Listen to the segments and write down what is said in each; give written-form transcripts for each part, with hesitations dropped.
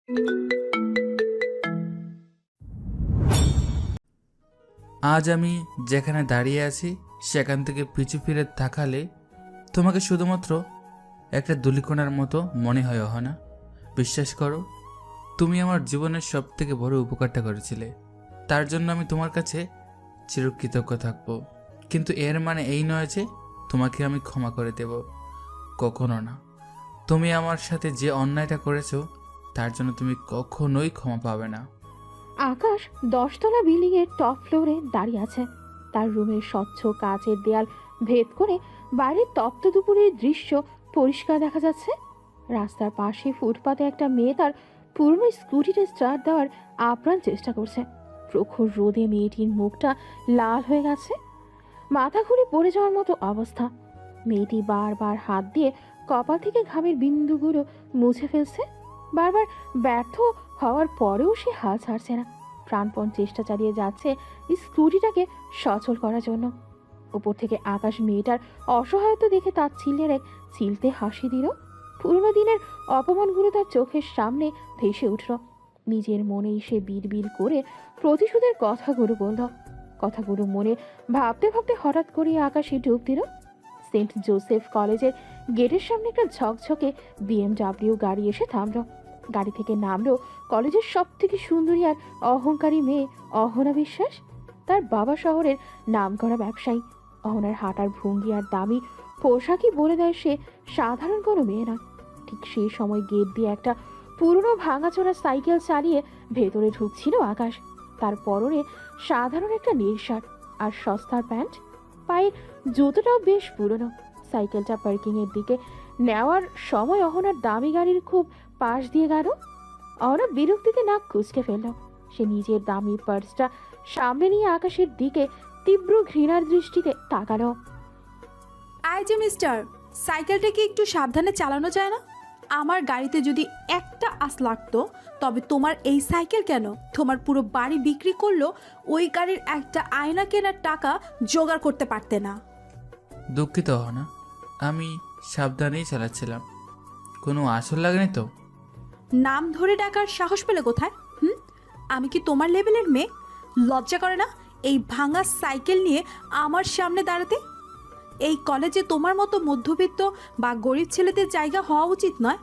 আজ আমি যেখানে দাঁড়িয়ে আছি সেখান থেকে পিছু ফিরে তাকালে তোমাকে শুধুমাত্র একটা ধূলিকণার মতো মনে হয় অহনা। বিশ্বাস করো, তুমি আমার জীবনের সবথেকে বড় উপকারটা করেছিলে। তার জন্য আমি তোমার কাছে চিরকৃতজ্ঞ থাকবো। কিন্তু এর মানে এই নয় যে তোমাকে আমি ক্ষমা করে দেব, কখনো না। তুমি আমার সাথে যে অন্যায়টা করেছো তার জন্য তুমি কখনোই ক্ষমা পাবে না। আকাশ 10 তলা বিল্ডিং এর টপ ফ্লোরে দাঁড়িয়ে আছে। তার রুমের স্বচ্ছ কাচের দেয়াল ভেদ করে বাইরের তপ্ত দুপুরের দৃশ্য পরিষ্কার দেখা যাচ্ছে। রাস্তার পাশে ফুটপাতে একটা মেয়ে তার পুরনো স্কুটিতে স্টার্ট দেওয়ার আপ্রাণ চেষ্টা করছে। প্রখর রোদে মেয়েটির মুখটা লাল হয়ে গেছে, মাথা ঘুরে পড়ে যাওয়ার মতো অবস্থা। মেয়েটি বারবার হাত দিয়ে কপাল থেকে ঘামের বিন্দুগুলো মুছে ফেলছে। বারবার ব্যর্থ হওয়ার পরেও সে হাল ছাড়ছে না, প্রাণপণ চেষ্টা চালিয়ে যাচ্ছে স্কুটিটাকে সচল করার জন্য। উপর থেকে আকাশ মেয়েটার অসহায়তা দেখে তার ছিলের এক চিলতে হাসি দিল। পুরোনো দিনের অপমানগুলো তার চোখের সামনে ভেসে উঠল। নিজের মনেই সে বিড়বিড় করে প্রতিশোধের কথাগুলো মনে ভাবতে ভাবতে হঠাৎ করে আকাশে ডুব দিল। সেন্ট জোসেফ কলেজের গেটের সামনে একটা ঝকঝকে BMW গাড়ি এসে থামলো। গাড়ি থেকে নামলো কলেজের সব থেকে সুন্দরী আর অহংকারী মেয়ে অহনা বিশ্বাস। তার বাবা শহরের নামকরা ব্যবসায়ী। অহনার হাঁটার ভঙ্গি আর দামি পোশাকই বলে দেয় সে সাধারণ কোনো মেয়ে নয়। ঠিক সেই সময় গেট দিয়ে একটা পুরনো ভাঙাচোরা সাইকেল চালিয়ে ভেতরে ঢুকছিল আকাশ। তার পরনে সাধারণ একটা নীল শার্ট আর সস্তার প্যান্ট, পায়ের জুতোটাও বেশ পুরনো। সাইকেলটা পার্কিং এর দিকে নেওয়ার সময় অহনার দামি গাড়ির খুব পাশ দিয়ে গেল। অহনা বিরক্তিতে নাক কুঁচকে ফেলল। সে নিজের দামি পার্সটা সামনে নিয়ে আকাশের দিকে তীব্র ঘৃণার দৃষ্টিতে তাকালো। আই যে মিস্টার, সাইকেলটা কি একটু সাবধানে চালানো যায় না? আমার গাড়িতে যদি একটা আঁচ লাগতো তবে তোমার এই সাইকেল কেন? তোমার পুরো বাড়ি বিক্রি করলো ওই গাড়ির একটা আয়না কেনার টাকা জোগাড় করতে পারতে না। দুঃখিত অহনা, আমি সাবধানেই চালাচ্ছিলাম, কোনো আসল লাগেনি তো। নাম ধরে ডাকার সাহস পেলে কোথায়? আমি কি তোমার লেভেলের মেয়ে? লজ্জা করে না এই ভাঙা সাইকেল নিয়ে আমার সামনে দাঁড়াতে? এই কলেজে তোমার মতো মধ্যবিত্ত বা গরিব ছেলেদের জায়গা হওয়া উচিত নয়।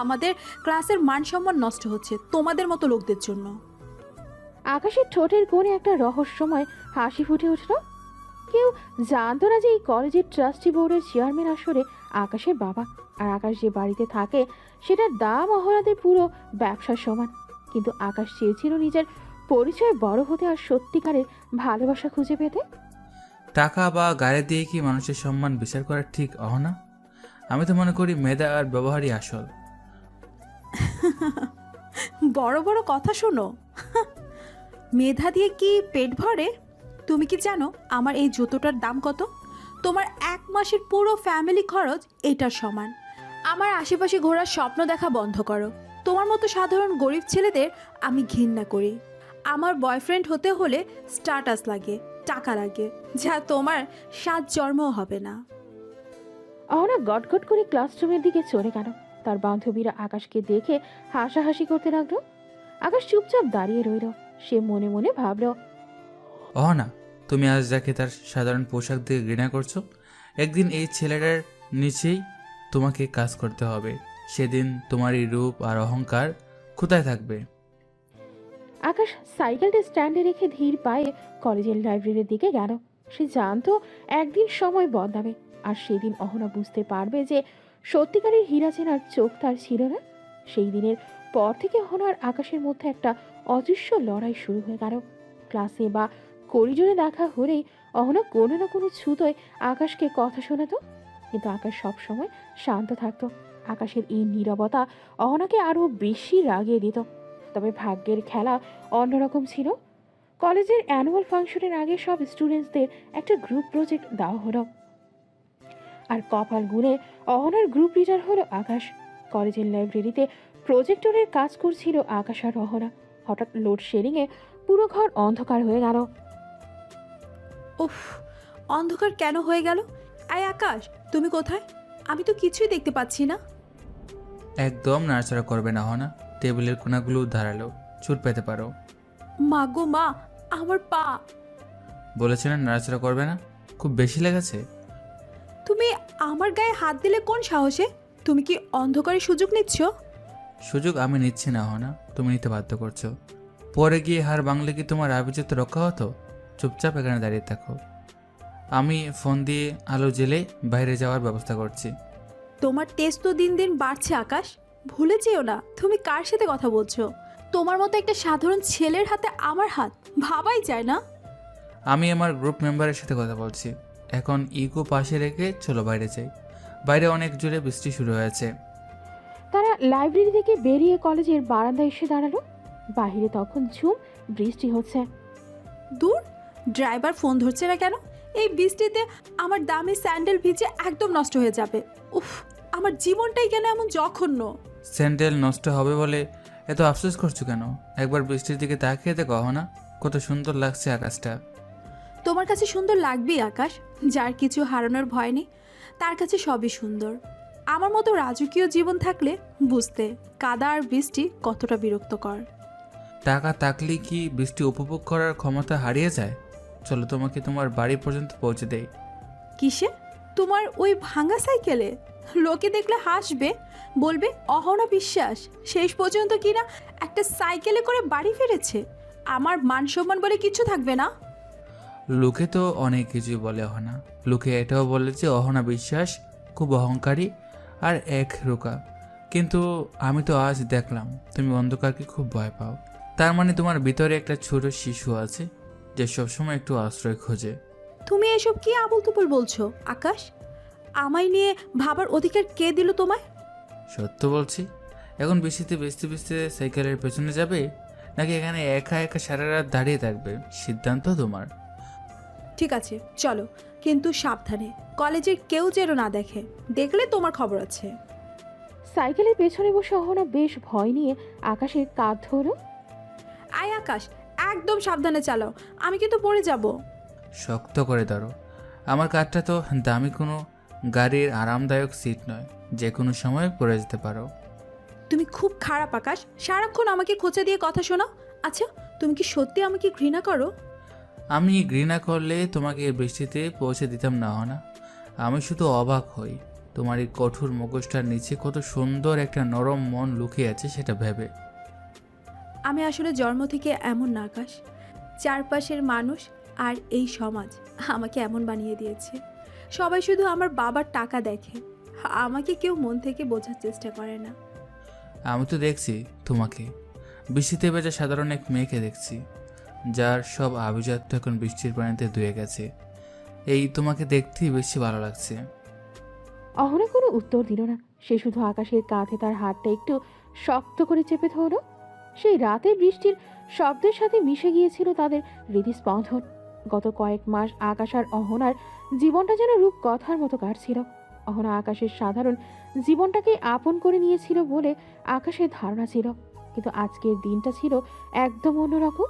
আমাদের ক্লাসের মান সম্মান নষ্ট হচ্ছে তোমাদের মতো লোকদের জন্য। আকাশের ঠোঁটের কোণে একটা রহস্যময় হাসি ফুটে উঠল। কেউ জানতো না যে এই কলেজের ট্রাস্টি বোর্ডের চেয়ারম্যান আসলে আকাশের বাবা। আর আকাশ যে বাড়িতে থাকে সেটার দাম অহরাদের পুরো ব্যবসার সমান। কিন্তু আকাশ চেয়েছিল নিজের পরিচয় বড় হতে আর সত্যিকারের ভালোবাসা খুঁজে পেতে। টাকা বা গাড়ি দিয়ে কি মানুষের সম্মান বিচার করা ঠিক অহনা? আমি তো মনে করি মেধা আর ব্যবহারই আসল। বড় বড় কথা শোনো। মেধা দিয়ে কি পেট ভরে? তুমি কি জানো আমার এই জুতোটার দাম কত? তোমার 1 মাসের পুরো ফ্যামিলি খরচ এটার সমান। আমার আশেপাশে ঘোরার স্বপ্ন দেখা বন্ধ করো। তোমার মতো সাধারণ গরিব ছেলেদের আমি ঘৃণা করি। আমার বয়ফ্রেন্ড হতে হলে স্ট্যাটাস লাগে, টাকা লাগে, যা তোমার 7 জন্মও হবে না। অহনা গটগট করে ক্লাসরুমের দিকে চলে গেল। তার বান্ধবীরা আকাশকে দেখে হাসাহাসি করতে লাগলো। আকাশ চুপচাপ দাঁড়িয়ে রইল। সে মনে মনে ভাবল, অহনা, তুমি আজ যাকে তার সাধারণ পোশাক দিয়ে ঘৃণা করছো, একদিন এই ছেলেটার নিচেই তোমাকে কাজ করতে হবে। সেদিন তোমার এই রূপ আর অহংকার কোথায় থাকবে? আকাশ সাইকেলটা স্ট্যান্ডে রেখে ধীর পায়ে কলেজের লাইব্রেরির দিকে গেল। সে জানতো একদিন সময় বদলাবে, আর সেদিন অহনা বুঝতে পারবে যে সত্যিকারের হীরা চেনার চোখ তার ছিল না। সেই দিনের পর থেকে অহনা আর আকাশের মধ্যে একটা অদৃশ্য লড়াই শুরু হয়ে গেল। ক্লাসে বা করিডোরে দেখা হলেই অহনা কোনো না কোনো ছুতোয় আকাশকে কথা শোনাতো, কিন্তু আকাশ সবসময় শান্ত থাকতো। আকাশের এই নীরবতা অহনাকে আরো বেশি রাগিয়ে দিত। তবে ভাগ্যের খেলা অন্যরকম ছিল। কলেজের অ্যানুয়াল ফাংশনের আগে সব স্টুডেন্টসদের একটা গ্রুপ প্রজেক্ট দেওয়া হলো, আর কপাল গুনে অহনার গ্রুপ লিডার হলো আকাশ। কলেজের লাইব্রেরিতে প্রজেক্টরের কাজ করছিল আকাশ আর অহনা। হঠাৎ লোডশেডিংয়ে পুরো ঘর অন্ধকার হয়ে গেল। উফ, অন্ধকার কেন হয়ে গেল? আয় আকাশ, তুমি কোথায়? আমি তো কিছুই দেখতে পাচ্ছি না। একদম নাড়াচাড়া করবে না অহনা, টেবিলের কোনাগুলো ধারালো, চোট পেতে পারো। মা গো মা, আমার পা। বলেছিলেন নাড়াচাড়া করবে না? খুব বেশি লেগেছে? তুমি আমার গায়ে হাত দিলে কোন সাহসে? তুমি কি অন্ধকারে সুযোগ নিচ্ছ? সুযোগ আমি নিচ্ছি না, অহনা, তুমি নিতে বাধ্য করছো। পরে গিয়ে হার বাংলে কি তোমার আভিজাত্য রক্ষা হতো? চুপচাপ এখানে দাঁড়িয়ে থাকো, আমি ফোন দিয়ে আলো জেলে বাইরে যাওয়ার ব্যবস্থা করছি। তোমার টেস্ট তো দিন দিন বাড়ছে আকাশ। ভুলে যেও না তুমি কার সাথে কথা বলছো। তোমার মতো একটা সাধারণ ছেলের হাতে আমার হাত ভাবাই যায় না। আমি আমার গ্রুপ মেম্বারের সাথে কথা বলছি। এখন ইগো পাশে রেখে চলো বাইরে যাই। বাইরে অনেক জোরে বৃষ্টি শুরু হয়েছে। তারা লাইব্রেরি থেকে বেরিয়ে কলেজের বারান্দায় এসে দাঁড়ালো। বাইরে তখন ঝুম বৃষ্টি হচ্ছে। দূর, ড্রাইভার ফোন ধরছে না কেন? এই বৃষ্টিতে আমার দামি স্যান্ডেল ভিজে একদম নষ্ট হয়ে যাবে। উফ, আমার জীবনটাই কেন এমন জঘন্য। স্যান্ডেল নষ্ট হবে বলে এত আফসোস করছো কেন? একবার বৃষ্টির দিকে তাকিয়ে দেখো না, কত সুন্দর লাগছে আকাশটা। তোমার কাছে সুন্দর লাগবেই আকাশ। যার কিছু হারানোর ভয় নেই তার কাছে সবই সুন্দর। আমার মতো রাজকীয় জীবন থাকলে বুঝতে কাদা আর বৃষ্টি কতটা বিরক্তকর। টাকা থাকলেই কি বৃষ্টি উপভোগ করার ক্ষমতা হারিয়ে যায়? চলো তোমাকে তোমার বাড়ি পর্যন্ত পৌঁছে দেই। কিসে? তোমার ওই ভাঙা সাইকেলে? লোকে দেখলে হাসবে, বলবে অহনা বিশ্বাস শেষ পর্যন্ত কিনা একটা সাইকেলে করে বাড়ি ফিরেছে। আমার মান সম্মান বলে কিছু থাকবে না। লোকে তো অনেক কিছুই বলে অহনা। লোকে এটাও বলে যে অহনা বিশ্বাস খুব অহংকারী আর একরোকা। কিন্তু আমি তো আজ দেখলাম তুমি অন্ধকারকে খুব ভয় পাও। তার মানে তোমার ভিতরে একটা ছোট শিশু আছে যে সবসময় একটু আশ্রয় খোঁজে। তুমি এসব কি আবল তুবল বলছো আকাশ? আমায় নিয়ে ভাবার অধিকার কে দিল তোমায়? সত্য বলছি। এখন বৃষ্টিতে ভিজতে ভিজতে সাইকেলের পেছনে যাবে, নাকি এখানে একা একা সারা রাত দাঁড়িয়ে থাকবে, সিদ্ধান্ত তোমার। ঠিক আছে চলো, কিন্তু সাবধানে। কলেজের কেউ যেন না দেখে, দেখলে তোমার খবর আছে। সাইকেলের পেছনে বসে অহনা বেশ ভয় নিয়ে আকাশের কাঁধ ধরল। আয় আকাশ, একদম সাবধানে চালাও, আমি কিন্তু পড়ে যাব। শক্ত করে ধরো। আমার কাঠটা তো দামি কোনো গাড়ির আরামদায়ক সিট নয়, যে কোনো সময় পড়ে যেতে পারো। তুমি খুব খারাপ আকাশ, সারাক্ষণ আমাকে খোঁচা দিয়ে কথা শোনাও। আচ্ছা, তুমি কি সত্যি আমাকে ঘৃণা করো? আমি ঘৃণা করলে তোমাকে এই বৃষ্টিতে পৌঁছে দিতাম না, না। আমি শুধু অবাক হই তোমার এই কঠোর মুখোশটার নিচে কত সুন্দর একটা নরম মন লুকিয়ে আছে সেটা ভেবে। আমি আসলে জন্ম থেকে এমন না আকাশ। চারপাশের মানুষ আর এই সমাজ আমাকে এমন বানিয়ে দিয়েছে। সবাই শুধু আমার বাবার টাকা দেখে, আমাকে কেউ মন থেকে বোঝার চেষ্টা করে না। আমি তো দেখছি তোমাকে, বৃষ্টিতে ভেজা সাধারণ এক মেয়েকে দেখছি, যার সব আভিজাত্য এখন বৃষ্টির পানিতে ধুয়ে গেছে। এই তোমাকে দেখতেই বেশি ভালো লাগছে। অহনা কোনো উত্তর দিল না। সে শুধু আকাশের কাঁধে তার হাতটা একটু শক্ত করে চেপে ধরল। সেই রাতে বৃষ্টির শব্দের সাথে মিশে গিয়েছিল তাদের হৃদস্পন্দন। গত কয়েক মাস আকাশ আর অহনার জীবনটা যেন রূপকথার মতো কাটছিল। অহনা আকাশের সাধারণ জীবনটাকে আপন করে নিয়েছিল বলে আকাশের ধারণা ছিল, কিন্তু আজকের দিনটা ছিল একদম অন্যরকম।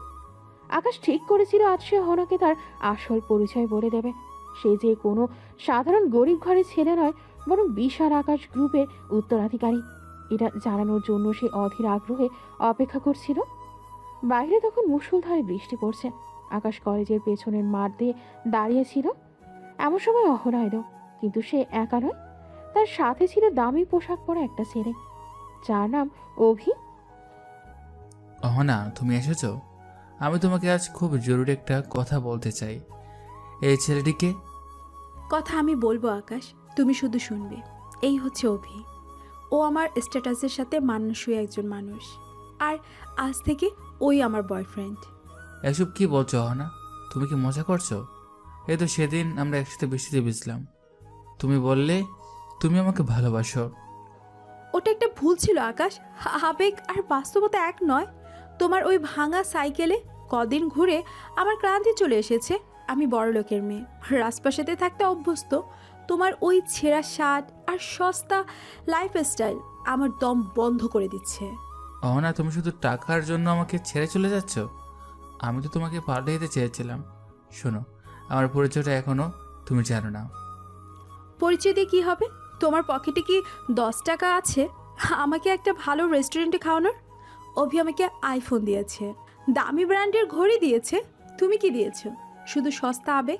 আকাশ ঠিক করেছিল আজ সে অহনাকে তার আসল পরিচয় বলে দেবে। সে যে কোনো সাধারণ গরিব ঘরের ছেলে নয়, বরং বিশাল আকাশ গ্রুপের উত্তরাধিকারী। এটা জানানোর জন্য সে অধীর আগ্রহে অপেক্ষা করছিল। বাইরে তখন মুষলধারে বৃষ্টি পড়ছে। আকাশ কলেজের পেছনের মাঠ দিয়ে দাঁড়িয়েছিল। এমন সময় অহনা এলো, কিন্তু সে একা নয়। তার সাথে ছিল দামি পোশাক পরা একটা ছেলে, যার নাম অভি। অহনা, তুমি এসেছো? আমি তোমাকে আজ খুব জরুরি একটা কথা বলতে চাই। এই ছেলেটিকে কথা আমি বলবো আকাশ, তুমি শুধু শুনবে। এই হচ্ছে অভি। ও আমার স্ট্যাটাসের সাথে মানানসই একজন মানুষ, আর আজ থেকে ওই আমার বয়ফ্রেন্ড। এসব কি বলছো অহনা? তুমি কি মজা করছো? এই তো সেদিন আমরা একসাথে বৃষ্টিতে ভিজলাম, তুমি বললে তুমি আমাকে ভালোবাসো। ওটা একটা ভুল ছিল আকাশ। আবেগ আর বাস্তবতা এক নয়। তোমার ওই ভাঙা সাইকেলে কদিন ঘুরে আমার ক্লান্তি চলে এসেছে। আমি বড়লোকের মেয়ে, রাজপ্রাসাদে থাকতে অভ্যস্ত। তোমার ওই ছেঁড়া শার্ট আর সস্তা লাইফস্টাইল আমার দম বন্ধ করে দিচ্ছে। অহনা, তুমি শুধু টাকার জন্য আমাকে ছেড়ে চলে যাচ্ছ? আমি তো তোমাকে পাল্টে দিতে চেয়েছিলাম। শোনো, আমার পরিচয়টা এখনো তুমি জানো না। পরিচয় দিয়ে কী হবে? তোমার পকেটে কি 10 টাকা আছে আমাকে একটা ভালো রেস্টুরেন্টে খাওয়ানোর? অভি আমাকে আইফোন দিয়েছে, দামি ব্র্যান্ডের ঘড়ি দিয়েছে। তুমি কি দিয়েছো? শুধু সস্তা আবেগ।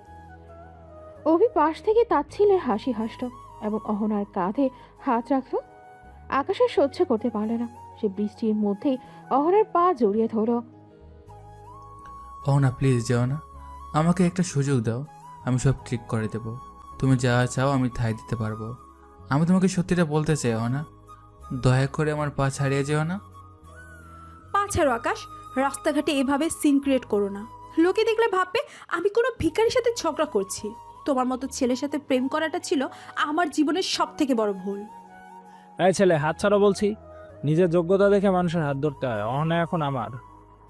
অভি পাশ থেকে তাচ্ছিলের হাসি হাসল এবং অহনার কাঁধে হাত রাখল। আকাশ আর সহ্য করতে পারল না, সে বৃষ্টির মধ্যেই অহনার পা জড়িয়ে ধরল। না প্লিজ যেও না, আমাকে একটা সুযোগ দাও, আমি সব ঠিক করে দেব। তুমি যা চাও আমি তাই দিতে পারবো। আমি তোমাকে সত্যিটা বলতে চাই না, দয়া করে আমার পা ছাড়িয়ে যেও না। পা ছাড়ো আকাশ, রাস্তাঘাটে এভাবে সিন ক্রিয়েট করো না। লোকে দেখলে ভাববে আমি কোনো ভিখারির সাথে ঝগড়া করছি। তোমার মতো ছেলের সাথে প্রেম করাটা ছিল আমার জীবনের সব থেকে বড় ভুল। এই ছেলে, হাত ছাড়ো বলছি। নিজের যোগ্যতা দেখে মানুষের হাত ধরতে হয়। অহনা এখন আমার।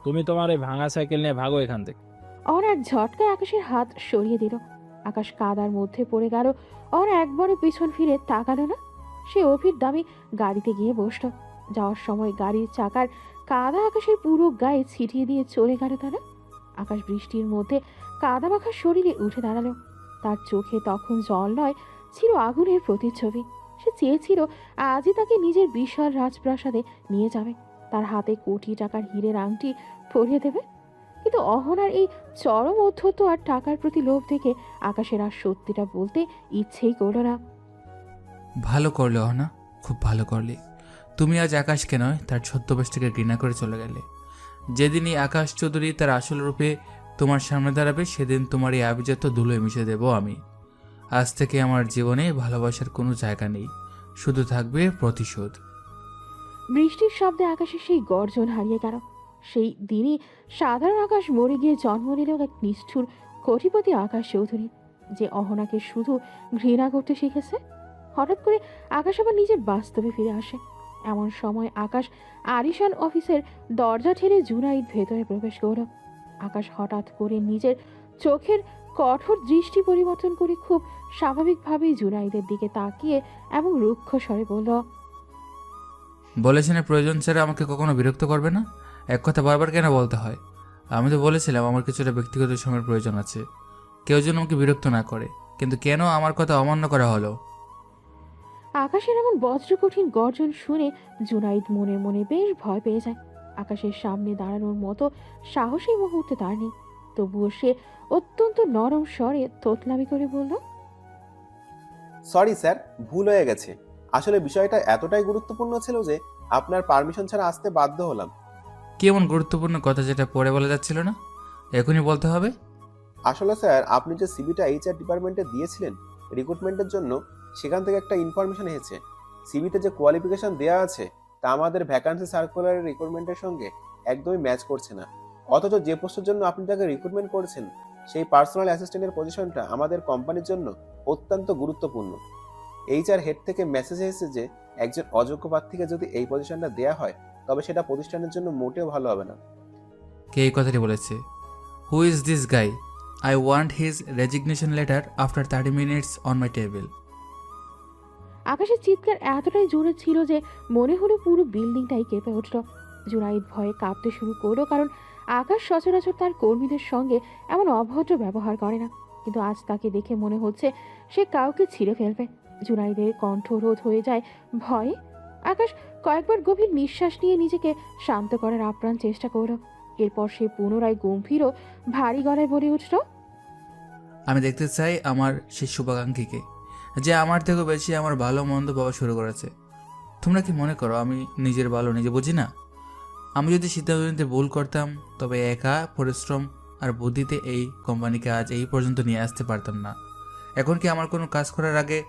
তুমি তোমার এই ভাঙা সাইকেল নিয়ে ভাগো এখান থেকে। অহনা এক ঝটকায় আকাশের হাত সরিয়ে দিল। আকাশ কাদার মধ্যে পড়ে গেল। অহনা একবারও পিছন ফিরে তাকালো না। সে অভির দামি গাড়িতে গিয়ে বসল। যাওয়ার সময় গাড়ির চাকার কাদা আকাশের পুরো গায়ে ছিটিয়ে দিয়ে চলে গেল তারা। আকাশ বৃষ্টির মধ্যে কাদা মাখা শরীরে উঠে দাঁড়ালো। তার চোখে তখন জল নয়, ছিল আগুনের প্রতিচ্ছবি। সে চেয়েছিল আজই তাকে নিজের বিশাল রাজপ্রাসাদে নিয়ে যাবে, তার হাতে কোটি টাকার হীরের আংটি পরিয়ে দেবে। কিন্তু অহনার এই চরম অধ্যত্ব আর টাকার প্রতি লোভ দেখে আকাশের আর সত্যিটা বলতে ইচ্ছেই করল না। ভালো করলে না, খুব ভালো করলে। তুমি আজ আকাশকে নয়, তার ছদ্মবেশটাকে ঘৃণা করে চলে গেলে। যেদিনই আকাশ চৌধুরী তার আসল রূপে তোমার সামনে দাঁড়াবে, সেদিন তোমার এই আভিজাত্য ধুলোয় মিশে দেব আমি। আজ থেকে আমার জীবনে ভালোবাসার কোনো জায়গা নেই, শুধু থাকবে প্রতিশোধ। বৃষ্টির শব্দে আকাশের সেই গর্জন হারিয়ে গেল। সেই দিনই সাধারণ আকাশ মরে গিয়ে জন্ম নিল এক নিষ্ঠুর কোটিপতি আকাশ চৌধুরী, যে অহনাকে শুধু ঘৃণা করতে শিখেছে। হঠাৎ করে আকাশ আবার নিজের বাস্তবে ফিরে আসে। এমন সময় আকাশ আরিশান অফিসের দরজা ঠেলে জুনাইদ ভেতরে প্রবেশ করল। আকাশ হঠাৎ করে নিজের চোখের কঠোর দৃষ্টি পরিবর্তন করে খুব স্বাভাবিকভাবেই জুনাইদের দিকে তাকিয়ে এবং রুক্ষ স্বরে বলল, বলেছি না প্রয়োজন ছাড়া আমাকে কখনো বিরক্ত করবে না। এক কথা বারবার কেন বলতে হয়? আমি তো বলেছিলাম আমার কিছুটা ব্যক্তিগত সময়ের প্রয়োজন আছে, কেউ যেন আমাকে বিরক্ত না করে। কিন্তু কেন আমার কথা অমান্য করা হলো? আকাশের এমন বজ্রকঠিন গর্জন শুনে জুনাইদ মনে মনে বেশ ভয় পেয়ে যায়। আকাশের সামনে দাঁড়ানোর মতো সাহস এই মুহূর্তে তার নেই। তবুও সে অত্যন্ত নরম স্বরে তোতলামি করে বলল, সরি স্যার, ভুল হয়ে গেছে। আসলে বিষয়টা এতটাই গুরুত্বপূর্ণ ছিল যে আপনার পারমিশন ছাড়া আসতে বাধ্য হলাম। কি এমন গুরুত্বপূর্ণ কথা যেটা পরে বলা যাচ্ছিল না, এখনই বলতে হবে? আসলে স্যার, আপনি যে সিভিটা এইচআর ডিপার্টমেন্টে দিয়েছিলেন রিক্রুটমেন্টের জন্য, সেখান থেকে একটা ইনফরমেশন এসেছে। সিভিতে যে কোয়ালিফিকেশন দেওয়া আছে তা আমাদের ভ্যাকান্সি সার্কুলারের রিক্রুটমেন্টের সঙ্গে একদমই ম্যাচ করছে না। অথচ যে পোস্টের জন্য আপনি তাকে রিক্রুটমেন্ট করেছেন, সেই পার্সোনাল অ্যাসিস্ট্যান্টের পজিশনটা আমাদের কোম্পানির জন্য অত্যন্ত গুরুত্বপূর্ণ। এইচআর হেড থেকে মেসেজ এসেছে যে একজন অযোগ্য প্রার্থীকে যদি এই পজিশনটা দেওয়া হয়, তবে সেটা প্রতিষ্ঠানের জন্য মোটেও ভালো হবে না। কে এই কথাটি বলেছে? Who is this guy? I want his resignation letter after 30 minutes on my table. আকাশের চিৎকার এতটাই জোরে ছিল যে মনে হলো পুরো বিল্ডিংটাই কেঁপে উঠল। জুনাইদ ভয়ে কাঁপতে শুরু করলো, কারণ আকাশ সচরাচর তার কর্মীদের সঙ্গে এমন অভদ্র ব্যবহার করে না। কিন্তু আজ তাকে দেখে মনে হচ্ছে সে কাউকে ছিঁড়ে ফেলবে। জুনাইদের কণ্ঠরোধ হয়ে যায় ভয়ে। আকাশ কয়েকবার গভীর নিঃশ্বাস নিয়ে নিজেকে শান্ত করার আপ্রাণ চেষ্টা করল। এরপর সে পুনরায় গম্ভীর ও ভারী গলায় বলে উঠল, আমি দেখতে চাই আমার সেই শুভাকাঙ্ক্ষীকে, যে আমার থেকেও বেশি আমার ভালো মন্দ পাওয়া শুরু করেছে। তোমরা কি মনে করো আমি নিজের ভালো নিজে বুঝি না? আমি যদি সিদ্ধান্ত নিতে ভুল করতাম, তবে একা পরিশ্রম আর বুদ্ধিতে এই কোম্পানিকে আজ এই পর্যন্ত নিয়ে আসতে পারতাম না। এখন কি আমার কোনো কাজ করার আগে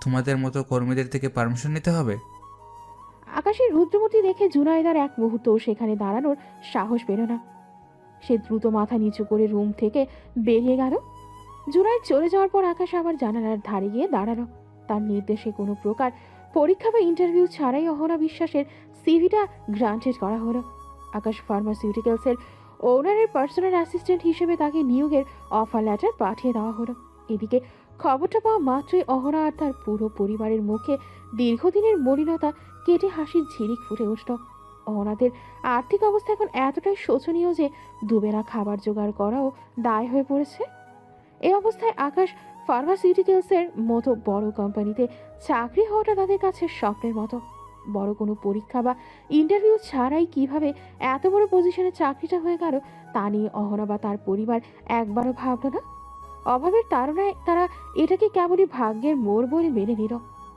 তোমাদের মতো কর্মীদের থেকে পারমিশন নিতে হবে? আকাশের রুদ্রমূর্তি দেখে জুনাইদার এক মুহূর্তও সেখানে দাঁড়ানোর সাহস পেল না। সে দ্রুত মাথা নিচু করে রুম থেকে বেরিয়ে গেল। জুনাইদ চলে যাওয়ার পর আকাশ আবার জানালার ধারে গিয়ে দাঁড়ালো। তার নির্দেশে কোনো প্রকার পরীক্ষা বা ইন্টারভিউ ছাড়াই অহনা বিশ্বাসের সিভিটা গ্রান্টেড করা হলো। আকাশ ফার্মাসিউটিক্যালসের ওনারের পার্সোনাল অ্যাসিস্ট্যান্ট হিসেবে তাকে নিয়োগের অফার লেটার পাঠিয়ে দেওয়া হলো। এদিকে খবরটা পাওয়া মাত্রই অহনা আর তার পুরো পরিবারের মুখে দীর্ঘদিনের মলিনতা কেটে হাসির ঝিলিক ফুটে উঠল। অহনাদের আর্থিক অবস্থা এখন এতটাই শোচনীয় যে দুবেলা খাবার জোগাড় করাও দায় হয়ে পড়েছে। এই অবস্থায় আকাশ ফার্মাসিউটিক্যালসের মতো বড় কোম্পানিতে চাকরি হওয়াটা তাদের কাছে স্বপ্নের মতো। বড় কোনো পরীক্ষা বা ইন্টারভিউ ছাড়াই কিভাবে এত বড় পজিশনে চাকরিটা হয়ে গেল তা নিয়ে অহনা বা তার পরিবার একবারও ভাবল না। অভাবের তাড়নায় তারা এটাকে কেবলই ভাগ্যের মোড় বলে মেনে নিল।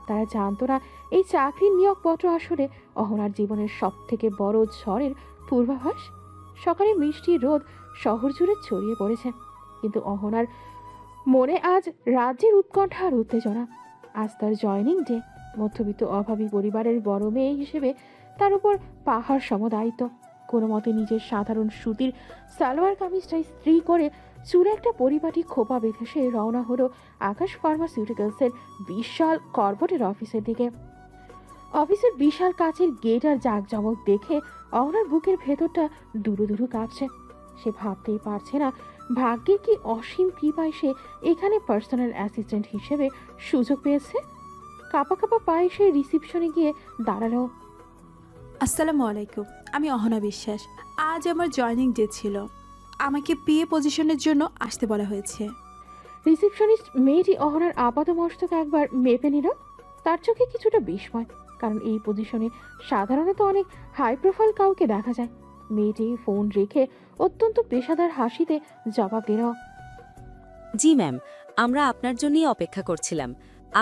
তারা জানতো না এই চাকরির নিয়োগপত্র আসলে অহনার জীবনের সব থেকে বড় ঝড়ের পূর্বাভাস। সকালে মিষ্টি রোদ শহর জুড়ে ছড়িয়ে পড়েছে, কিন্তু অহনার মনে আজ রাজ্যের উৎকণ্ঠা আর উত্তেজনা। আজ তার জয়নিং ডে। মধ্যবিত্ত অভাবী পরিবারের বড় মেয়ে হিসেবে তার উপর পাহাড় সম দায়িত্ব। কোনো মতে নিজের সাধারণ সুতির সালোয়ার কামিজটা ইস্ত্রি করে চুলে একটা পরিপাটি খোপা বেঁধে সে রওনা হলো আকাশ ফার্মাসিউটিক্যালসের বিশাল কর্পোরেট অফিসের দিকে। অফিসের বিশাল কাচের গেট আর জাঁকজমক দেখে অহনার বুকের ভেতরটা দুরু দুরু কাঁপছে। সে ভাবতেই পারছে না ভাগ্যের কি অসীম কৃপায় সে এখানে পার্সোনাল অ্যাসিস্ট্যান্ট হিসেবে সুযোগ পেয়েছে। কাঁপা কাঁপা পায়ে সে রিসিপশনে গিয়ে দাঁড়ালো। আসসালামু আলাইকুম, আমি অহনা বিশ্বাস। আজ আমার জয়নিং ডে ছিল। আমাকে পিএ পজিশনের জন্য আসতে বলা হয়েছে। রিসিপশনিস্ট মেয়েটি অহনার আপাত মস্তক একবার মেপে নিল। তার চোখে কিছুটা বিস্ময়, কারণ এই পজিশনে সাধারণত অনেক হাই প্রোফাইল কাউকে দেখা যায়। মেয়েটি ফোন রেখে অত্যন্ত পেশাদার হাসিতে জবাব দিল, জি ম্যাম, আমরা আপনার জন্যই অপেক্ষা করছিলাম।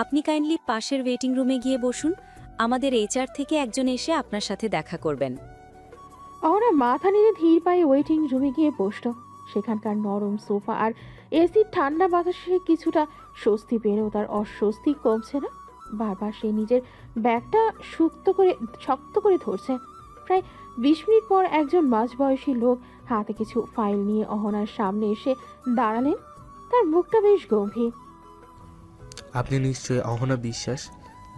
আপনি কাইন্ডলি পাশের ওয়েটিং রুমে গিয়ে বসুন। আমাদের এইচআর থেকে একজন এসে আপনার সাথে দেখা করবেন। অহনা মাথা নেড়ে ধীর পায়ে ওয়েটিং রুমে গিয়ে বসল। সেখানকার নরম সোফা আর এসির ঠান্ডা বাতাসে কিছুটা স্বস্তি পেলেও তার অস্বস্তি কমছে না। বারবার সে নিজের ব্যাগটা শক্ত করে ধরছে। প্রায় 20 মিনিট পর একজন মাঝবয়সী লোক হাতে কিছু ফাইল নিয়ে অহনার সামনে এসে দাঁড়ালেন। তার মুখটা বেশ গম্ভীর। আপনি নিশ্চয়ই অহনা বিশ্বাস।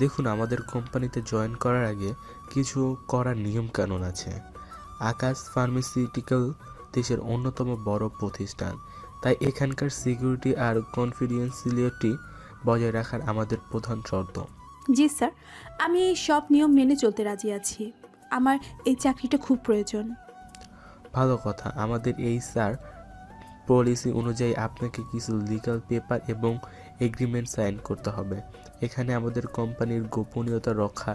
দেখুন, আমাদের কোম্পানিতে জয়েন করার আগে কিছু করার নিয়ম কানুন আছে। আকাশ ফার্মাসিউটিক্যাল দেশের অন্যতম বড় প্রতিষ্ঠান, তাই এখানকার সিকিউরিটি আর কনফিডেন্সিয়ালিটি বজায় রাখার আমাদের প্রধান শর্ত। জি স্যার, আমি এই সব নিয়ম মেনে চলতে রাজি আছি। আমার এই চাকরিটা খুব প্রয়োজন। ভালো কথা। আমাদের এই স্যার পলিসি অনুযায়ী আপনাকে কিছু লিগ্যাল পেপার এবং এগ্রিমেন্ট সাইন করতে হবে। এখানে আমাদের কোম্পানির গোপনীয়তা রক্ষা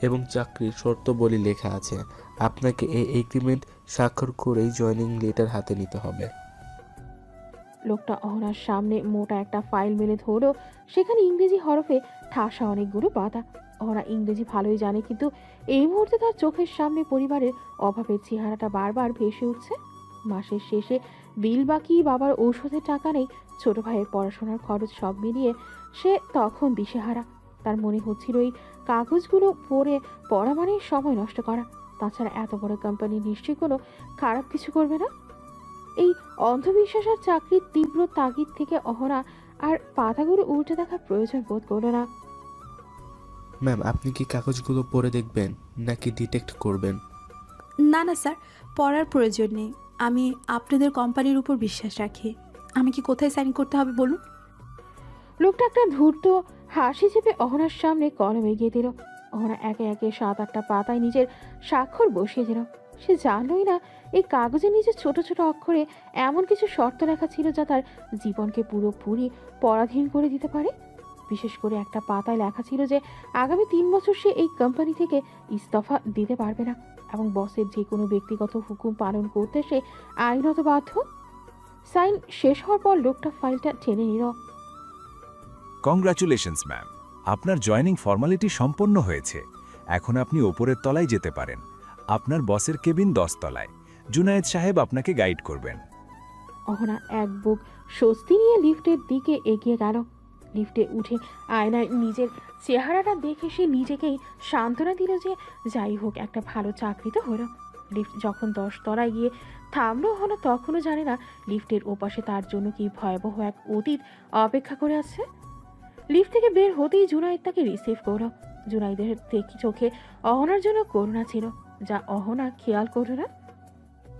এবং চাকরির শর্তাবলী লেখা আছে। আপনাকে এই এগ্রিমেন্ট স্বাক্ষর করেই জয়েনিং লেটার হাতে নিতে হবে। লোকটা অহনার সামনে মোটা একটা ফাইল মেলে ধরলো। সেখানে ইংরেজি হরফে ঠাসা অনেকগুলো পাতা। অহনা ইংরেজি ভালোই জানে, কিন্তু এই মুহূর্তে তার চোখের সামনে পরিবারের অভাবের চেহারাটা বারবার ভেসে উঠছে। মাসের শেষে বিল বাকি, বাবার ঔষধের টাকা নেই, ছোট ভাইয়ের পড়াশোনার খরচ, সব মিলিয়ে সে তখন দিশেহারা। তার মনে হচ্ছিল এই কাগজগুলো পড়া মানে সময় নষ্ট করা। তাছাড়া এত বড় কোম্পানি নিশ্চয়ই কোনো খারাপ কিছু করবে না। এই অন্ধবিশ্বাস আর চাকরির তীব্র তাগিদ থেকে অহনা আর পাতাগুলো উল্টে দেখার প্রয়োজন বোধ করল না। ম্যাম, আপনি কি কাগজগুলো পড়ে দেখবেন নাকি ডিটেক্ট করবেন? না না স্যার, পড়ার প্রয়োজন নেই। আমি আপনাদের কোম্পানির উপর বিশ্বাস রাখি। আমি কি কোথায় সাইন করতে হবে বলুন? লোকটা একটা ধূর্ত হাসি চেপে অহনার সামনে কলম এগিয়ে দিল। অহনা একে একে 7-8টা পাতায় নিজের স্বাক্ষর বসিয়ে দিল। সে জানলই না এই কাগজের নিচে ছোট ছোট অক্ষরে এমন কিছু শর্ত লেখা ছিল যা তার জীবনকে পুরোপুরি পরাধীন করে দিতে পারে। বিশেষ করে একটা পাতায় লেখা ছিল যে আগামী 3 বছর সে এই কোম্পানি থেকে ইস্তফা দিতে পারবে না, এবং বসের যে কোনো ব্যক্তিগত হুকুম পালন করতে সে আইনত বাধ্য। সাইন শেষ হওয়ার পর লোকটা ফাইলটা টেনে নিল। কংগ্রাচুলেশনস ম্যাম, আপনার জয়েনিং ফর্মালিটি সম্পন্ন হয়েছে। এখন আপনি ওপরের তলায় যেতে পারেন। আপনার বসের কেবিন 10 তলায়। জুনায়েদ সাহেব আপনাকে গাইড করবেন। অহনা এক বুক স্বস্তি নিয়ে লিফটের দিকে এগিয়ে গেল। লিফটে উঠে আয়নায় নিজের চেহারাটা দেখে সে নিজেকেই সান্ত্বনা দিল যে যাই হোক, একটা ভালো চাকরি তো হলো। লিফট যখন 10 তলায় গিয়ে থামলো, হলো তখনও জানে না লিফটের ওপাশে তার জন্য কি ভয়াবহ এক অতীত অপেক্ষা করে আছে। লিফট থেকে বের হতেই জুনাইদ তাকে রিসিভ করলো। জুনাইদের চোখে অহনার জন্য করুণা ছিল, যা অহনা খেয়াল করল না।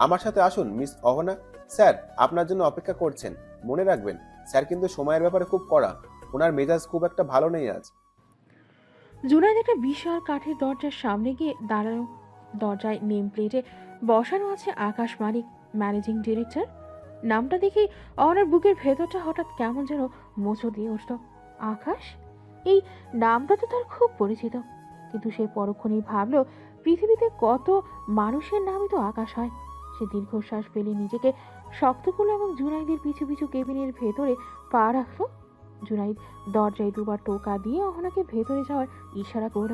আমার সাথে আসুন মিস অহনা। স্যার আপনার জন্য অপেক্ষা করছেন। মনে রাখবেন, স্যার কিন্তু সময়ের ব্যাপারে খুব কড়া। ওনার মেজাজ খুব একটা ভালো নেই আজ। জুনাইদ একটা বিশাল কাঠের দরজার সামনে গিয়ে দাঁড়ালো। দরজায় নেম প্লেটে বসানো আছে আকাশ মালিক, ম্যানেজিং ডিরেক্টর। নামটা দেখেই অহনার বুকের ভেতরটা হঠাৎ কেমন যেন মোচড় দিয়ে উঠল। আকাশ, এই নামটা তো তার খুব পরিচিত, কিন্তু সে পরক্ষণেই ভাবল পৃথিবীতে কত মানুষের নামই তো আকাশ হয়। সে দীর্ঘশ্বাস ফেলে নিজেকে শক্ত করলো এবং জুনাইদের পিছু পিছু কেবিনের ভেতরে পা রাখলো। জুনাইদ দরজায় দুবার টোকা দিয়ে অহনাকে ভেতরে যাওয়ার ইশারা করল।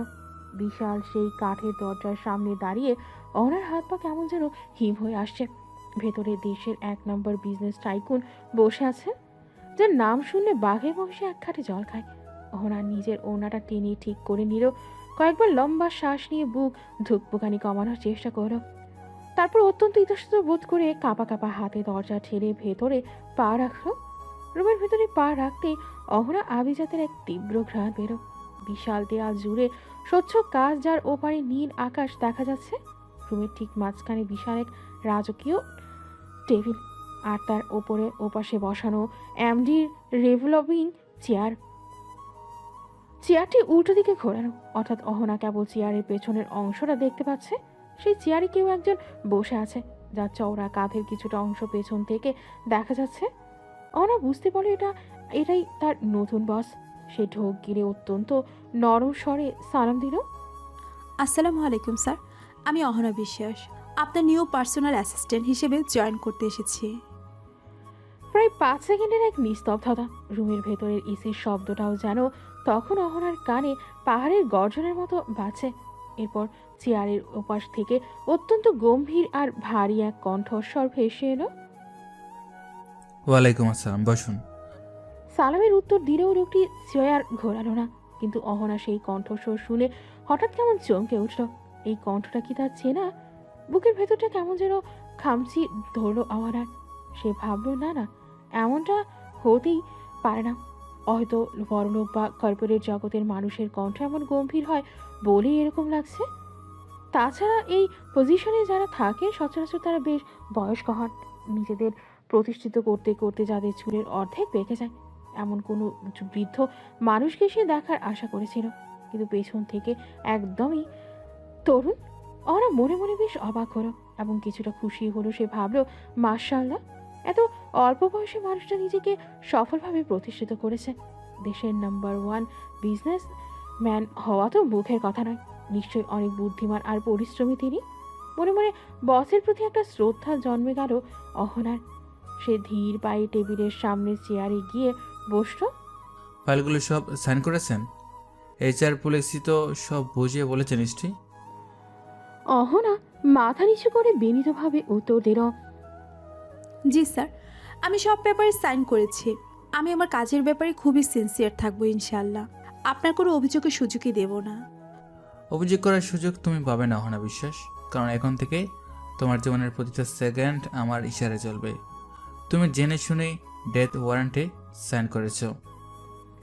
বিশাল সেই কাঠের দরজার সামনে দাঁড়িয়ে অহনার হাত পা কেমন যেন হিম হয়ে আসছে। ভেতরে দেশের 1 নম্বর বিজনেস টাইকুন বসে আছে, যার নাম শুনলে বাঘের বংশে এক খাটে জল খায়। অহনা নিজের ওড়নাটা টেনে ঠিক করে নিল, কয়েকবার লম্বা শ্বাস নিয়ে বুক ধুকপুকানি কমানোর চেষ্টা করল। তারপর অত্যন্ত ইতস্তত বোধ করে কাঁপা কাঁপা হাতে দরজা ঠেলে ভেতরে পা রাখলো। রুমের ভেতরে পা রাখতেই অহনা আভিজাতের এক তীব্র ঘ্রাণ বেরো। বিশাল দেয়াল জুড়ে স্বচ্ছ কাচ, যার ওপারে নীল আকাশ দেখা যাচ্ছে। রুমের ঠিক মাঝখানে বিশাল এক রাজকীয় টেবিল, আর তার ওপরে ওপাশে বসানো এমডির রেভলভিং চেয়ারটি উল্টো দিকে ঘোরানো, অর্থাৎ অহনা কেবল চেয়ারের পেছনের অংশটা দেখতে পাচ্ছে। সেই চেয়ারে কেউ একজন বসে আছে, যার চওড়া কাঁধের কিছুটা অংশ পেছন থেকে দেখা যাচ্ছে। অহনা বুঝতে পারে এটাই তার নতুন বস। সে ঢোক গিলে অত্যন্ত নরম স্বরে সালাম দিল। আসসালামু আলাইকুম স্যার, আমি অহনা বিশ্বাস, আপনার নিউ পার্সোনাল অ্যাসিস্ট্যান্ট হিসেবে জয়েন করতে এসেছি। প্রায় 5 সেকেন্ডের এক নিস্তব্ধতা। রুমের ভেতরের ইসির শব্দটাও যেন তখন অহনার কানে পাহাড়ের গর্জনের মতো বাজছে। এরপর চেয়ারের ওপাশ থেকে অত্যন্ত গম্ভীর আর ভারী এক কণ্ঠস্বর ভেসে এলো। ওয়ালাইকুম আসসালাম, বসুন। সালামের উত্তর দিলেও লোকটি চেয়ার ঘোরালো না, কিন্তু অহনা সেই কণ্ঠস্বর শুনে হঠাৎ কেমন চমকে উঠল। এই কণ্ঠটা কি তার চেনা? বুকের ভেতরটা কেমন যেন খামচি ধরলো অহনার। সে ভাবলো না, এমনটা হতেই পারে না। হয়তো বড়লোক বা কর্পোরেট জগতের মানুষের কণ্ঠ এমন গম্ভীর হয় বলেই এরকম লাগছে। তাছাড়া এই পজিশনে যারা থাকে সচরাচর তারা বেশ বয়স্ক হন। নিজেদের প্রতিষ্ঠিত করতে করতে যাদের চুলের অর্ধেক পেকে যায়, এমন কোনো বৃদ্ধ মানুষকে সে দেখার আশা করেছিল, কিন্তু পেছন থেকে একদমই তরুণ। ওরা মনে মনে বেশ অবাক হলো এবং কিছুটা খুশি হলো। সে ভাবলো, মাশাআল্লাহ, এত অল্প বয়সে মানুষটা নিজেকে সফলভাবে প্রতিষ্ঠিত করেছে। দেশের নাম্বার 1 বিজনেস ম্যান হওয়া তো মুখের কথা নয়, নিশ্চয়ই অনেক বুদ্ধিমান আর পরিশ্রমী তিনি। মনে মনে বসের প্রতি একটা শ্রদ্ধা জন্মে গেল অহনার। সে ধীর পায়ে টেবিলের সামনে চেয়ারে গিয়ে বসল। ফাইলগুলো সব সাইন করেছেন? HR পলিসি তো সব বুঝিয়ে বলেছে নিশ্চয়ই? অহনা মাথা নিচু করে বিনীতভাবে উত্তর দিল। জি স্যার, আমি সব পেপারে সাইন করেছি। আমি আমার কাজের ব্যাপারে খুবই সিনসিয়ার থাকবো ইনশাআল্লাহ। আপনার কোনো অভিযোগের সুযোগই দেব না। অভিযোগ করার সুযোগ তুমি পাবে না অহনা বিশ্বাস, কারণ এখন থেকে তোমার জীবনের প্রতিটা সেকেন্ড আমার ইশারে চলবে। তুমি জেনে শুনেই ডেথ ওয়ারেন্টে সাইন করেছো।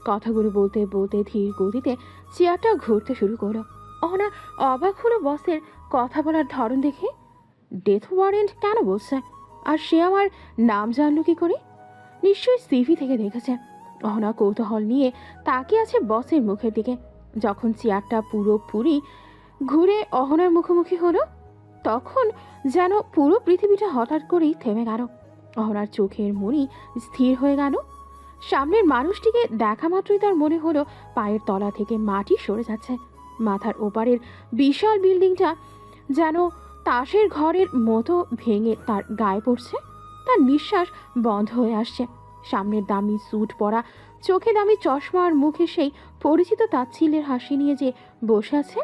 কথাগুলো বলতে বলতে ধীর গতিতে চেয়ারটা ঘুরতে শুরু করলো। অহনা অবাক হলো বসের কথা বলার ধরন দেখে। ডেথ ওয়ারেন্ট কেন বলছে? আর সে আমার নাম জানলো কি করে? নিশ্চয়ই সিভি থেকে দেখেছে। অহনা কৌতূহল নিয়ে তাকিয়ে আছে বসের মুখের দিকে। যখন চেয়ারটা পুরোপুরি ঘুরে অহনার মুখোমুখি হলো, তখন যেন পুরো পৃথিবীটা হঠাৎ করেই থেমে গেল। অহনার চোখের মনি স্থির হয়ে গেল। সামনের মানুষটিকে দেখা মাত্রই তার মনে হলো পায়ের তলা থেকে মাটি সরে যাচ্ছে। মাথার ওপারের বিশাল বিল্ডিংটা যেন তাসের ঘরের মতো ভেঙে তার গায়ে পড়ছে। তার নিঃশ্বাস বন্ধ হয়ে আসছে। সামনের দামি স্যুট পরা, চোখে দামি চশমা আর মুখে সেই পরিচিত তাচ্ছিল্যের হাসি নিয়ে যে বসে আছে,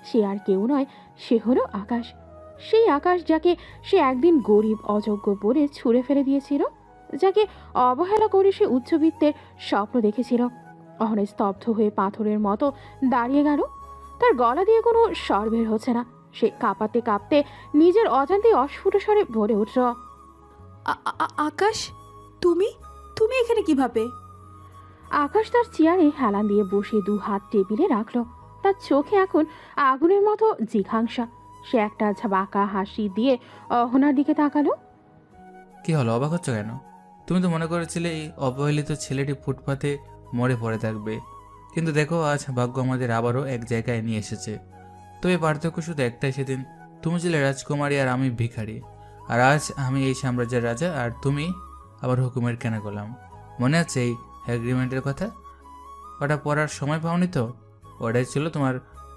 সে আর কেউ নয়, সে হলো আকাশ। সেই আকাশ যাকে সে একদিন গরিব অযোগ্য বলে ছুঁড়ে ফেলে দিয়েছিল, যাকে অবহেলা করে সে উচ্চবিত্তের স্বপ্ন দেখেছিল। অহনা স্তব্ধ হয়ে পাথরের মতো দাঁড়িয়ে গেল। তার গলা দিয়ে কোনো স্বর বের হচ্ছে না। সে কাঁপাতে কাঁপতে নিজের অজান্তে অস্ফুট স্বরে বলে উঠল, আকাশ, তুমি তুমি এখানে কিভাবে? আকাশ তার চেয়ারে হেলান দিয়ে বসে 2 হাত টেবিলে রাখলো। তার চোখে এখন আগুনের মতো জিঘাংসা। সে একটা ঝাবাকা হাসি দিয়ে অহনার দিকে তাকালো। কি হলো, অবাক হচ্ছ কেন? তুমি তো মনে করেছিলে এই অবহেলিত ছেলেটি ফুটপাতে মরে পড়ে থাকবে, কিন্তু দেখো আজ ভাগ্য আমাদের আবারও এক জায়গায় নিয়ে এসেছে। তবে পার্থক্য শুধু একটাই, সেদিন তুমি ছিলে রাজকুমারী আর আমি ভিখারি, আর আজ আমি এই সাম্রাজ্যের রাজা আর তুমি আবার হুকুমের কেনা গোলাম। মনে আছে এই এগ্রিমেন্টের কথা? ওটা পড়ার সময় পাওনি তো? ওটাই ছিল তোমার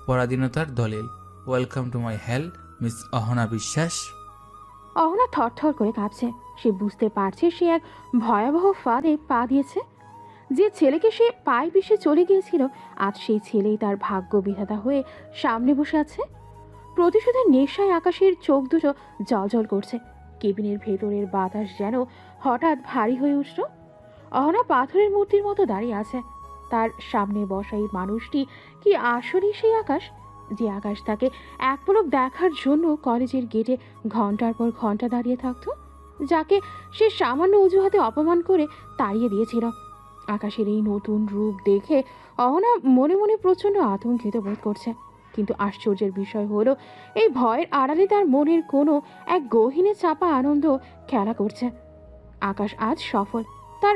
পরাধীনতার দলিল। Welcome to my hell, miss Ahana Biswas. Ahana থরথর করে কাঁপছে। সে বুঝতে পারছে সে এক ভয়াবহ ফাঁদে পা দিয়েছে। যে ছেলেকে সে পায়ে পিষে চলে গিয়েছিল, আজ সেই ছেলেই তার ভাগ্য বিধাতা হয়ে সামনে বসে আছে। প্রতিশোধের নেশায় আকাশের চোখ দুটো জ্বলজ্বল করছে। কেবিনের ভেতরের বাতাস যেন হঠাৎ ভারী হয়ে উঠল। অহনা পাথরের মূর্তির মতো দাঁড়িয়ে আছে। তার সামনে বসা এই মানুষটি কি আসলেই সেই আকাশ, যে আকাশ তাকে এক পলক দেখার জন্য কলেজের গেটে ঘন্টার পর ঘন্টা দাঁড়িয়ে থাকতো, যাকে সে সামান্য অজুহাতে অপমান করে তাড়িয়ে দিয়েছিল। আকাশের এই নতুন রূপ দেখে অহনা মনে মনে প্রচণ্ড আতঙ্কিত বোধ করছে। কিন্তু আশ্চর্যের বিষয় হলো, এই ভয়ের আড়ালে তার মনের কোনো এক গহীনে চাপা আনন্দ খেলা করছে। আকাশ আজ সফল, তার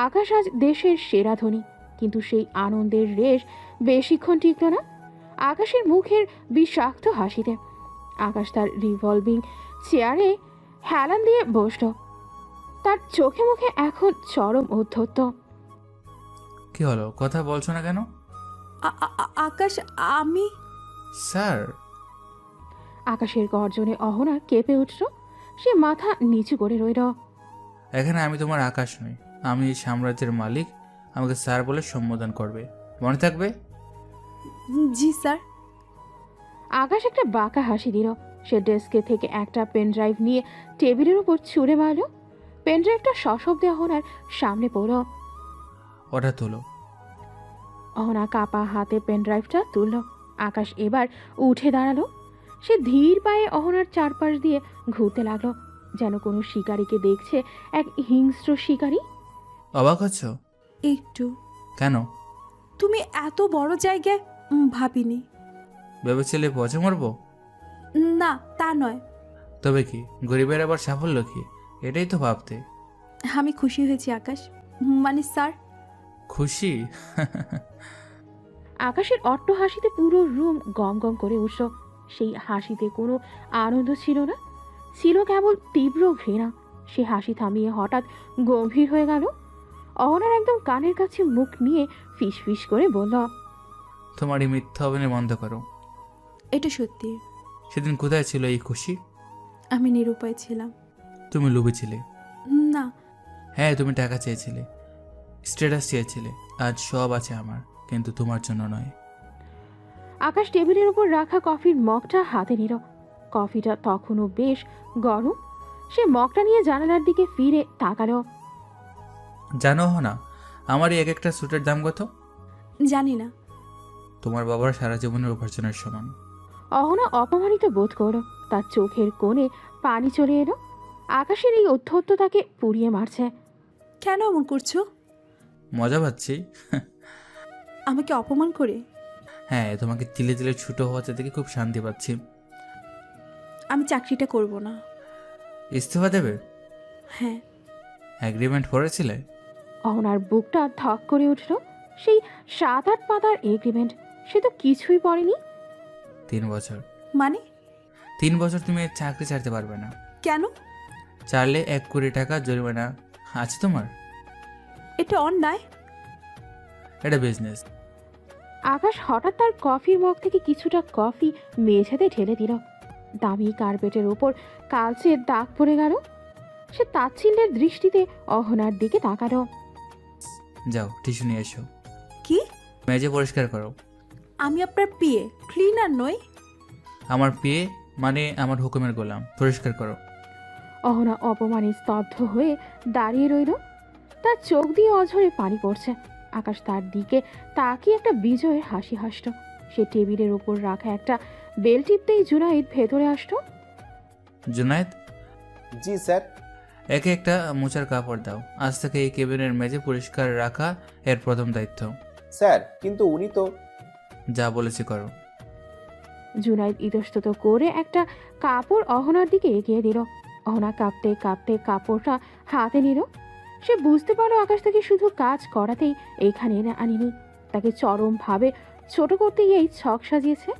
আকাশ আজ দেশের সেরা ধনী। কিন্তু সেই আনন্দের রেশ বেশিক্ষণ টিকল না আকাশের মুখের বিষাক্ত হাসিতে। আকাশ তার রিভলভিং চেয়ারে হেলান দিয়ে বসল। তার চোখে মুখে এখন চরম ঔদ্ধত্য। কি হলো, কথা বলছো না কেন? আকাশ, আমি স্যার। আকাশের গর্জনে অহনা কেঁপে উঠল। সে মাথা নিচু করে রইল। এখানে আমি তোমার আকাশ নই, আমি এই সাম্রাজ্যের মালিক। আমাকে স্যার বলে সম্বোধন করবে, মনে থাকবে? জি স্যার। আকাশ একটা বাঁকা হাসি দিল। সে ডেস্কে থেকে একটা পেন ড্রাইভ নিয়ে টেবিলের উপর ছুঁড়ে মারল। পেন ড্রাইভটা সশব্দে অহনার সামনে পড়ল। ওটা তোলো। অহনা কাপা হাতে পেন ড্রাইভটা তুলল। আকাশ এবার উঠে দাঁড়ালো। সে ধীর পায়ে অহনার চারপাশ দিয়ে ঘুরতে লাগলো, যেন কোনো শিকারীকে দেখছে, এক হিংস্র শিকারী। অবাক হচ্ছ? একটু। কেন? তুমি এত বড় জায়গায় ভাবিনি। ভেবেছিলে পচে মরবো? না, তা নয়। তবে কি, গরিবের আবার সাফল্য কি, এটাই তো ভাবতে। আমি খুশি হয়েছি আকাশ, মানে স্যার। খুশি? আকাশের অট্ট হাসিতে পুরো রুম গম গম করে উঠল। সেই হাসিতে কোনো আনন্দ ছিল না, ছিল কেবল তীব্র ঘৃণা। সে হাসি থামিয়ে হঠাৎ গম্ভীর হয়ে গেল। অহনার একদম কানের কাছে মুখ নিয়ে ফিস ফিস করে বলল, তোমার এই মিথ্যা অভিনয় বন্ধ করো। এটা সত্যি। সেদিন কোথায় ছিল এই খুশি? আমি নিরুপায় ছিলাম। তুমি লোভী ছিলে। না। হ্যাঁ, তুমি টাকা চেয়েছিলে, স্ট্যাটাস চেয়েছিলে। আজ সব আছে আমার, কিন্তু তোমার জন্য নয়। আকাশ টেবিলের উপর রাখা কফির মগটা হাতে নিল। কফিটা তখনও বেশ গরম। সে মগটা নিয়ে জানালার দিকে ফিরে তাকালো। জানো না আমার এই এক একটা স্যুটের দাম কত? জানি না। তোমার বাবার সারা জীবনের উপার্জনের সমান। অহনা অপমানিত বোধ করল। তার চোখের কোণে পানি চলে এলো। আকাশের এই অধ্যত্ত তাকে পুড়িয়ে মারছে। কেন এমন করছো? মজা পাচ্ছি। আমাকে অপমান করে? হ্যাঁ, তোমাকে তিলে তিলে ছুটো হওয়াতে থেকে খুব শান্তি পাচ্ছি। আমি চাকরিটা করব না। ইস্তফা দেবে? হ্যাঁ। অ্যাগ্রিমেন্ট করেছিলে? অহনার বুকটা ধক করে উঠল। সেই 7-8 পাতার এগ্রিমেন্ট, সে তো কিছুই পড়েনি। 3 বছর। মানে? 3 বছর তুমি এর চাকরি ছাড়তে পারবে না। কেন? চাইলে 1 কোটি টাকা জরিমানা আছে তোমার। এটা অন্যায়। এটা বিজনেস। আকাশ হঠাৎ তার কফির মগ থেকে কিছুটা কফি মেঝেতে ঢেলে দিল। দামি কার্পেটের ওপর কালচে দাগ পড়ে গেল। সে তাচ্ছিল্যের দৃষ্টিতে অহনার দিকে তাকালো। যাও, টিস্যু নিয়ে এসো। কি? মেজে পরিষ্কার করো। আমি আপনার পিয়ে, ক্লিনার নই। আমার পেয়ে মানে আমার হুকুমের গোলাম। পরিষ্কার করো। অহনা অপমানে স্তব্ধ হয়ে দাঁড়িয়ে রইল। তার চোখ দিয়ে অঝরে পানি পড়ছে। আকাশ তার দিকে তাকিয়ে একটা বিজয়ের হাসি হাসল। সে টেবিলের ওপর রাখা একটা বেল টিপতেই জুনাইদ ভেতরে আসলো। জুনায়েদ, জি স্যার। একে একটা মোচার কাপড় দাও। আজ থেকে এই কেবিনের মেজে পরিষ্কার রাখা এর প্রথম দায়িত্ব। স্যার, কিন্তু উনি তো। যা বলেছি করো। জুনাইদ ইতস্তত করে একটা কাপড় অহনার দিকে এগিয়ে দিল। অহনা কাঁপতে কাঁপতে কাপড়টা হাতে নিল। সে বুঝতে পারলো আকাশ তাকে শুধু কাজ করাতেই এইখানে এনে আনিনি, তাকে চরমভাবে ছোট করতে গিয়েই ছক সাজিয়েছে।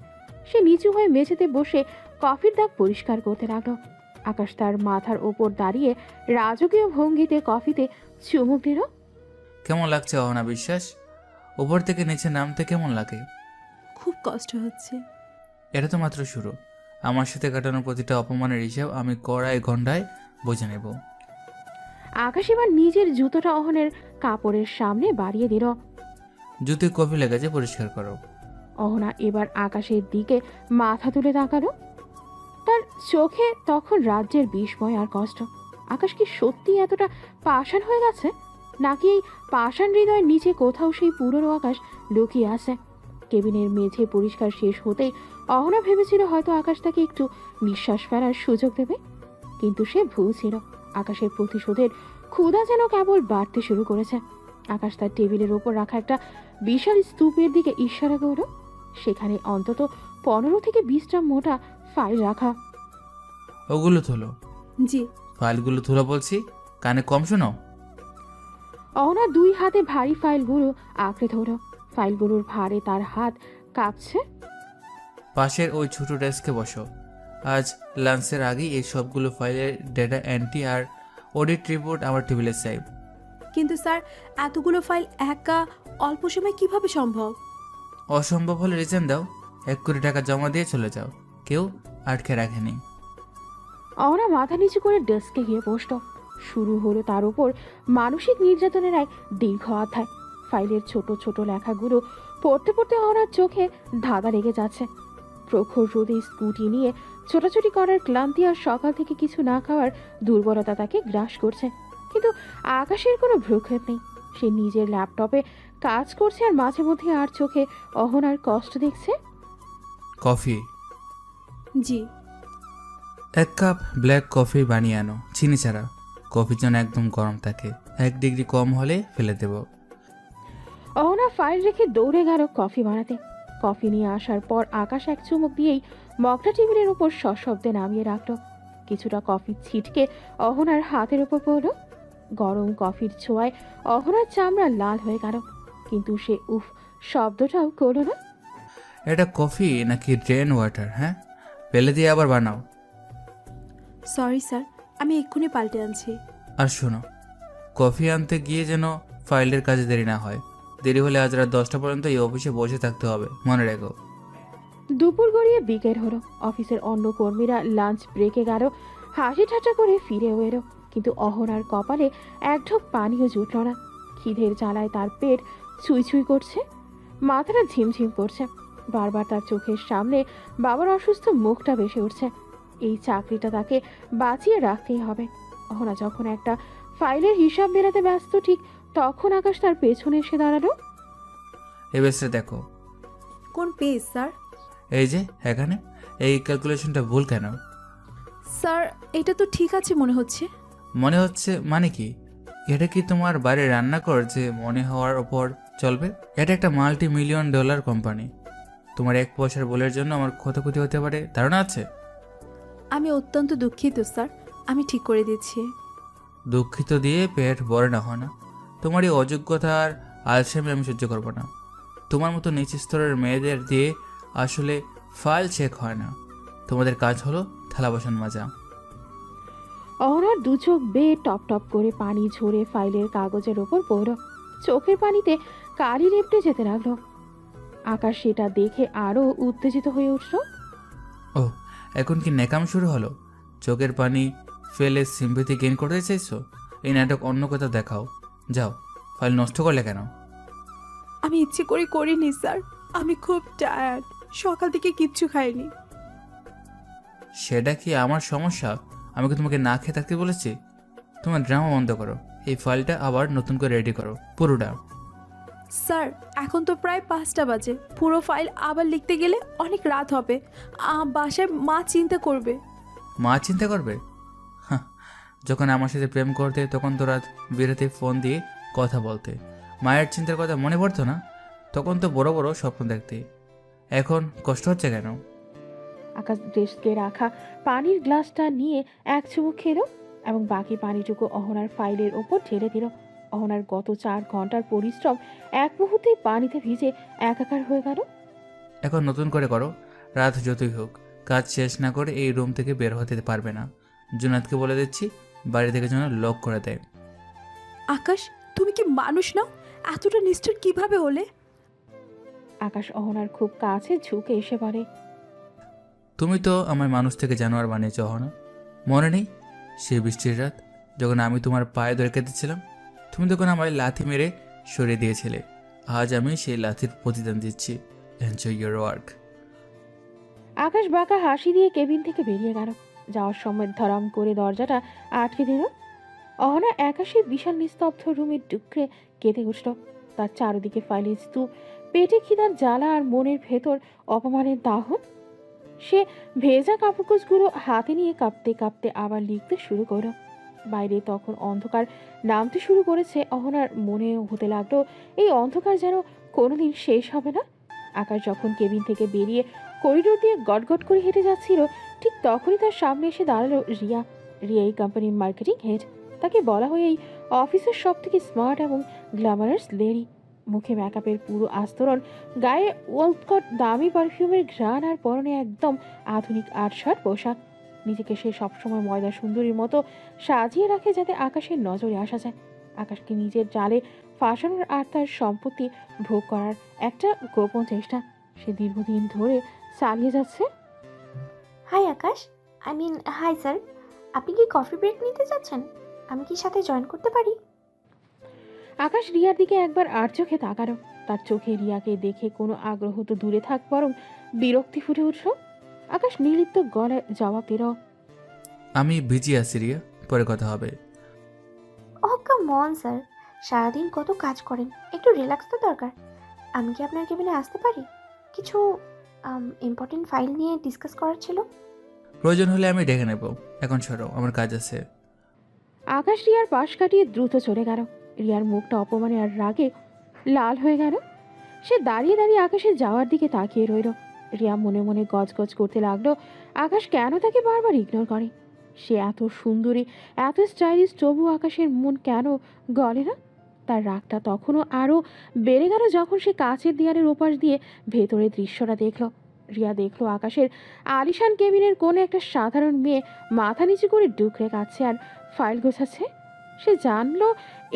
সে নিচু হয়ে মেঝেতে বসে কফির দাগ পরিষ্কার করতে লাগলো। আকাশ তার মাথার ওপর দাঁড়িয়ে রাজকীয় ভঙ্গিতে কফিতে চুমুক দিল। কেমন লাগছে অহনা বিশ্বাস? উপর থেকে নিচে নামতে কেমন লাগে? খুব কষ্ট হচ্ছে। এটা তো মাত্র শুরু। আমার সাথে কাটানো প্রতিটা অপমানের হিসাব আমি কড়াই ঘন্টায় বুঝে নেব। আকাশ এবার নিজের জুতোটা অহনের কাপড়ের সামনে বাড়িয়ে দিল। জুতে কফি লেগেছে, পরিষ্কার করো। অহনা এবার আকাশের দিকে মাথা তুলে তাকালো। তার চোখে তখন রাজ্যের বিস্ময় আর কষ্ট। আকাশ কি সত্যি এতটা পাষাণ হয়ে গেছে, নাকি এই পাষাণ হৃদয়ের নিচে কোথাও সেই পুরনো আকাশ লুকিয়ে আছে? কেবিনের মেঝে পরিষ্কার শেষ হতেই অহনা ভেবেছিল হয়তো আকাশ তাকে একটু নিঃশ্বাস ফেলার সুযোগ দেবে, কিন্তু সে ভুল ছিল। আকাশের প্রতিশোধের ক্ষুধা যেন কেবল বাড়তে শুরু করেছে। আকাশ তার টেবিলের ওপর রাখা একটা বিশাল স্তূপের দিকে ইশারা করল। সেখানে অন্তত 15 থেকে 20টা মোটা ফাইল রাখা। ওগুলো তোলো। জি। ফাইলগুলো তোলো বলছি, কানে কম শোনো। অহনা 2 হাতে ভারী ফাইলগুলো আঁকড়ে ধরল। ফাইলগুলোর ভারে তার হাত কাঁপছে। পাশের ওই ছোট ডেস্কে বসো। আজ লাঞ্চের আগেই এই সবগুলো ফাইলের ডেটা এন্ট্রি আর অডিট রিপোর্ট আমার টেবিলে চাই। কিন্তু স্যার, এতগুলো ফাইল একা অল্প সময় কিভাবে সম্ভব? অসম্ভব হলে রিজেন দাও, 1 কোটি টাকা জমা দিয়ে চলে যাও। কেউ আটকে রাখেনি। অহনা মাথা নিচু করে ডেস্কে গিয়ে বসল। শুরু হলো তার উপর মানসিক নির্যাতনের এক দীর্ঘ অধ্যায়। ফাইলের ছোট ছোট লেখাগুলো পড়তে পড়তে অহনার চোখে ধাঁধা লেগে যাচ্ছে। প্রখর রোদে স্কুটি নিয়ে ছোটাছুটি করার ক্লান্তি আর সকাল থেকে কিছু না খাওয়ার দুর্বলতা তাকে গ্রাস করছে। কিন্তু আকাশের কোনো ভ্রুক্ষেপ নেই। সে নিজের ল্যাপটপে কাজ করছে আর মাঝে মধ্যে আর চোখে অহনার কষ্ট দেখছে। কফি। জি। 1 কাপ ব্ল্যাক কফি বানিয়ে আনো, চিনি ছাড়া। কফি যেন একদম গরম থাকে, 1 ডিগ্রি কম হলে ফেলে দেব। অহনা ফাইল রেখে দৌড়ে গেল কফি বানাতে। কফি নিয়ে আসার পর আকাশ এক চুমুক দিয়েই মগটা টেবিলের ওপর সশব্দে নামিয়ে রাখলো। কিছুটা কফি ছিটকে অহনার হাতের ওপর পড়ল। গরম কফির ছোঁয়ায় অহনার চামড়া লাল হয়ে গেল, কিন্তু সে উফ শব্দটাও করল না। এটা কফি নাকি ড্রেন ওয়াটার? হ্যাঁ, ফেলে দিয়ে আবার বানাও। সরি স্যার, আমি এক্ষুনি পাল্টে আনছি। আর শোনো, কফি আনতে গিয়ে যেন ফাইলের কাজে দেরি না হয়। দেরি হলে আজ রাত 10টা পর্যন্ত এই অফিসে বসে থাকতে হবে, মনে রেখো। দুপুর গড়িয়ে বিকেল হলো। অফিসের অন্য কর্মীরা লাঞ্চ ব্রেকে গেল, হাসি ঠাট্টা করে ফিরেও এলো, কিন্তু অহনার কপালে এক ঢোক পানিও জুটল না। খিদের জ্বালায় তার পেট ছুঁই ছুঁই করছে, মাথাটা ঝিমঝিম করছে। বারবার তার চোখের সামনে বাবার অসুস্থ মুখটা ভেসে উঠছে। এই চাকরিটা তাকে বাঁচিয়ে রাখতেই হবে। অহনা যখন একটা ফাইলের হিসাব মেলাতে ব্যস্ত, ঠিক তখন আকাশ তার পেছনে এসে দাঁড়ালো। এবেসে দেখো। কোন পেজ স্যার? এই যে এখানে। এই ক্যালকুলেশনটা ভুল কেন? স্যার, এটা তো ঠিক আছে মনে হচ্ছে। মনে হচ্ছে মানে কি? এটা কি তোমার বাড়ির রান্নাঘর যে মনে হওয়ার ওপর চলবে? এটা একটা $multi-million কোম্পানি। তোমার 1 পয়সার ভুলের জন্য আমার ক্ষয়ক্ষতি হতে পারে, ধারণা আছে? আমি অত্যন্ত দুঃখিত স্যার, আমি ঠিক করে দিচ্ছি। দুঃখিত দিয়ে পেট ভরে না হয় না। তোমার এই অযোগ্যতা আর আলসেমি আমি সহ্য করবো না। তোমার মতো নিচ স্তরের মেয়েদের দিয়ে আসলে ফাইল চেক হয় না। তোমাদের কাজ হলো থালা বাসন মাজা। অহনার 2 চোখ বেয়ে টপ টপ করে পানি ঝরে ফাইলের কাগজের ওপর পড়ল। চোখের পানিতে কালি লেপটে যেতে লাগলো। আকাশ সেটা দেখে আরো উত্তেজিত হয়ে উঠল। ও, এখন কি নেকাম শুরু হলো? চোখের পানি ফেলে সিম্পেথি গেইন করতে চাইছো? এই নাটক অন্য কোথাও দেখাও। যাও, ফাইল নষ্ট করলে কেন? আমি ইচ্ছে করে করিনি স্যার, আমি খুব টায়ার্ড, সকাল থেকে কিচ্ছু খাইনি। সেটা কি আমার সমস্যা? আমি কি তোমাকে না খেয়ে থাকতে বলেছি? তোমার ড্রামা বন্ধ করো, এই ফাইলটা আবার নতুন করে রেডি করো, পুরোটা। স্যার, এখন তো প্রায় 5টা বাজে, পুরো ফাইল আবার লিখতে গেলে অনেক রাত হবে। বাসায় মা চিন্তা করবে। মা চিন্তা করবে? হাহ, যখন আমার সাথে প্রেম করতে তখন তো রাত বিরাতে ফোন দিয়ে কথা বলতে, মায়ের চিন্তার কথা মনে পড়তো না? তখন তো বড় বড় স্বপ্ন দেখতে। এখন কষ্ট হচ্ছে কেন? আকাশ ডেস্কে রাখা পানির গ্লাসটা নিয়ে এক চুমুক খেলো এবং বাকি পানিটুকু অহনার ফাইলের ওপর ঢেলে দিল। অহনার গত 4 ঘন্টার পরিশ্রম এক মুহূর্তেই পানিতে ভিজে একাকার হয়ে গেল। এখন নতুন করে করো, রাত যতই হোক কাজ শেষ না করে এই রুম থেকে বের হতে পারবে না। জুনাদকে বলে দিচ্ছি বাড়ি থেকে যেন লক করে দেয়। আকাশ, তুমি কি মানুষ নাও? এতটা নিষ্ঠুর কিভাবে হলে? আকাশ অহনার খুব কাছে ঝুঁকে এসে বলে, তুমি তো আমার মানুষ থেকে জানোয়ার বানিয়েছ অহনা। মনে নেই সেই বৃষ্টির রাত যখন আমি তোমার পায়ে ধরে কেঁদেছিলাম? তুমি তখন আমায় লাথি মেরে সরিয়ে দিয়েছিলে। আজ আমি সেই লাথির প্রতিদান দিচ্ছি। Enjoy your work. আকাশ বাঁকা হাসি দিয়ে কেবিন থেকে বেরিয়ে গেল। যাওয়ার সময় ধরাম করে দরজাটা আটকে দিল। অহনা একা সেই বিশাল নিস্তব্ধ রুমে ডুকরে কেঁদে উঠল। তার চারদিকে ফাইলের স্তূপ, পেটে খিদার জ্বালা আর মনের ভেতর অপমানের দাহন। সে ভেজা কাপড়গুলো হাতে নিয়ে কাঁপতে কাঁপতে আবার লিখতে শুরু করল। বাইরে তখন অন্ধকার নামতে শুরু করেছে। অহনার মনে হতে লাগলো এই অন্ধকার যেন কোনোদিন শেষ হবে না। আকাশ যখন কেবিন থেকে বেরিয়ে করিডোর দিয়ে গটগট করে হেঁটে যাচ্ছিল, ঠিক তখনই তার সামনে এসে দাঁড়ালো রিয়া। রিয়া এই কোম্পানির মার্কেটিং হেড। তাকে বলা হয় এই অফিসের সব থেকে স্মার্ট এবং গ্ল্যামারাস লেডি। মুখে মেকআপের পুরো আস্তরণ, গায়ে ওয়ালকট দামি পারফিউমের ঘ্রাণ, আর পরনে একদম আধুনিক আর্টশার্ট পোশাক। নিজেকে সে সবসময় ময়দা সুন্দরীর মতো সাজিয়ে রাখে যাতে আকাশের নজরে আসা যায়। আকাশকে নিজের জালে ফাঁসানোর আর তার সম্পত্তি ভোগ করার একটা গোপন চেষ্টা সে দীর্ঘদিন ধরে চালিয়ে যাচ্ছে। হাই আকাশ, হাই স্যার। আপনি কি কফি ব্রেক নিতে যাচ্ছেন? আমি কি সাথে জয়েন করতে পারি? আকাশ রিয়ার দিকে একবার আর চোখে তাকালো। তার চোখে রিয়াকে দেখে কোনো আগ্রহ তো দূরে থাক, বরং বিরক্তি ফুটে উঠল। আকাশ নির্লিপ্ত গলায় জবাব দিল, আমি বিজি আছি রিয়া, পরে কথা হবে। ওহ কাম অন স্যার, সারাদিন কত কাজ করেন, একটু রিল্যাক্স তো দরকার। আমি কি আপনার কেবিনে আসতে পারি? কিছু ইম্পর্টেন্ট ফাইল নিয়ে ডিসকাস করার ছিল। প্রয়োজন হলে আমি ডেকে নেব। এখন সরো, আমার কাজ আছে। আকাশ রিয়ার পাশ কাটিয়ে দ্রুত চলে গেল। রিয়ার মুখটা অপমানে আর রাগে লাল হয়ে গেল। সে দাঁড়িয়ে দাঁড়িয়ে আকাশের যাওয়ার দিকে তাকিয়ে রইল। রিয়া মনে মনে গজগজ করতে লাগলো আকাশ কেন তাকে বারবার ইগনোর করে। সে এত সুন্দরী, এত স্টাইলিশ, তবু আকাশের মন কেন গলে না? তার রাগটা তখনও আরও বেড়ে গেল যখন সে কাচের দেয়ালের ওপাশ দিয়ে ভেতরের দৃশ্যটা দেখল। রিয়া দেখলো আকাশের আলিশান কেবিনের কোণে একটা সাধারণ মেয়ে মাথা নিচু করে ডুকরে কাচ্ছে আর ফাইল গোছাচ্ছে। সে জানলো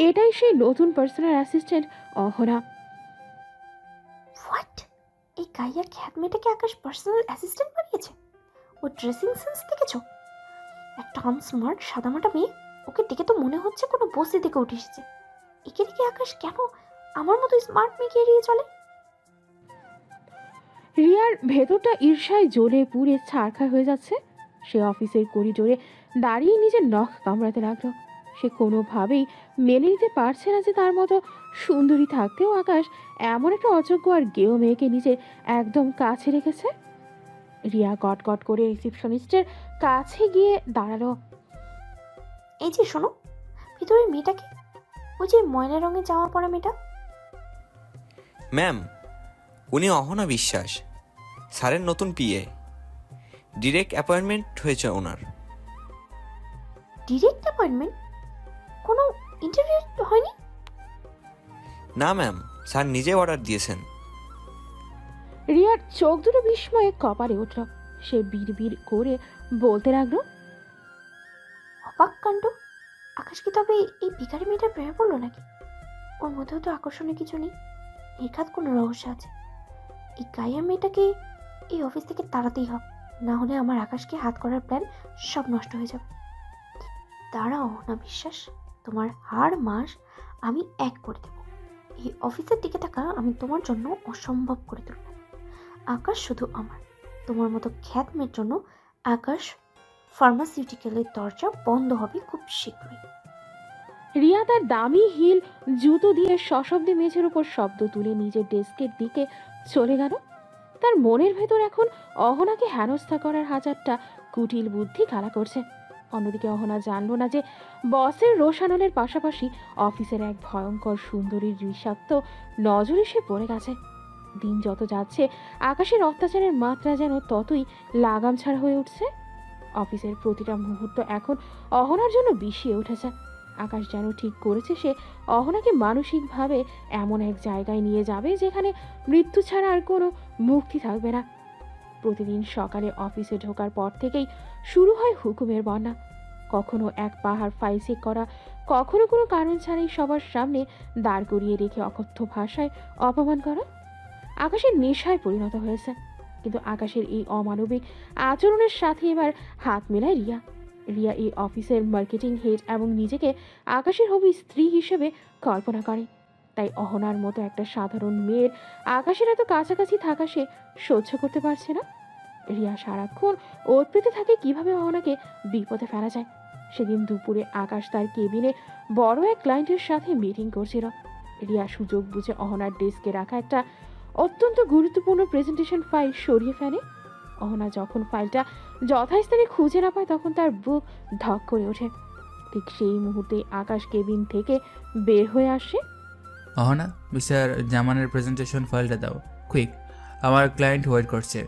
এটাই সেই নতুন পার্সোনাল অ্যাসিস্ট্যান্ট অহনা। হোয়াট? এই গাইয়া খ্যাত মেয়েটাকে আকাশ পার্সোনাল অ্যাসিস্ট্যান্ট বানিয়েছে? ও ড্রেসিং সেন্স দেখেছো? একটা আনস্মার্ট সাদামাটা মেয়ে, ওকে দেখে তো মনে হচ্ছে কোনো বস্তি থেকে উঠে এসেছে। একে দেখে আকাশ কেন আমার মতো স্মার্ট মেয়েকে এড়িয়ে চলে? রিয়ার ভেতরটা ঈর্ষায় জ্বলে পুড়ে ছারখার হয়ে যাচ্ছে। সে অফিসের করিডোরে দাঁড়িয়ে নিজের নখ কামড়াতে লাগলো। সে কোনোভাবেই মেনে নিতে পারছে না যে তার মতো সুন্দরী থাকতেও আকাশ এমন একটা অযোগ্য আর গেও মেয়েকে নিজের একদম কাছে রেখেছে। রিয়া গট করে রিসিপশনিস্টের কাছে গিয়ে দাঁড়ালো। এই যে শোনো, ভিতরে মেয়েটাকে, ওই যে ময়লা রঙের জামা পরা মেয়েটা। ম্যাম, উনি অহনা বিশ্বাস, স্যারের নতুন পিএ। ডিরেক্ট অ্যাপয়েন্টমেন্ট হয়েছে ওনার। Direct appointment? কোনো ইন্টারভিউ হয়নি? না ম্যাম, স্যার নিজে অর্ডার দিয়েছেন। রিয়ার চোখ দুটো বিস্ময়ে কপালে উঠল। সে বিড় করে বলতে লাগলো, অবাক কাণ্ড। আকাশ কি তবে এই ভিখারি মেয়েটার প্রেমে পড়লো নাকি? ওর মধ্যেও তো আকর্ষণীয় কিছু নেই, নির্ঘাত কোনো রহস্য আছে। এই গাইয়া মেয়েটাকে এই অফিস থেকে তাড়াতেই হবে, না হলে আমার আকাশকে হাত করার প্ল্যান সব নষ্ট হয়ে যাবে। দাঁড়াও না বিশ্বাস, তোমার হার মাস আমি এক করে দেব। এই অফিসের টিকে থাকা আমি তোমার জন্য অসম্ভব করে তুলব। আকাশ শুধু আমার, তোমার মতো খ্যাত মেয়ের জন্য আকাশ ফার্মাসিউটিক্যালের দরজা বন্ধ হবে খুব শীঘ্রই। রিয়া তার দামি হিল জুতো দিয়ে সশব্দে মেঝের উপর শব্দ তুলে নিজের ডেস্কের দিকে চলে গেল। তার মনের ভেতর এখন অহনাকে হেনস্থা করার হাজারটা কুটিল বুদ্ধি খেলা করছে। অন্যদিকে অহনা জানল না যে বসের রোশানলের পাশাপাশি অফিসের এক ভয়ঙ্কর সুন্দরীর বিষাক্ত নজরে সে পড়ে গেছে। দিন যত যাচ্ছে আকাশের অত্যাচারের মাত্রা যেন ততই লাগাম ছাড়া হয়ে উঠছে। অফিসের প্রতিটা মুহূর্ত এখন অহনার জন্য বিষিয়ে উঠেছে। আকাশ যেন ঠিক করেছে সে অহনাকে মানসিকভাবে এমন এক জায়গায় নিয়ে যাবে যেখানে মৃত্যু ছাড়া আর কোনো মুক্তি থাকবে না। প্রতিদিন সকালে অফিসে ঢোকার পর থেকেই শুরু হয় হুকুমের বন্যা। কখনো এক পাহাড় ফাইল চেক করা, কখনো কোনো কারণ ছাড়াই সবার সামনে দাঁড় করিয়ে রেখে অকথ্য ভাষায় অপমান করা। আকাশের নেশায় পরিণত হয়েছে। কিন্তু আকাশের এই অমানবিক আচরণের সাথে এবার হাত মেলায় রিয়া। রিয়া এই অফিসের মার্কেটিং হেড এবং নিজেকে আকাশের হবি স্ত্রী হিসেবে কল্পনা করে। তাই অহনার মতো একটা সাধারণ মেয়ের আকাশের এত কাছাকাছি থাকা সে সহ্য করতে পারছে না। রিয়া সারাক্ষণ ওত পেতে থাকে কিভাবে অহনাকে বিপদে ফেলা যায়। সেদিন দুপুরে আকাশ তার কেবিনে বড় এক ক্লায়েন্টের সাথে মিটিং করছিল। রিয়া সুযোগ বুঝে অহনার ডেস্কে রাখা একটা অত্যন্ত গুরুত্বপূর্ণ প্রেজেন্টেশন ফাইল সরিয়ে ফেলে। অহনা যখন ফাইলটা যথাস্থানে খুঁজে না পায় তখন তার বুক ধক করে ওঠে। ঠিক সেই মুহূর্তে আকাশ কেবিন থেকে বের হয়ে আসে। অহনা, মিস্টার জামানের প্রেজেন্টেশন ফাইলটা দাও, কুইক, আমার ক্লায়েন্ট ওয়েট করছে।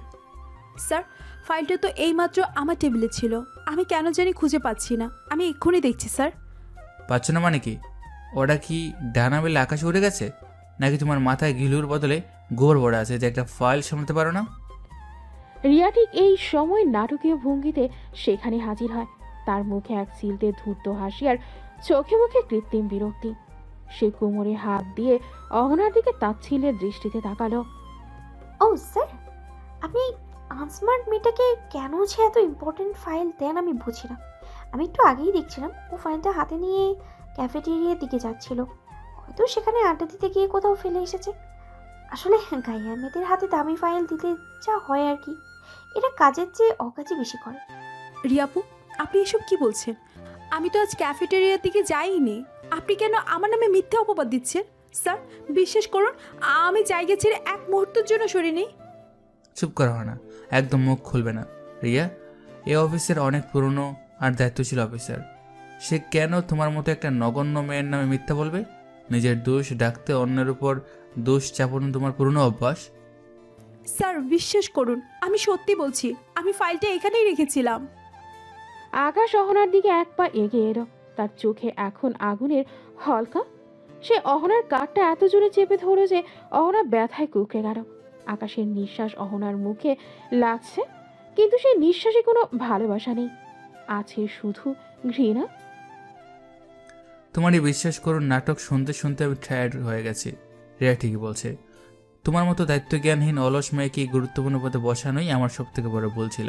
স্যার, ফাইলটা তো এইমাত্র আমার টেবিলে ছিল, আমি কেন জানি খুঁজে পাচ্ছি না। আমি এক্ষুনি দেখছি স্যার। পাচ্ছ না মানে কি? ওটা কি ডানা বেলে আকাশে উড়ে গেছে, নাকি তোমার মাথায় গিলুর বদলে গোবর ভরা আছে যে একটা ফাইল সামলাতে পারো না? রিয়া ঠিক এই সময় নাটকীয় ভঙ্গিতে সেখানে হাজির হয়। তার মুখে এক সিলতে ধূর্ত হাসি আর চোখে মুখে কৃত্রিম বিরক্তি। সে কোমরে হাত দিয়ে অহনার দিকে তাচ্ছিল্যের দৃষ্টিতে তাকালো। ও স্যার, আপনি আনস্মার্ট মেয়েটাকে কেন যে এত ইম্পর্টেন্ট ফাইল দেন আমি বুঝি না। আমি একটু আগেই দেখছিলাম ও ফাইলটা হাতে নিয়ে ক্যাফেটেরিয়ার দিকে যাচ্ছিল। হয়তো সেখানে আড্ডা দিতে গিয়ে কোথাও ফেলে এসেছে। আসলে গাইয়া মেয়েদের হাতে দামি ফাইল দিতে যা হয় আর কি, এটা কাজের চেয়ে অকাজই বেশি করে। রিয়াপু, আপনি এসব কি বলছেন? আমি তো আজ ক্যাফেটেরিয়ার দিকে যাইনি। আপনি কেন আমার নামে মিথ্যা অপবাদ দিচ্ছেন? স্যার, বিশ্বাস করুন, আমি জায়গা ছেড়ে এক মুহূর্তের জন্য সরিনি। চুপ করা হয় না, একদম মুখ খুলবে না। রিয়া এই অফিসের অনেক পুরনো আর দায়িত্বশীল অফিসার, সে কেন তোমার মতো একটা নগণ্য মেয়ের নামে মিথ্যা বলবে? নিজের দোষ ডাকতে অন্যের উপর দোষ চাপানো তোমার পুরনো অভ্যাস। স্যার, বিশ্বাস করুন, আমি সত্যি বলছি, আমি ফাইলটা এখানেই রেখেছিলাম। আকাশ অহনার দিকে এক পা এগিয়ে এলো। তার চোখে এখন আগুনের হলকা। সে অহনার কাঠটা এত জোরে চেপে ধরল যে অহনা ব্যথায় কুঁকড়ে গেল। আকাশের নিঃশ্বাস অহনার মুখে লাগছে, কিন্তু সেই নিঃশ্বাসে কোনো ভালোবাসা নেই, আছে শুধু ঘৃণা। তোমারই বিশ্বাস করুন, নাটক শুনতে শুনতে আমি টায়ার্ড হয়ে গেছি। রিয়া ঠিকই বলছে, তোমার মতো দায়িত্বজ্ঞানহীন অলস মেয়েকে গুরুত্বপূর্ণ পদে বসানোই আমার সব থেকে বড় ভুল ছিল।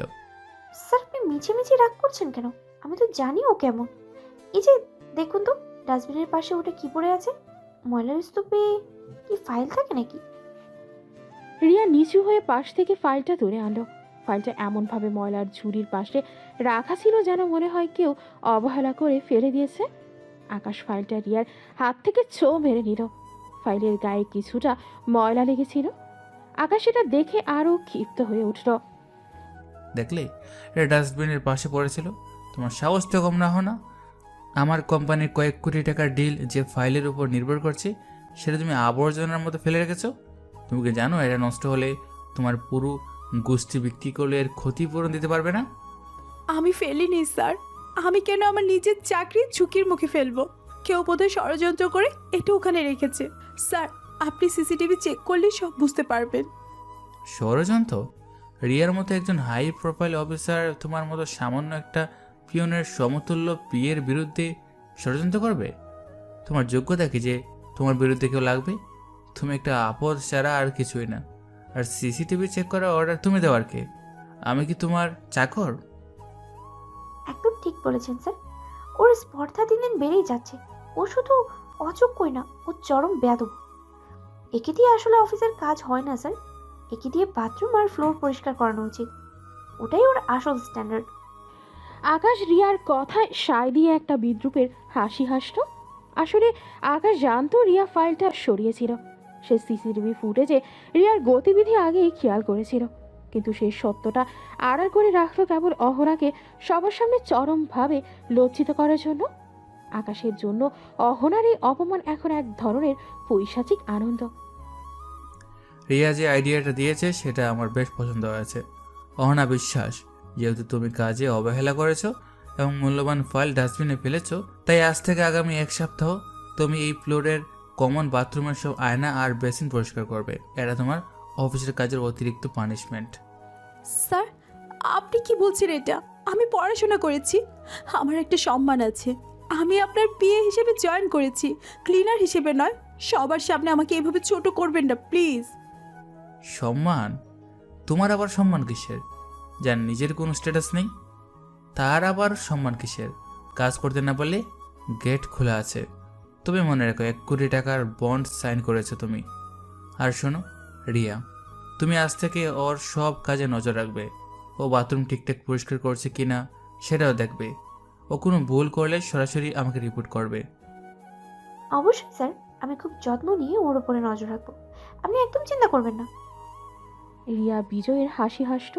স্যার, আপনি মিছে মিছে রাগ করছেন কেন? আমি তো জানি ও কেমন। এই যে দেখুন তো, ডাস্টবিনের পাশে ওটা কি পড়ে আছে? ময়লার স্তূপে কি ফাইল থাকে নাকি? রিয়া নিচু হয়ে পাশ থেকে ফাইলটা তুলে আনলো। ফাইলটা এমনভাবে ময়লার ঝুড়ির পাশে রাখা ছিল যেন মনে হয় কেউ অবহেলা করে ফেলে দিয়েছে। আকাশ ফাইলটা রিয়ার হাত থেকে ছো মেরে নিল। ফাইলের গায়ে কিছুটা ময়লা লেগেছিল। আকাশ এটা দেখে আরো ক্ষিপ্ত হয়ে উঠল। দেখলে, এটা ডাস্টবিনের পাশে পড়েছিল। তোমার সাহস তো কম না হয় না? আমার কোম্পানির কয়েক কোটি টাকার ডিল যে ফাইলের উপর নির্ভর করছে, সেটা তুমি আবর্জনার মতো ফেলে রেখেছো। তুমি কি জানো এটা নষ্ট হলে তোমার পুরো গোষ্ঠী বিক্রি করলে এর ক্ষতিপূরণ দিতে পারবে না? আমি ফেলিনি স্যার। আমি কেন আমার নিজের চাকরি ঝুঁকির মুখে ফেলবো? কেউ বোধহয় ষড়যন্ত্র করে এটা ওখানে রেখেছে। স্যার, আপনি সিসিটিভি চেক করলে সব বুঝতে পারবেন। ষড়যন্ত্র? রিয়ার মতো একজন হাই প্রোফাইল অফিসার তোমার মতো সামান্য একটা পিয়নের সমতুল্য পিয়ের বিরুদ্ধে ষড়যন্ত্র করবে? তোমার যোগ্যতা কি যে তোমার বিরুদ্ধে কেউ লাগবে? তুমি একটা আপদ ছাড়া আর কিছুই না। আর সিসিটিভি চেক করার অর্ডার তুমি দেওয়ার কে? আমি কি তোমার চাকর? একদম ঠিক বলেছেন স্যার। ওর স্পর্ধা দিন দিন বেড়েই যাচ্ছে। ও শুধু অযোগ্যই না, ও চরম বেয়াদব। একে দিয়ে আসলে অফিসের কাজ হয় না স্যার। একে দিয়ে বাথরুম আর ফ্লোর পরিষ্কার করানো উচিত। ওটাই ওর আসল স্ট্যান্ডার্ড। আকাশ রিয়ার কথায় সায় দিয়ে একটা বিদ্রুপের হাসি হাসল। আসলে আকাশ জানতো রিয়া ফাইলটা সরিয়েছিল। সে সিসিটিভি ফুটেজে রিয়ার গতিবিধি আগেই খেয়াল করেছিল, কিন্তু সেই সত্যটা আড়াল করে রাখলো কেবল অহনাকে সবার সামনে চরমভাবে লজ্জিত করার জন্য। আকাশের জন্য অহনার এই অপমান এখন এক ধরনের পৈশাচিক আনন্দ। রিয়া যে আইডিয়াটা দিয়েছে সেটা আমার বেশ পছন্দ হয়েছে। অহনা বিশ্বাস, যেহেতু তুমি কাজে অবহেলা করেছো এবং মূল্যবান ফাইল ডাস্টবিনে ফেলেছো, তাই আজ থেকে আগামী এক সপ্তাহ তুমি এই ফ্লোরের কমন বাথরুমের সব আয়না আর বেসিন পরিষ্কার করবে। এটা তোমার অফিসের কাজের অতিরিক্ত পানিশমেন্ট। স্যার, আপনি কি বলছেন এটা? আমি পড়াশোনা করেছি, আমার একটা সম্মান আছে। আমি আপনার পিএ হিসেবে জয়েন করেছি, ক্লিনার হিসেবে নয়। সবার সামনে আমাকে এভাবে ছোট করবেন না প্লিজ। সম্মান? তোমার আবার সম্মান কিসের? যার নিজের কোনো স্ট্যাটাস নেই তার আবার সম্মান কিসের? কাজ করতে না পারলে গেট খোলা আছে। তবে মনে রাখো 1 কোটি টাকার বন্ড সাইন করেছো তুমি। আর শোনো রিয়া, তুমি আজ থেকে ওর সব কাজে নজর রাখবে। ও বাথরুম ঠিকঠাক পরিষ্কার করছে কিনা সেটাও দেখবে। ও কোনো ভুল করলে সরাসরি আমাকে রিপোর্ট করবে। অবশ্যই স্যার, আমি খুব যত্ন নিয়ে ওর উপরে নজর রাখবো, আপনি একদম চিন্তা করবেন না। রিয়া বিজয়ের হাসি হাসল।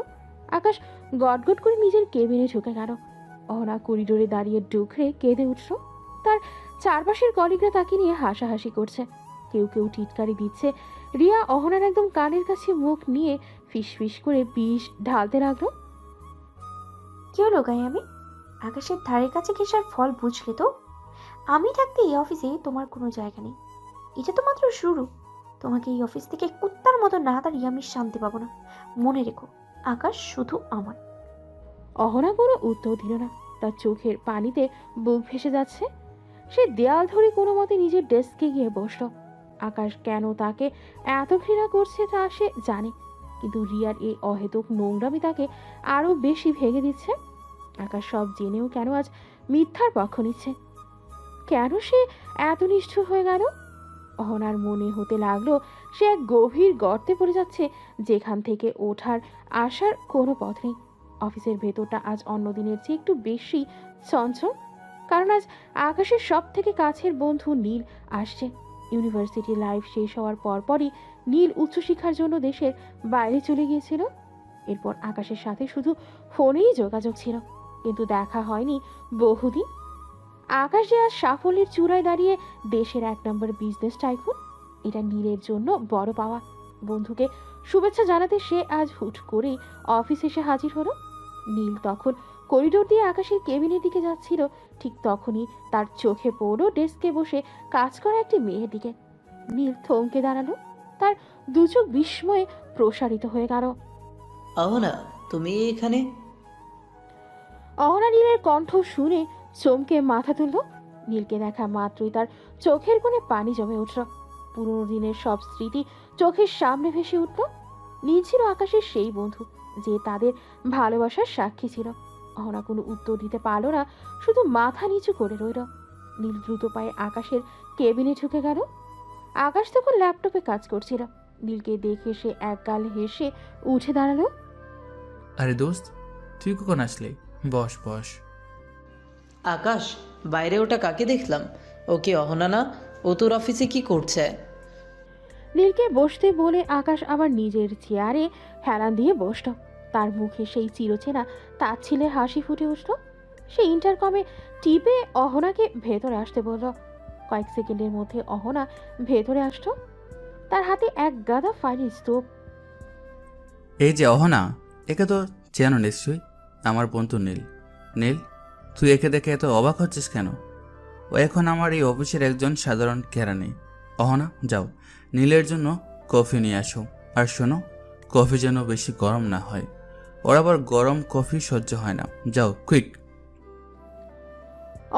আকাশ গটগট করে নিজের কেবিনে ঢুকে গেল। অহনা করিডোরে দাঁড়িয়ে ডুকরে কেঁদে উঠল। তার চারপাশের কলিগরা তাকে নিয়ে হাসাহাসি করছে, কেউ কেউ টিটকারি দিচ্ছে। রিয়া অহনার একদম কানের কাছে মুখ নিয়ে ফিসফিস করে বিষ ঢালতে লাগলো। কি হলো গায়ে আমি? আকাশের ধারের কাছে ঘেঁষার ফল বুঝলে তো? আমি থাকতে এই অফিসে তোমার কোনো জায়গা নেই। এটা তো মাত্র শুরু। তোমাকে এই অফিস থেকে কুত্তার মতো না দাঁড়িয়ে আমি শান্তি পাবো না। মনে রেখো, আকাশ শুধু আমার। অহনা কোনো উত্তর দিল না। তার চোখের পানিতে বুক ভেসে যাচ্ছে। সে দেয়াল ধরে কোনো মতে নিজের ডেস্কে গিয়ে বসল। আকাশ কেন তাকে এত ঘৃণা করছে তা সে জানে, কিন্তু রিয়ার এই অহেতুক নোংরামি তাকে আরো বেশি ভেঙে দিচ্ছে। আকাশ সব জেনেও কেন আজ মিথ্যার পক্ষ নিচ্ছে? কেন সে এত নিষ্ঠুর হয়ে গেল? অহনার মনে হতে লাগলো সে এক গভীর গর্তে পড়ে যাচ্ছে, যেখান থেকে ওঠার আসার কোনো পথ নেই। অফিসের ভেতরটা আজ অন্য দিনের চেয়ে একটু বেশি চঞ্চল, কারণ আজ আকাশের সব থেকে কাছের বন্ধু নীল আসছে। ইউনিভার্সিটি লাইফ শেষ হওয়ার পরপরই নীল উচ্চশিক্ষার জন্য দেশের বাইরে চলে গিয়েছিল। এরপর আকাশের সাথে শুধু ফোনেই যোগাযোগ ছিল, কিন্তু দেখা হয়নি বহুদিন। আকাশ যে আজ সাফল্যের চূড়ায় দাঁড়িয়ে দেশের 1 নম্বর বিজনেস টাইকুন, এটা নীলের জন্য বড় পাওয়া। বন্ধুকে শুভেচ্ছা জানাতে সে আজ হুট করেই অফিস এসে হাজির হলো। নীল তখন করিডোর দিয়ে আকাশের কেবিনের দিকে যাচ্ছিল। ঠিক তখনই তার চোখে পড়লো ডেস্কে বসে কাজ করা একটি মেয়ের দিকে। নীল থমকে দাঁড়ালো, তার দু চোখ বিস্ময়ে প্রসারিত হয়ে গেল। অহনা, তুমি এখানে? অহনা নীলের কণ্ঠ শুনে চমকে মাথা তুলল। নীলকে দেখা মাত্রই তার চোখের কোণে পানি জমে উঠল। পুরোনো দিনের সব স্মৃতি চোখের সামনে ভেসে উঠল। নীল ছিল আকাশের সেই বন্ধু যে তাদের ভালোবাসার সাক্ষী ছিল। অহনা কোনো উত্তর দিতে পারল না, শুধু মাথা নিচু করে রইল। নীল দ্রুত পায়ে আকাশের কেবিনে ঢুকে গেল। আকাশ তখন ল্যাপটপে কাজ করছিল। নীলকে দেখে সে একগাল হেসে উঠে দাঁড়ালো। আরে দোস্ত, তুই কখন আসলে? বস বস। আকাশ, বাইরে ওটা কাকে দেখলাম? ও কি অহনা না? ও তোর অফিসে কি করছে? নীলকে বসতে বলে আকাশ আবার নিজের চেয়ারে হেলান দিয়ে বসল। তার মুখে সেই চিরচেনা তাচ্ছিলের হাসি ফুটে উঠল। সে ইন্টারকমে টিপে অহনাকে ভেতরে আসতে বলল। কয়েক সেকেন্ডের মধ্যে অহনা ভেতরে আসলো। তার হাতে এক গাদা ফাইলের স্তূপ। এই যে অহনা, একে তো চেনো নিশ্চয়ই, আমার বন্ধু নীল। নীল, তুই একে দেখে এত অবাক হচ্ছিস কেন? ও এখন আমার এই অফিসের একজন সাধারণ কেরানি। অহনা, যাও নীলের জন্য কফি নিয়ে আসো। আর শোনো, কফি যেন বেশি গরম না হয়, ওর আবার গরম কফি সহ্য হয় না। যাও কুইক।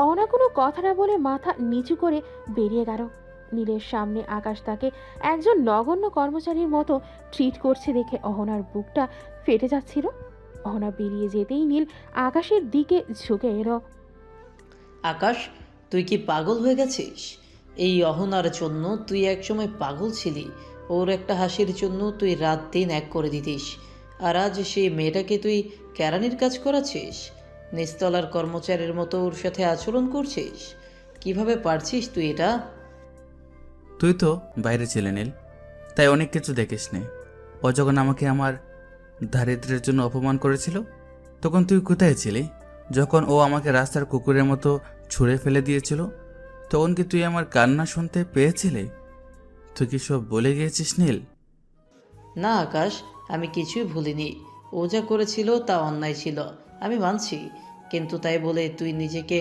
অহনা কোনো কথা না বলে মাথা নিচু করে বেরিয়ে গেল। নীলের সামনে আকাশ তাকে একজন নগণ্য কর্মচারীর মতো ট্রিট করছে দেখে অহনার বুকটা ফেটে যাচ্ছিল। অহনা বেরিয়ে যেতেই নীল আকাশের দিকে ঝুঁকে এলো। আকাশ, তুই কি পাগল হয়ে গেছিস? এই অহনার জন্য তুই একসময় পাগল ছিলি। ওর একটা হাসির জন্য তুই রাত দিন এক করে দিতিস। আর আজ সেই মেয়েটাকে তুই কেরানির কাজ করাচ্ছিস, নিচতলার কর্মচারীর মতো ওর সাথে আচরণ করছিস। কিভাবে পারছিস তুই এটা? তুই তো বাইরে ছিলে নীল, তাই অনেক কিছু দেখিস নে। ও যখন আমাকে আমার দারিদ্র্যের জন্য অপমান করেছিল তখন তুই কোথায় ছিলি? যখন ও আমাকে রাস্তার কুকুরের মতো ছুঁড়ে ফেলে দিয়েছিল তখন কি তুই আমার কান্না শুনতে পেয়েছিলি? তুই কি সব বলে গিয়েছিস নীল? না আকাশ, আমি কিছুই ভুলিনি। ও যা করেছিল তা অন্যায় ছিল, আমি মানছি। কিন্তু তাই বলে তুই নিজেকে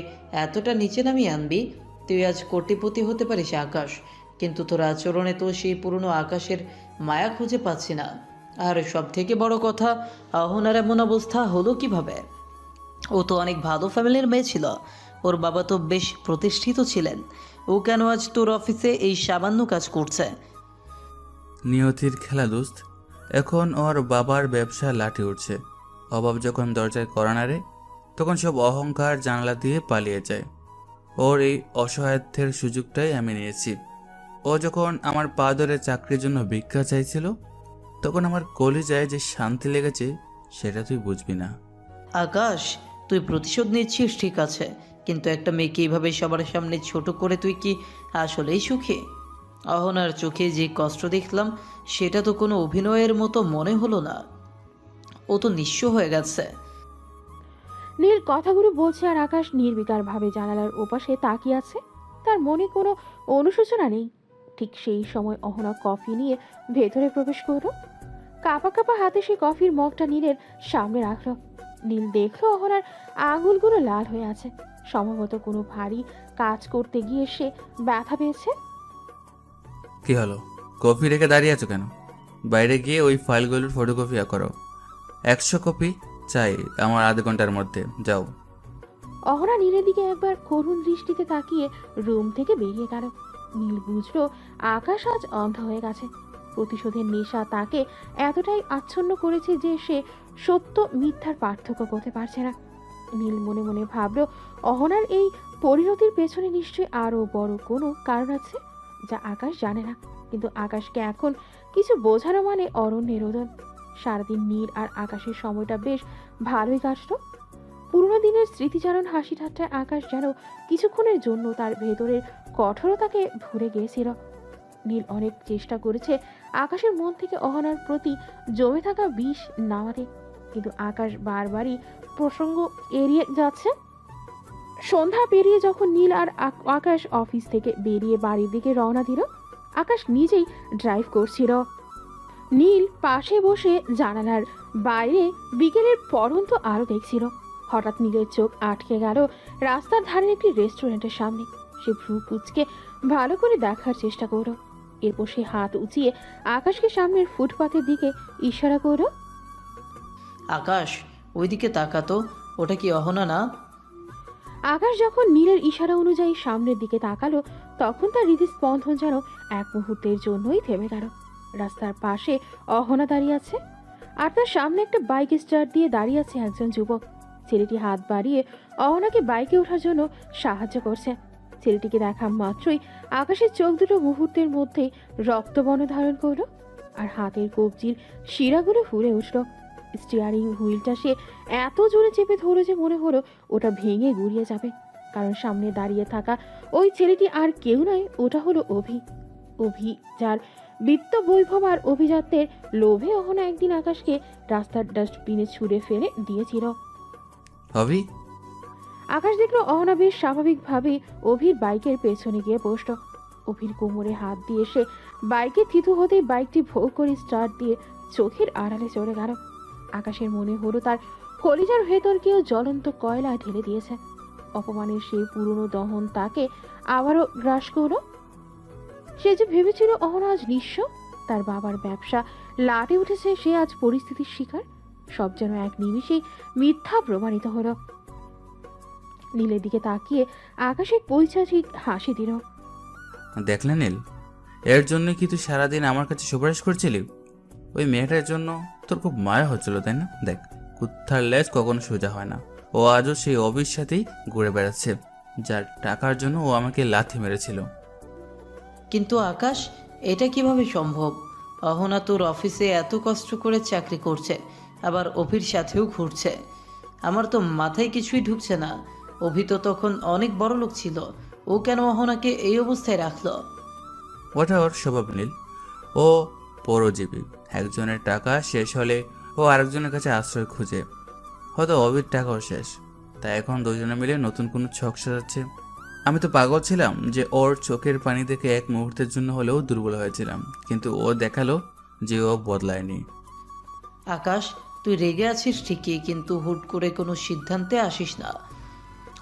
এতটা নিচে নামিয়ে আনবি? তুই আজ কোটিপতি হতে পারিস আকাশ, কিন্তু তোর আচরণে তো সেই পুরনো আকাশের মায়া খুঁজে পাচ্ছি না। আর সব থেকে বড় কথা, অহনার এমন অবস্থা হলো কিভাবে? ও তো অনেক ভালো ফ্যামিলির মেয়ে ছিল, ওর বাবা তো বেশ প্রতিষ্ঠিত ছিলেন। ও কেন আজ তোর অফিসে এই সামান্য কাজ করছে? নিয়তির খেলা দোস্ত, এখন ওর বাবার ব্যবসা লাঠি উঠছে। অভাব যখন দরজায় কড়া নাড়ে তখন সব অহংকার জানালা দিয়ে পালিয়ে যায়। ওর এই অসহায়ত্বের সুযোগটাই আমি নিয়েছি। ও যখন আমার পা ধরে চাকরির জন্য ভিক্ষা চাইছিল তখন আমার কলিজায় যে শান্তি লেগেছে সেটা তুই বুঝবি না। আকাশ, তুই প্রতিশোধ নিচ্ছিস ঠিক আছে, কিন্তু একটা মেয়েকে এইভাবে সবার সামনে ছোট করে তুই কি আসলেই সুখী? অহনার চোখে যে কষ্ট দেখলাম সেটা তো কোনো অভিনয়ের মতো মনে হলো না। ও তো নিঃস্ব হয়ে গেছে। নীল কথাগুলো বলছে আর আকাশ নির্বিকার ভাবে জানালার ওপাশে তাকিয়ে আছে। তার মনে কোনো অনুশোচনা নেই। ঠিক সেই সময় অহনা কফি নিয়ে ভেতরে প্রবেশ করলো। কাপা কাপা হাতে সে কফির মগটা নীলের সামনে রাখলো। নীল দেখলো অহনার আঙুলগুলো লাল হয়ে আছে। সম্ভবত কোনো ভারী কাজ করতে গিয়ে সে ব্যথা পেয়েছে। কি হলো, কপি রেখে দাঁড়িয়ে আছো কেন? বাইরে গিয়ে ওই ফাইলগুলোর ফটোকপি করো। 100 কপি চাই আমার আধ ঘন্টার মধ্যে, যাও। অহনা নীলের দিকে একবার করুণ দৃষ্টিতে তাকিয়ে রুম থেকে বেরিয়ে গেল। নীল বুঝলো আকাশ আজ অন্ধ হয়ে গেছে। প্রতিশোধের নেশা তাকে এতটাই আচ্ছন্ন করেছে যে সে সত্য মিথ্যার পার্থক্য করতে পারছে না। নীল মনে মনে ভাবলো অহনার এই পরিণতির পেছনে নিশ্চয়ই আরো বড় কোনো কারণ আছে যা আকাশ জানে না। কিন্তু আকাশকে এখন কিছু বোঝানো মানে অরণ্যের রোদন। সারাদিন নীল আর আকাশের সময়টা বেশ ভালোই কাটলো। পুরোনো দিনের স্মৃতিচারণ হাসি ঠাট্টায় আকাশ যেন কিছুক্ষণের জন্য তার ভেতরের কঠোরতাকে ভুলে গিয়েছিল। নীল অনেক চেষ্টা করেছে আকাশের মন থেকে অহনার প্রতি জমে থাকা বিষ নামাতে, কিন্তু আকাশ বারবারই প্রসঙ্গ এড়িয়ে যাচ্ছে। সন্ধ্যা পেরিয়ে যখন নীল আর আকাশ অফিস থেকে বেরিয়ে বাড়ির দিকে রওনা দিল, আকাশ নিজেই ড্রাইভ করছিল। নীল পাশে বসে জানালার বাইরে বিকেলের পড়ন্ত আলো দেখছিল। হঠাৎ নীলের চোখ আটকে গেল রাস্তার ধারের একটি রেস্টুরেন্টের সামনে। সে ভ্রু কুঁচকে ভালো করে দেখার চেষ্টা করলো। এরপর সে হাত উঁচিয়ে আকাশকে সামনের ফুটপাতের দিকে ইশারা করলো। আকাশ, ওইদিকে তাকাতো, ওটা কি অহনা না? আকাশ যখন নীলের ইশারা অনুযায়ী সামনের দিকে তাকালো তখন তার হৃদস্পন্দন যেন এক মুহূর্তের জন্যই থেমে গেল। রাস্তার পাশে অহনা দাঁড়িয়ে আছে আর তার সামনে একটা বাইক স্টার্ট দিয়ে দাঁড়িয়ে আছে একজন যুবক। ছেলেটি হাত বাড়িয়ে অহনাকে বাইকে ওঠার জন্য সাহায্য করছে। ছেলেটিকে দেখা মাত্রই আকাশের চোখ দুটো মুহূর্তের মধ্যেই রক্তবর্ণ ধারণ করলো আর হাতের কবজির শিরাগুলো ফুলে উঠল। স্টিয়ারিং হুইলটা সে এত জোরে চেপে ধরো যে মনে হলো ওটা ভেঙে গুড়িয়ে যাবে। কারণ সামনে দাঁড়িয়ে থাকা ওই ছেলেটি আর কেউ নয়, ওটা হলো অভি। অভি যার বিত্ত বৈভব আর অভিজাত্যের লোভে অহনা একদিন আকাশকে রাস্তার ডাস্টবিনে ছুঁড়ে ফেলে দিয়েছিল। অভি, আকাশ দেখলো অহনা বেশ স্বাভাবিকভাবে অভির বাইকের পেছনে গিয়ে বসল। অভির কোমরে হাত দিয়ে সে বাইকে থিতু হতেই বাইকটি ভোগ করে স্টার্ট দিয়ে চোখের আড়ালে চলে গেল। আকাশের মনে হলো তার কলিজার ভেতর কেউ জ্বলন্ত কয়লা ঢেলে দিয়েছে। অপমানের সেই পুরনো দহন তাকে আবারও গ্রাস করলো। সে যে ভেবেছিল অহনা আজ নিঃস্ব, তার বাবার ব্যবসা লাটে উঠেছে, সে আজ পরিস্থিতির শিকার। সব যেন এক নিমিষেই মিথ্যা প্রমাণিত হলো। নীলের দিকে তাকিয়ে আকাশে পৈশাচিক হাসি দিল। দেখলে নীল, এর জন্য কি তুই সারাদিন আমার কাছে সুপারিশ করছিলি? ওই মেয়েটার জন্য তোর খুব মায়া হচ্ছিল, তাই না? দেখ, কুত্থার লেজ কখনো সোজা হয় না। ও আজও সেই অভির সাথেই ঘুরে বেড়াচ্ছে, যার টাকার জন্য ও আমাকে লাথি মেরেছিল। কিন্তু আকাশ, এটা কিভাবে সম্ভব? অহনা তোর অফিসে এত কষ্ট করে চাকরি করছে, আবার অভির সাথেও ঘুরছে। আমার তো মাথায় কিছুই ঢুকছে না। অভি তো তখন অনেক বড় লোক ছিল, ও কেন অহনাকে এই অবস্থায় রাখলো? ওটা ওর স্বভাব নীল। ও পরজীবী। একজনের টাকা শেষ হলে ও আরেকজনের কাছে আশ্রয় খুঁজে। হয়তো অভির টাকাও শেষ, তাই এখন দুজনে মিলে নতুন কোনো ছক সাজাচ্ছে। আমি তো পাগল ছিলাম যে ওর চোখের পানি দেখে এক মুহূর্তের জন্য হলেও দুর্বল হয়েছিলাম, কিন্তু ও দেখালো যে ও বদলায়নি। আকাশ, তুই রেগে আছিস ঠিকই, কিন্তু হুট করে কোনো সিদ্ধান্তে আসিস না।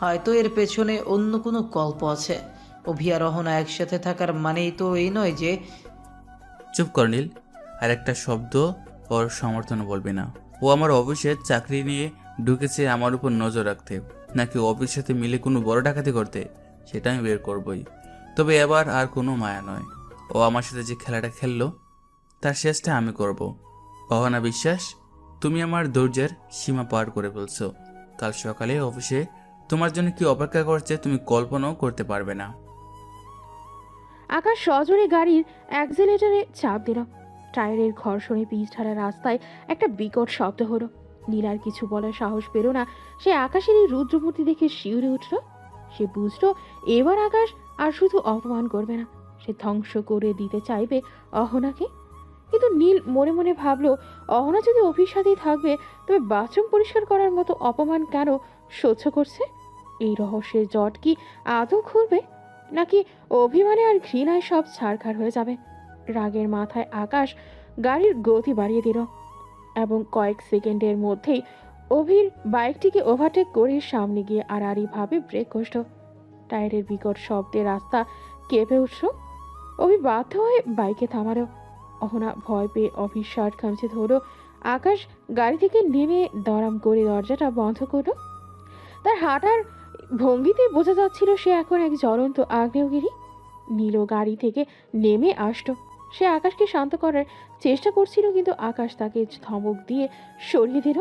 হয়তো এর পেছনে অন্য কোনো গল্প আছে। অভি আর অহনা একসাথে থাকার মানেই তো এই নয় যে... চুপ কর নীল, আর একটা শব্দ ওর সমর্থন বলবি না। ও আমার অফিসের চাকরি নিয়ে ঢুকেছে আমার উপর নজর রাখতে, নাকি অফিসের সাথে মিলে কোনো বড় ডাকাতি করতে, সেটা আমি বের করবই। তবে এবার আর কোনো মায়া নয়। ও আমার সাথে যে খেলাটা খেললো তার শেষটা আমি করব। অহনা বিশ্বাস, তুমি আমার ধৈর্যের সীমা পার করে ফেলছো। কাল সকালে অফিসে তোমার জন্য কি অপেক্ষা করছে তুমি কল্পনাও করতে পারবে না। আকাশ সজোরে গাড়ির অ্যাক্সিলারেটরে চাপ দিল। টায়ারের ঘর্ষণে পিচ ঢালা রাস্তায় একটা বিকট শব্দ হলো। নীল আর কিছু বলার সাহস পেল না। সে আকাশের এই রুদ্রমূর্তি দেখে শিউরে উঠল। সে বুঝল এবার আকাশ আর শুধু অপমান করবে না, সে ধ্বংস করে দিতে চাইবে অহনাকে। কিন্তু নীল মনে মনে ভাবলো, অহনা যদি অফিস সাথেই থাকবে তবে বাথরুম পরিষ্কার করার মতো অপমান কেন সহ্য করছে? এই রহস্যের জট কি আদৌ খুলবে, নাকি অভিমানে আর ঘৃণায় সব ছাড়খাড় হয়ে যাবে? রাগের মাথায় আকাশ গাড়ির গতি বাড়িয়ে দিল এবং কয়েক সেকেন্ডের মধ্যেই অভির বাইকটিকে ওভারটেক করে সামনে গিয়ে আড়াআড়িভাবে ব্রেক কষল। টায়ারের বিকট শব্দে রাস্তা কেঁপে উঠল। অভি বাধ্য হয়ে বাইকে থামালো। অহনা ভয় পেয়ে অভির শার্ট খামচে ধরল। আকাশ গাড়ি থেকে নেমে দরাম করে দরজাটা বন্ধ করলো। তার হাঁটার ভঙ্গিতে বোঝা যাচ্ছিল সে এখন এক জ্বলন্ত আগ্নেয়গিরি। নীল গাড়ি থেকে নেমে আসলো। সে আকাশকে শান্ত করার চেষ্টা করছিল, কিন্তু আকাশ তাকে ধমক দিয়ে সরিয়ে দিল।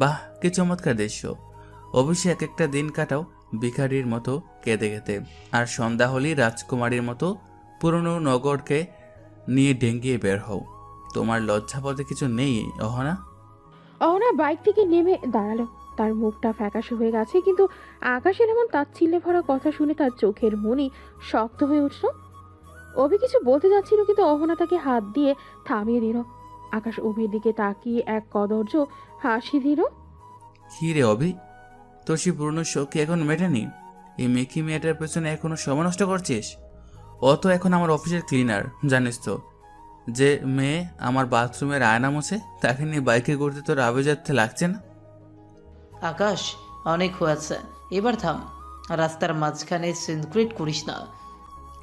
বাহ, কি চমৎকার দৃশ্য। অবশ্যই এক একটা দিন কাটাও ভিখারির মতো কেঁদে কেঁদে, আর সন্ধ্যা হলেই রাজকুমারীর মতো পুরনো নগরকে নিয়ে ডেঙ্গিয়ে বের হও। তোমার লজ্জা বলতে কিছু নেই অহনা? অহনা বাইক থেকে নেমে দাঁড়ালো। তার মুখটা ফ্যাকাশে হয়ে গেছে, কিন্তু আকাশের এমন তাচ্ছিল্যে ভরা কথা শুনে তার চোখের মনি শক্ত হয়ে উঠল। অভি কিছু বলতে যাচ্ছিল, কিন্তু অহনা তাকে হাত দিয়ে থামিয়ে দিল। আকাশ অভির দিকে তাকিয়ে এক কদর্য হাসি দিল। কি রে অভি, তোর সেই পুরনো শোক কি এখন মেটেনি? এই মেকি মেয়েটার পেছনে এখনো সময় নষ্ট করছিস? ও তো এখন আমার অফিসের ক্লিনার, জানিস তো। যে মেয়ে আমার বাথরুমের আয়না মোছে, তাকে নিয়ে বাইকে ঘুরতে তোর আবেজাতে লাগছে না? আকাশ, অনেক হয়েছে, এবার থাম। রাস্তার মাঝখানে সিনক্রেট করিস না।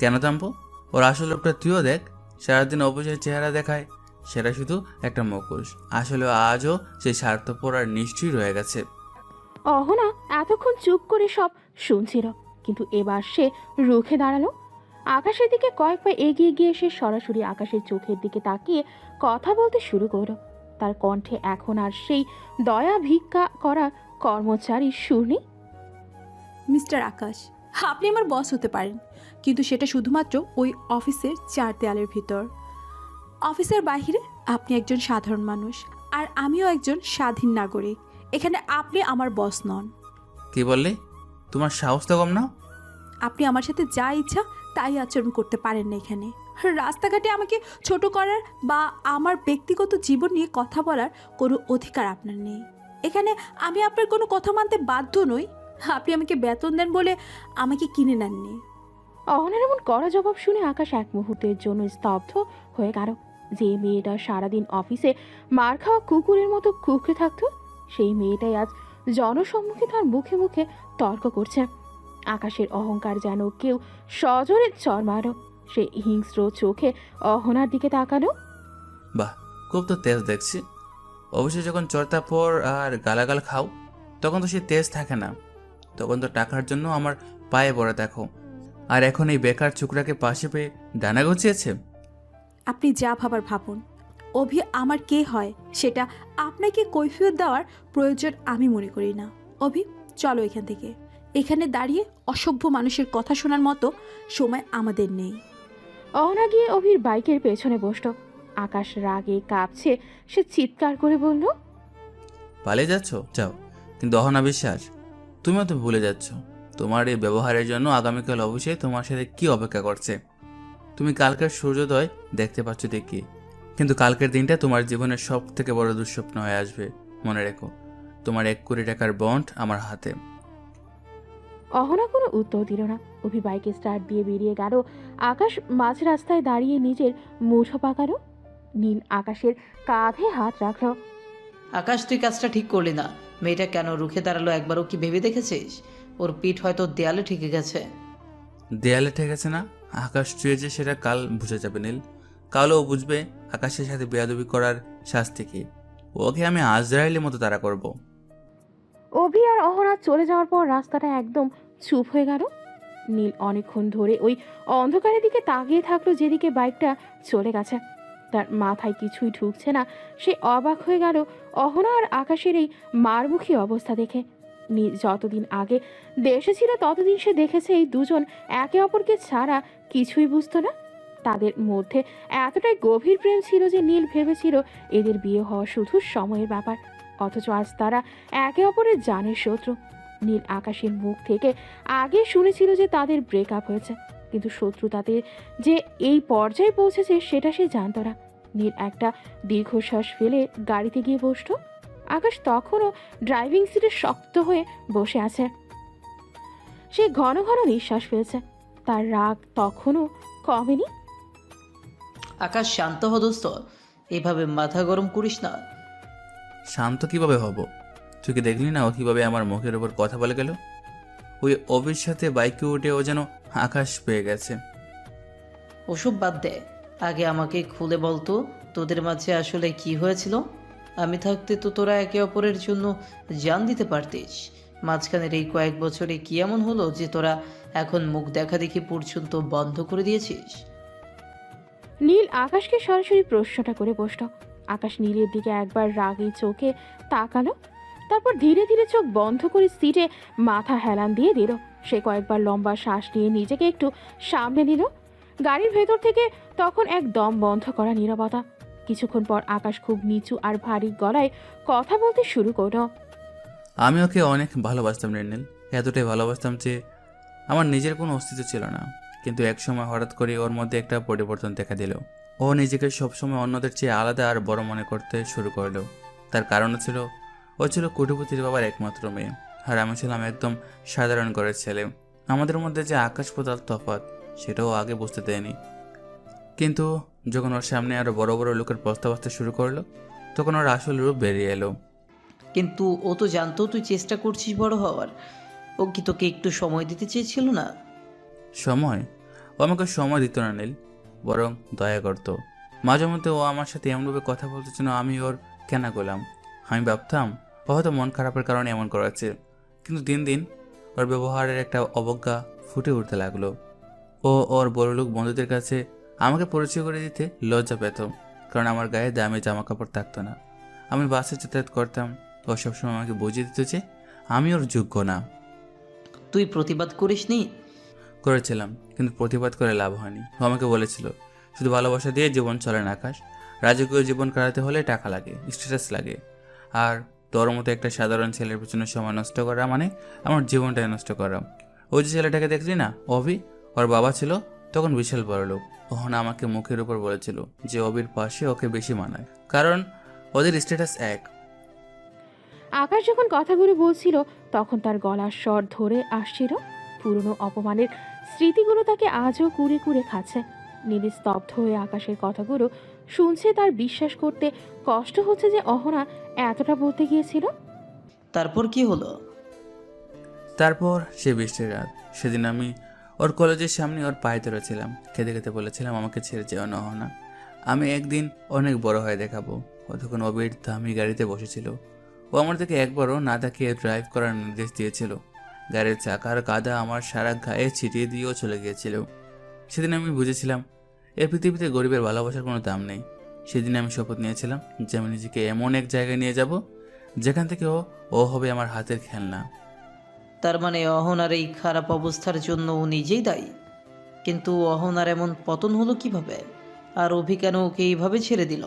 কেন থামবো? ওর আসল রূপটা তুইও দেখ। সারাদিন অফিসের চেহারা দেখায়, সেটা শুধু একটা মুখোশ। আসলে আজও সেই স্বার্থপর আর নিশ্চয়ই রয়ে গেছে। অহনা এতক্ষণ চুপ করে সব শুনছিল, কিন্তু এবার সে রুখে দাঁড়ালো। আকাশের দিকে কয়েক পা এগিয়ে গিয়ে সে সরাসরি আকাশের চোখের দিকে তাকিয়ে কথা বলতে শুরু করলো। তার কণ্ঠে এখন আর সেই দয়া ভিক্ষা করা কর্মচারীর সুর নেই। মিস্টার আকাশ, আপনি আমার বস হতে পারেন, কিন্তু সেটা শুধুমাত্র ওই অফিসের 4 দেয়ালের ভিতর। অফিসের বাইরে আপনি একজন সাধারণ মানুষ, আর আমিও একজন স্বাধীন নাগরিক। এখানে আপনি আমার বস নন। কি বললে? তোমার সাহস তো কম না? আপনি আমার সাথে যা ইচ্ছা তাই আচরণ করতে পারেন না এখানে। রাস্তাঘাটে আমাকে ছোট করার বা আমার ব্যক্তিগত জীবন নিয়ে কথা বলার কোনো অধিকার আপনার নেই। এখানে আমি আপনার কোনো কথা মানতে বাধ্য নই। আপনি আমাকে বেতন দেন বলে আমাকে কিনে নেননি। অহনার এমন কড়া জবাব শুনে আকাশ এক মুহূর্তের জন্য স্তব্ধ হয়ে গেল। যে মেয়েটা সারাদিন অফিসে মার খাওয়া কুকুরের মতো কুঁকড়ে থাকতো, সেই মেয়েটাই আজ জনসম্মুখে তার মুখে মুখে তর্ক করছে। আকাশের অহংকার যেন কেউ সজোরে চড় মারো। সে হিংস্র চোখে অহনার দিকে তাকালো। বাহ, খুব তো তেজ দেখছি। অবশ্যই যখন চড়তাপর আর গালাগাল খাও তখন তো সে তেজ থাকে না। তখন তো টাকার জন্য আমার পায়ে পড়ে দেখো। আর এখন এই বেকার চুকরাকে পাশে পেয়ে ডানা গছিয়েছে। আপনি যা ভাবার ভাবুন। অভি আমার কে হয় সেটা আপনাকে কৈফিয়ত দেওয়ার প্রয়োজন আমি মনে করি না। অভি, চলো এখান থেকে। এখানে দাঁড়িয়ে অসভ্য মানুষের কথা শোনার মতো সময় আমাদের নেই। অহনা গিয়ে অভির বাইকের পেছনে বসল। আকাশ রাগে কাঁপছে। সে চিৎকার করে বলল, পালিয়ে যাচ্ছ? যাও, কিন্তু অহনা বিশ্বাস, তুমিও তো ভুলে যাচ্ছ তোমার এই ব্যবহারের জন্য আগামীকাল অবশ্যই তোমার সাথে কি অপেক্ষা করছে। তুমি কালকের সূর্যোদয় দেখতে পাচ্ছ দেখি, কিন্তু কালকের দিনটা তোমার জীবনের সব থেকে বড় দুঃস্বপ্ন হয়ে আসবে। মনে রেখো, তোমার 1 কোটি টাকার বন্ড আমার হাতে। অহনা কোনো উত্তর দিল না। অভি বাইকে স্টার্ট দিয়ে বেরিয়ে গেল। আকাশ মাঝ রাস্তায় দাঁড়িয়ে নিজের মুঠো পাকালো। নীল আকাশের কাঁধে হাত রাখল। আকাশ, তুই কাজটা ঠিক করলি না। মেয়েটা কেন রুখে দাঁড়ালো একবারও কি ভেবে দেখেছিস? ওর পিঠ হয়তো দেয়ালে ঠেকে গেছে। দেয়ালে ঠেকেছে না, আকাশ চুয়েছে, সেটা কাল বুঝে যাবে নীল। কালও বুঝবে আকাশের সাথে বেয়াদবি করার শাস্তি কি। ওকে আমি আজরাইলের মতো তাড়া করব। অভি আর অহনা চলে যাওয়ার পর রাস্তাটা একদম চুপ হয়ে গেল। নীল অনেকক্ষণ ধরে ওই অন্ধকারের দিকে তাকিয়ে থাকলো যেদিকে বাইকটা চলে গেছে। তার মাথায় কিছুই ঢুকছে না। সে অবাক হয়ে গেল অহনা আর আকাশের এই মারমুখী অবস্থা দেখে। যতদিন আগে দেশে ছিল ততদিন সে দেখেছে এই দুজন একে অপরকে ছাড়া কিছুই বুঝতো না। তাদের মধ্যে এতটাই গভীর প্রেম ছিল যে নীল ভেবেছিল এদের বিয়ে হওয়া শুধু সময়ের ব্যাপার। অথচ আজ তারা একে অপরের জানের শত্রু। নীল আকাশের মুখ থেকে আগে শুনেছিল যে তাদের ব্রেকআপ হয়েছে, কিন্তু শত্রুতাতে যে এই পর্যায়ে পৌঁছেছে সেটা সে জানত না। নীল একটা দীর্ঘশ্বাস ফেলে গাড়িতে গিয়ে বসল। আকাশ তখনও ড্রাইভিং সিটে শক্ত হয়ে বসে আছে। সে ঘন ঘন নিঃশ্বাস ফেলছে। তার রাগ তখনও কমেনি। আকাশ, শান্ত হ দোস্ত, এভাবে মাথা গরম করিস না। শান্ত কিভাবে হব? তুই কি দেখলি না ও কিভাবে আমার মুখের ওপর কথা বলে গেল? ওই অভির সাথে বাইকে উঠে ও যেন আকাশ পেয়ে গেছে। ওসব বাদ দে, আগে আমাকে খুলে বলতো তোদের মাঝে আসলে কি হয়েছিল। আমি থাকতে তো তোরা একে অপরের জন্য জান দিতে পারতিস। মাঝখানের এই কয়েক বছরে কি এমন হলো যে তোরা এখন মুখ দেখা দেখি পর্যন্ত বন্ধ করে দিয়েছিস? নীল আকাশকে সরাসরি প্রশ্নটা করে বসল। আকাশ নীলের দিকে একবার রাগী চোখে তাকালো, তারপর ধীরে ধীরে চোখ বন্ধ করে সিটে মাথা হেলান দিয়ে দিল। সে কয়েকবার লম্বা শ্বাস নিয়ে নিজেকে একটু সামনে নিল। গাড়ির ভেতর থেকে তখন এক দম বন্ধ করা নীরবতা। কিছুক্ষণ পর আকাশ খুব নিচু আর ভারী গলায় কথা বলতে শুরু করল। আমি ওকে অনেক ভালোবাসতাম নীল, এতটাই ভালোবাসতাম যে আমার নিজের কোনো অস্তিত্ব ছিল না। কিন্তু একসময় হঠাৎ করে ওর মধ্যে একটা পরিবর্তন দেখা দিল। ও নিজেকে সবসময় অন্যদের চেয়ে আলাদা আর বড় মনে করতে শুরু করলো। তার কারণ ছিল ও ছিল কোটিপতির বাবার একমাত্র মেয়ে, আর আমি ছিলাম একদম সাধারণ ঘরের ছেলে। আমাদের মধ্যে যে আকাশ পাতাল তফাৎ সেটাও আগে বুঝতে দেয়নি। কিন্তু যখন ওর সামনে আরো বড় বড় লোকের প্রস্তাব আসতে শুরু করলো, তখন ওর আসল রূপ বেরিয়ে এলো। কিন্তু ও তো জানতো তুই চেষ্টা করছিস বড় হওয়ার। ও কি তোকে একটু সময় দিতে চেয়েছিল না? সময়? ও আমাকে সময় দিত না নীল, বরং দয়া করত। মাঝে মধ্যে ও আমার সাথে এমনভাবে কথা বলতে যেন আমি ওর কেনা গোলাম। আমি ভাবতাম ও হয়তো মন খারাপের কারণে এমন করাচ্ছে, কিন্তু দিন দিন ওর ব্যবহারের একটা অবজ্ঞা ফুটে উঠতে লাগলো। ও ওর বড়লোক বন্ধুদের কাছে আমাকে পরিচয় করে দিতে লজ্জা পেত, কারণ আমার গায়ে দামি জামা কাপড় থাকতো না। আমি বাসে যাতায়াত করতাম, ও সবসময় আমাকে বুঝিয়ে দিত যে আমি ওর যোগ্য না। তুই প্রতিবাদ করিসনি? করেছিলাম, কিন্তু প্রতিবাদ করে লাভ হয়নি। ও আমাকে বলেছিল শুধু ভালোবাসা দিয়ে জীবন চলে না আকাশ, রাজকীয় জীবন কাটাতে হলে টাকা লাগে, স্ট্যাটাস লাগে। আর তোর মতো একটা সাধারণ ছেলের পেছনে সময় নষ্ট করা মানে আমার জীবনটাই নষ্ট করা। ওই যে ছেলেটাকে দেখলি না, অভি, ওর বাবা ছিল তখন বিশাল বড় লোক। ওখানে আমাকে মুখের উপর বলেছিল যে অভির পাশে ওকে বেশি মানায়, কারণ ওদের স্ট্যাটাস এক। আকাশ যখন কথাগুলো বলছিল তখন তার গলার স্বর ধরে আসছিল। পুরনো অপমানের স্মৃতিগুলো তাকে আজও কুড়ে কুড়ে খাচ্ছে। নীল স্তব্ধ হয়ে আকাশের কথাগুলো শুনছে। তার বিশ্বাস করতে কষ্ট হচ্ছে যে অহনা এতটা বলতে গিয়েছিল। তারপর কি হলো? তারপর সে বৃষ্টির রাত, সেদিন আমি ওর কলেজের সামনে ওর পায়ে ধরেছিলাম, খেতে খেতে বলেছিলাম আমাকে ছেড়ে যেও না অহনা, আমি একদিন অনেক বড় হয়ে দেখাবো। ও তখন অবির দামি গাড়িতে বসেছিল। ও আমার থেকে একবারও না তাকিয়ে ড্রাইভ করার নির্দেশ দিয়েছিল। গাড়ির চাকার কাদা আমার সারা গায়ে ছিটিয়ে দিয়েও চলে গিয়েছিল। সেদিন আমি বুঝেছিলাম এই পৃথিবীতে গরিবের ভালোবাসার কোনো দাম নেই। সেদিন আমি শপথ নিয়েছিলাম যে আমি নিজেকে এমন এক জায়গায় নিয়ে যাব যেখান থেকে ও হবে আমার হাতের খেলনা। তার মানে অহনার এই খারাপ অবস্থার জন্য ও নিজেই দায়ী? কিন্তু অহনার এমন পতন হলো কিভাবে? আর অভি কেন ওকে এইভাবে ছেড়ে দিল?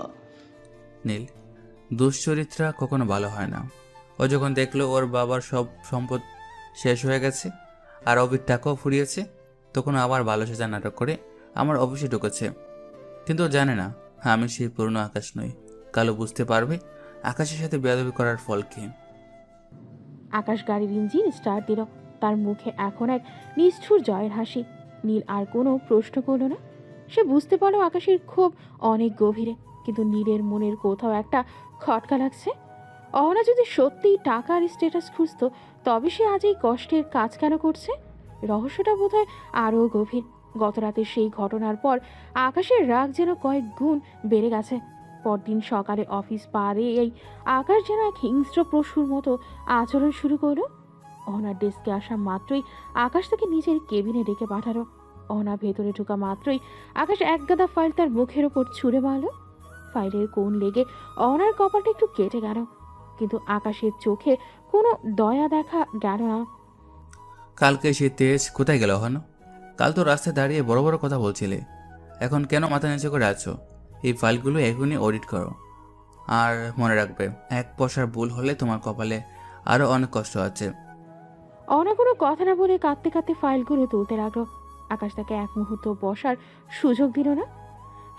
নীল, দুশ্চরিত্রা কখনো ভালো হয় না। ও যখন দেখলো ওর বাবার সব সম্পদ শেষ হয়ে গেছে আর অভির টাকাও ফুরিয়েছে, তখন আবার ভালো সাজা নাটক করে আমার অফিসে ঢুকেছে। কিন্তু ও জানে না আমি সেই পুরনো আকাশ নই। কালো বুঝতে পারবে আকাশের সাথে বেয়াদবি করার ফল কি। আকাশ গাড়ির ইঞ্জিন স্টার্ট দিল। তার মুখে এখন এক নিষ্ঠুর জয়ের হাসি। নীল আর কোনো প্রশ্ন করল না। সে বুঝতে পারলো আকাশের ক্ষোভ অনেক গভীরে, কিন্তু নীলের মনের কোথাও একটা খটকা লাগছে। অহনা যদি সত্যিই টাকার স্ট্যাটাস খুঁজত, তবে সে আজ এই কষ্টের কাজ কেন করছে? রহস্যটা বোধহয় আরও গভীর। গত রাতের সেই ঘটনার পর আকাশের রাগ যেন কয়েক গুণ বেড়ে গেছে। পরদিন সকালে অফিস পা দিয়ে এই আকাশ যেন এক হিংস্র পশুর মতো আচরণ শুরু করলো। অহনার ডেস্কে আসা মাত্রই আকাশ তাকে নিজের কেবিনে ডেকে পাঠালো। অহনা ভেতরে ঢোকা মাত্রই আকাশ এক গাদা ফাইল তার মুখের ওপর ছুঁড়ে মারল। ফাইলের কোণ লেগে অহনার কপালটা একটু কেটে গেল, কিন্তু আকাশের চোখে কোনো দয়া দেখা গেল না। কালকে সে তেজ কোথায় গেল অহনা? কাল তো রাস্তায় দাঁড়িয়ে বড় বড় কথা বলছিলে, এখন কেন মাথা নিচু করে আছো? এই ফাইলগুলো এখনই অডিট করো। আর মনে রাখবে, এক পয়সার ভুল হলে তোমার কপালে আরও অনেক কষ্ট আছে। অহনা কোনো কথা না বলে কাঁদতে কাঁদতে ফাইলগুলো তুলতে লাগলো। আকাশ তাকে এক মুহূর্ত বসার সুযোগ দিল না।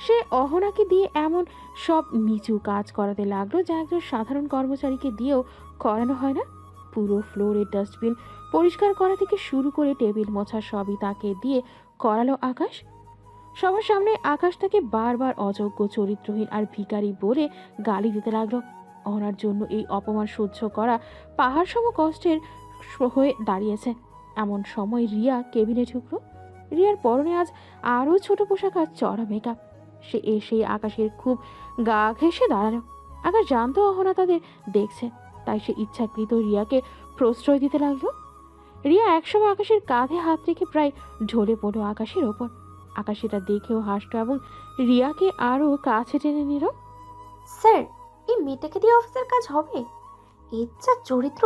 সে অহনাকে দিয়ে এমন সব নিচু কাজ করাতে লাগলো যা একজন সাধারণ কর্মচারীকে দিয়েও করানো হয় না। পুরো ফ্লোরের ডাস্টবিন পরিষ্কার করা থেকে শুরু করে টেবিল মোছা সবই তাকে দিয়ে করালো আকাশ। সবার সামনে আকাশ তাকে বারবার অযোগ্য, চরিত্রহীন আর ভিখারি বলে গালি দিতে লাগলো। অহনার জন্য এই অপমান সহ্য করা পাহাড় সম কষ্টের হয়ে দাঁড়িয়েছে। এমন সময় রিয়া কেবিনে ঢুকলো। রিয়ার পরনে আজ আরও ছোট পোশাক আর চড়া মেকআপ। সে এসে আকাশের খুব গা ঘেঁষে দাঁড়ালো। আকাশ জানতো অহনা তাদের দেখছে, তাই সে ইচ্ছাকৃত রিয়াকে প্রশ্রয় দিতে লাগলো। রিয়া একসময় আকাশের কাঁধে হাত রেখে প্রায় ঢলে পড়লো আকাশের ওপর। আকাশ এটা দেখেও হাসলো এবং রিয়াকে আরও কাছে টেনে নিল। স্যার, এই মেয়েটাকে দিয়ে অফিসের কাজ হবে? এর যা চরিত্র,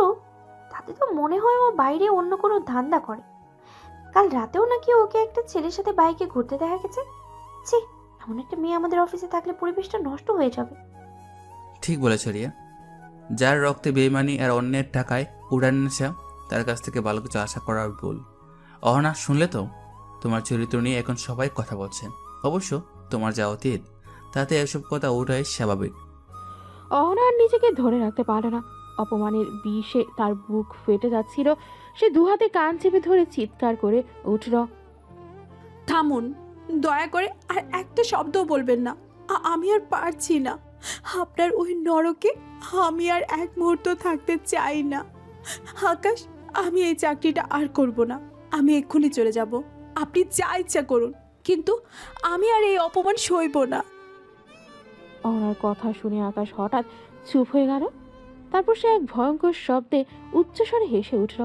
তাতে তো মনে হয় ও বাইরে অন্য কোনো ধান্দা করে। কাল রাতেও নাকি ওকে একটা ছেলের সাথে বাইকে ঘুরতে দেখা গেছে। ছি, এমন একটা মেয়ে আমাদের অফিসে থাকলে পরিবেশটা নষ্ট হয়ে যাবে। ঠিক বলেছ রিয়া, যার রক্তে বেইমানি আর অন্যের টাকায় উড়ান নেশা, তার কাছ থেকে ভালো কিছু আশা করার ভুল। অহনা, শুনলে তো? তোমার চরিত্র নিয়ে এখন সবাই কথা বলছেন। অবশ্য তোমার যা অতীত, তাতে এসব কথা ওঠাই স্বাভাবিক। অহনা আর নিজেকে ধরে রাখতে পারল না। অপমানের বিষে তার বুক ফেটে যাচ্ছিল। সে দুহাতে কান চেপে ধরে চিৎকার করে উঠল। থামুন, দয়া করে আর একটা শব্দও বলবেন না। আমি আর পারছি না। আপনার ওই নরকে আমি আর এক মুহূর্ত থাকতে চাই না। আকাশ, আমি এই চাকরিটা আর করব না। আমি এক্ষুনি চলে যাব। আপনি যা ইচ্ছা করুন, কিন্তু আমি আর এই অপমান সইব না। অহনার কথা শুনে আকাশ হঠাৎ চুপ হয়ে গেল। তারপর সে এক ভয়ঙ্কর শব্দে উচ্চস্বরে হেসে উঠল।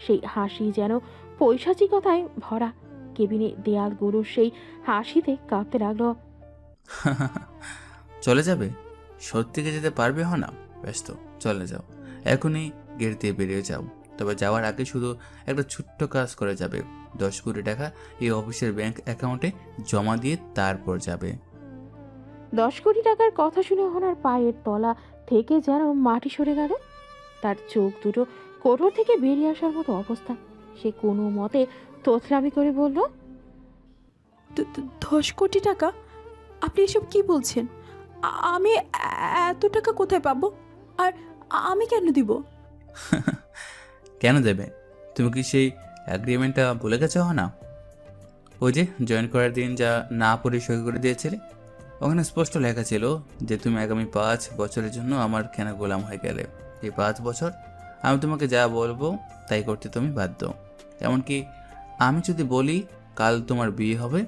সেই হাসি যেন পৈশাচিকতায় ভরা। কেবিনে দেয়ালগুলো সেই হাসিতে কাঁপতে লাগলো। চলে যাবে? সত্যিকে যেতে পারবে না? ব্যস্ত, চলে যাও। এখনই গেট দিয়ে বেরিয়ে যাও। তবে যাওয়ার আগে শুধু একটা ছোট্ট কাজ করে যাবে। 10 কোটি টাকা এই অফিসের ব্যাংক অ্যাকাউন্টে জমা দিয়ে তারপর যাবে। 10 কোটি টাকার কথা শুনে অহনার পায়ের তলা থেকে যেন মাটি সরে গেল। তার চোখ দুটো কোঠর থেকে বেরিয়ে আসার মতো অবস্থা। সে কোনো মতে তোতলামি করে বলল, 10 কোটি টাকা? আপনি এসব কি বলছেন? আমি এত টাকা কোথায় পাবো? আর আমি কেন দিব? কেন দেবে? তুমি কি সেই অ্যাগ্রিমেন্টটা ভুলে গেছো না? ওই যে জয়েন করার দিন যা না পড়ে সই করে দিয়েছিলে, ওখানে স্পষ্ট লেখা ছিল যে তুমি আগামী 5 বছরের জন্য আমার কেনা গোলাম হয়ে গেলে। এই 5 বছর আমি তোমাকে যা বলবো তাই করতে তুমি বাধ্য। এমনকি আমি যদি বলি কাল তোমার বিয়ে হবে,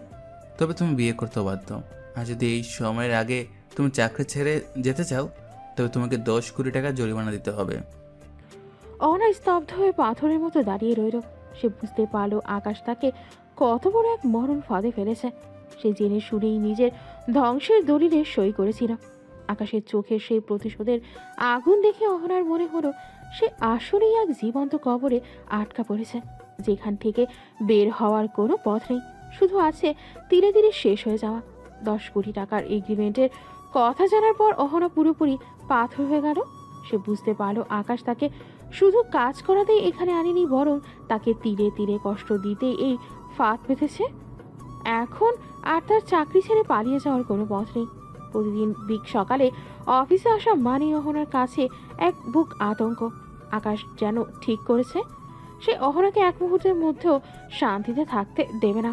তবে তুমি বিয়ে করতে বাধ্য। আর যদি এই সময়ের আগে তুমি চাকরি ছেড়ে যেতে চাও, তবে তোমাকে 10 কোটি টাকা জরিমানা দিতে হবে। অহনা স্তব্ধ হয়ে পাথরের মতো দাঁড়িয়ে রইল। সে বুঝতে পারল আকাশ তাকে কত বড় এক মরণ ফাঁদে ফেলেছে। সে জেনে শুনেই নিজের ধ্বংসের দলিলে সই করেছিল। আকাশের চোখের সেই প্রতিশোধের আগুন দেখে অহনার মনে হলো সে আসলেই এক জীবন্ত কবরে আটকা পড়েছে, যেখান থেকে বের হওয়ার কোনো পথ নেই। শুধু আছে ধীরে ধীরে শেষ হয়ে যাওয়া। 10 কোটি টাকার এগ্রিমেন্টের কথা জানার পর অহনা পুরোপুরি পাথর হয়ে গেল। সে বুঝতে পারল আকাশ তাকে শুধু কাজ করাতেই এখানে আনেনি, বরং তাকে তীরে তীরে কষ্ট দিতে এই ফাঁদ পেতেছে। এখন আর তার চাকরি ছেড়ে পালিয়ে যাওয়ার কোনো পথ নেই। প্রতিদিন সকালে অফিসে আসা মানেই অহনার কাছে এক বুক আতঙ্ক। আকাশ যেন ঠিক করেছে সে অহনাকে এক মুহূর্তের মধ্যেও শান্তিতে থাকতে দেবে না।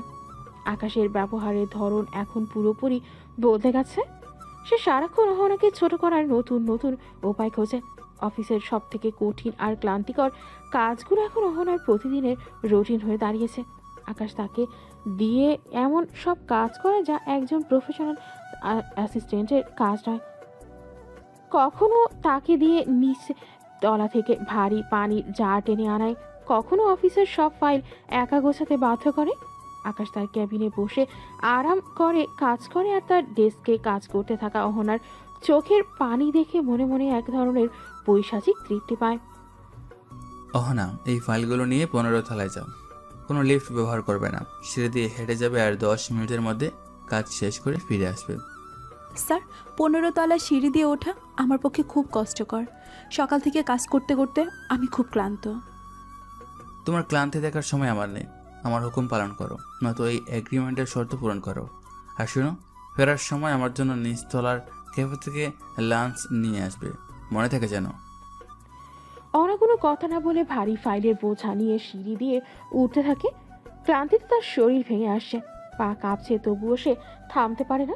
আকাশের ব্যবহারের ধরন এখন পুরোপুরি বদলে গেছে। সে সারাক্ষণ অহনাকে ছোট করার নতুন নতুন উপায় খোঁজে। অফিসের সব থেকে কঠিন আর ক্লান্তিকর কাজগুলো এখন অহনার প্রতিদিনের রুটিন হয়ে দাঁড়িয়েছে। আকাশ তাকে দিয়ে এমন সব কাজ করে যা একজন প্রফেশনাল অ্যাসিস্ট্যান্টের কাজ নয়। কখনো তাকে দিয়ে নিচে তলা থেকে ভারী পানির জার টেনে আনায়, কখনো অফিসের সব ফাইল একা গোছাতে বাধ্য করে। আকাশ তার ক্যাবিনে বসে আরাম করে কাজ করে, আর তার ডেস্কে কাজ করতে থাকা অহনার চোখের পানি দেখে মনে মনে এক ধরনের পৈশাচিক তৃপ্তি পায়। অহনা, এই ফাইলগুলো নিয়ে 15 তলায় যাও। কোনো লিফট ব্যবহার করবে না, সিঁড়ি দিয়ে হেঁটে যাবে আর 10 মিনিটের মধ্যে কাজ শেষ করে ফিরে আসবে। স্যার, 15 তলা সিঁড়ি দিয়ে ওঠা আমার পক্ষে খুব কষ্টকর। সকাল থেকে কাজ করতে করতে আমি খুব ক্লান্ত। তোমার ক্লান্তি দেখার সময় আমার নেই। আমার হুকুম পালন করো, নয়তো এই এগ্রিমেন্টের শর্ত পূরণ করো। আর শুনো, ফেরার সময় আমার জন্য নিচতলার ক্যাফে থেকে লাঞ্চ নিয়ে আসবে, মনে থাকে যেন। অহনা কোনো কথা না বলে ভারী ফাইলের বোঝা নিয়ে সিঁড়ি দিয়ে উঠতে থাকে। ক্লান্তিতে তার শরীর ভেঙে আসছে, পা কাঁপছে, তবুও সে থামতে পারে না।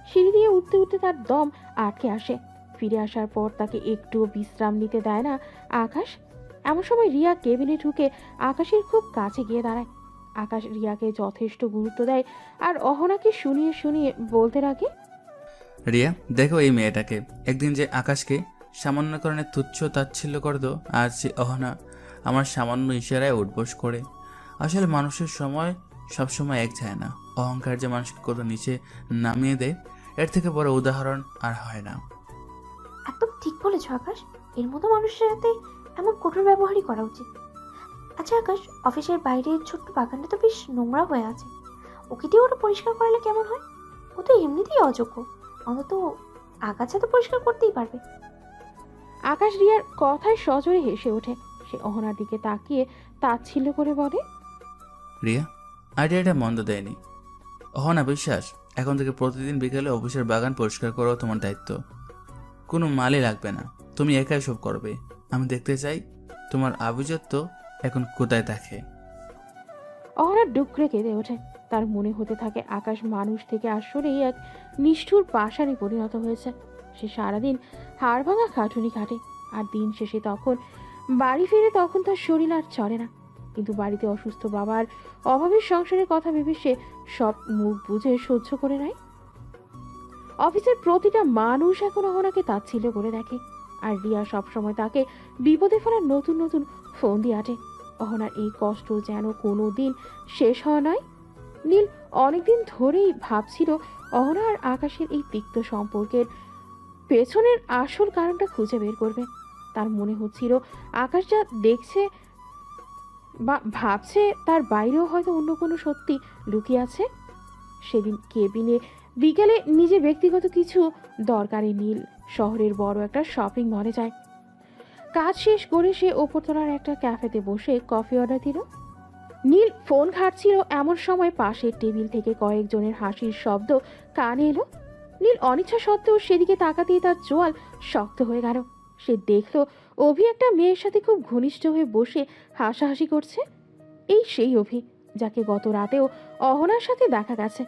সিঁড়ি দিয়ে উঠতে উঠতে তার দম আটকে আসে। ফিরে আসার পর তাকে একটুও বিশ্রাম নিতে দেয় না আকাশ। এমন সময় রিয়া কেবিনে ঢুকে আকাশের খুব কাছে গিয়ে দাঁড়ায়। আকাশ রিয়াকে যথেষ্ট গুরুত্ব দেয় আর অহনাকে শুনিয়ে শুনিয়ে বলতে লাগে, রিয়া, দেখো এই মেয়েটাকে। একদিন যে আকাশকে সামান্য কারণে তুচ্ছ তাচ্ছিল্য করতো, আজ যে অহনা আমার সামান্য ইশারায় উঠবোস করে। আসলে মানুষের সময় সবসময় এক যায় না। অহংকার যে মানুষকে কত নিচে নামিয়ে দেয়, এর থেকে বড় উদাহরণ আর হয় না। একদম ঠিক বলেছ আকাশ, এর মতো মানুষের সাথে এমন কঠোর ব্যবহারই করা উচিত। আচ্ছা আকাশ, অফিসের বাইরে ছোট্ট বাগানটা তো বেশ নোংরা হয়ে আছে, ওকে দিয়ে ওটা পরিষ্কার করালে কেমন হয়? ও তো এমনিতেই অযোগ্য, অন্তত আগাছা তো পরিষ্কার করতেই পারবে। আকাশ রিয়ার কথায় সজোরে হেসে ওঠে। সে অহনার দিকে তাকিয়ে তাচ্ছিল্য করে বলে, রিয়া, আইডিয়াটা মন্দ দেয়নি। অহনা বিশ্বাস, এখন থেকে প্রতিদিন বিকেলে অফিসের বাগান পরিষ্কার করো তোমার দায়িত্ব। কোনো মালই লাগবে না, তুমি একাই সব করবে। আমি দেখতে চাই তোমার আভিজাত্য এখন কোথায় থাকে। অহনা ডুকরে কেঁদে ওঠে। তার মনে হতে থাকে আকাশ মানুষ থেকে আসলেই এক নিষ্ঠুর পাষাণে পরিণত হয়েছে। সে সারাদিন হাড় ভাঙা খাটুনি খাটে, আর দিন শেষে তখন বাড়ি ফিরে তখন তার শরীর আর চলে না। কিন্তু বাড়িতে অসুস্থ বাবার অভাবের সংসারের কথা ভেবে সে সব মুখ বুঝে সহ্য করে নেয়। অফিসের প্রতিটা মানুষ এখন অহনাকে তাচ্ছিল্য করে দেখে, আর রিয়া সবসময় তাকে বিপদে ফেলার নতুন নতুন ফোন দিয়ে আটে। অহনার এই কষ্ট যেন কোনো দিন শেষ হওয়া নয়। নীল অনেকদিন ধরেই ভাবছিল অহনা আর আকাশের এই তিক্ত সম্পর্কের পেছনের আসল কারণটা খুঁজে বের করবে। তার মনে হচ্ছিল আকাশ যা দেখছে বা ভাবছে তার বাইরেও হয়তো অন্য কোনো সত্যি লুকিয়ে আছে। সেদিন কেবিনে বিকেলে নিজে ব্যক্তিগত কিছু দরকারে নীল শহরের বড় একটা শপিং মলে যায়। কাজ শেষ করে সে ওপরতলার একটা ক্যাফেতে বসে কফি অর্ডার দিল। নীল ফোন ঘাটছিল, এমন সময় পাশের টেবিল থেকে কয়েকজনের হাসির শব্দ কানে এলো। নীল অনিচ্ছা সত্ত্বেও সেদিকে তাকাতেই তার চোয়াল শক্ত হয়ে গেল। সে দেখল অভি একটা মেয়ের সাথে খুব ঘনিষ্ঠ হয়ে বসে হাসাহাসি করছে। এই সেই অভি যাকে গত রাতেও অহনার সাথে দেখা গেছে।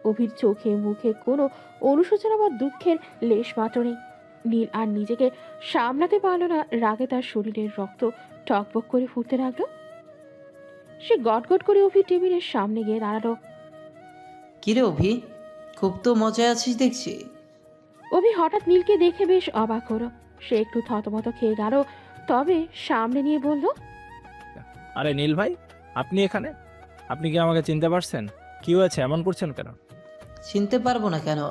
অভির চোখে মুখে কোনো অনুশোচনা বা দুঃখের লেশ মাত্র নেই। নীল আর নিজেকে সামলাতে পারল না, রাগে তার শরীরের রক্ত টকবক করে ফুটতে লাগলো। সে গটগট করে অভির টেবিলের সামনে গিয়ে দাঁড়ালো। কিরে অভি, খুব তো মজায় আছিস দেখছি। অভি হঠাৎ নীলকে দেখে বেশ অবাক হলো। সে একটু থতমত খেয়ে গেল, তবে সামনে নিয়ে বলল, আরে নীল ভাই, আপনি এখানে? আপনি কি আমাকে চিনতে পারছেন? কি হয়েছে, এমন করছেন কেন? চিনতে পারবো না কেন?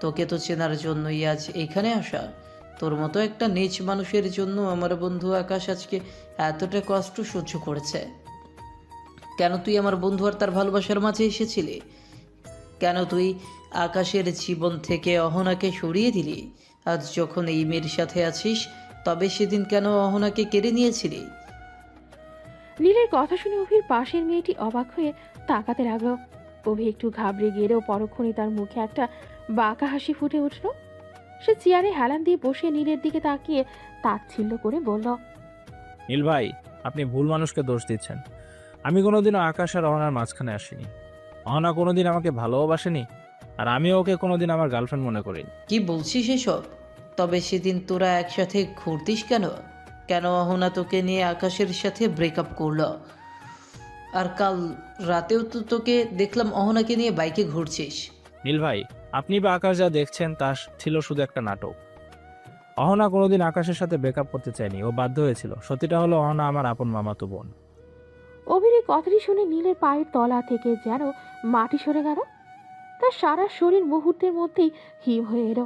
তোকে তো চেনার জন্যই আজ এইখানে আসা। তোর মতো একটা নীচ মানুষের জন্য আমার বন্ধু আকাশ আজকে এতটা কষ্ট সহ্য করেছে। কেন তুই আমার বন্ধু আর তার ভালোবাসার মাঝে এসেছিলি? কেন তুই আকাশের জীবন থেকে অহনাকে সরিয়ে দিলি? আজ যখন এই মেয়ের সাথে আছিস, তবে সেদিন কেন অহনাকে কেড়ে নিয়েছিলি? নীলের কথা শুনে অভির পাশের মেয়েটি অবাক হয়ে তাকাতে লাগলো। অভি একটু ঘাবড়ে গেলেও পরক্ষণে তার মুখে একটা বাঁকা হাসি ফুটে উঠল। সে চেয়ারে হেলান দিয়ে বসে নীলের দিকে তাকিয়ে তাচ্ছিল্য করে বলল, নীল ভাই, আপনি ভুল মানুষকে দোষ দিচ্ছেন। আমি কোনোদিনও আকাশ আর অহনার মাঝখানে আসিনি। অহনা কোনোদিন আমাকে ভালোবাসেনি, আর আমিও ওকে কোনোদিন আমার গার্লফ্রেন্ড মনে করিনি। কি বলছিস এসব? তবে সেদিন তোরা একসাথে ঘুরতিস কেন? কেন অহনা তোকে নিয়ে আকাশের সাথে ব্রেকআপ করলো? আর কাল রাতেও তো তোকে দেখলাম অহনাকে নিয়ে বাইকে ঘুরছিস। নীল ভাই, আপনি বা আকাশ যা দেখছেন তা ছিল শুধু একটা নাটক। অহনা কোনোদিন আকাশের সাথে ব্রেকআপ করতে চায়নি, ও বাধ্য হয়েছিল। সত্যিটা হলো অহনা আমার আপন মামাতো বোন। অভির এই কথাটি শুনে নীলের পায়ের তলা থেকে যেন মাটি সরে গেল। তার সারা শরীর মুহূর্তের মধ্যেই হিম হয়ে এলো।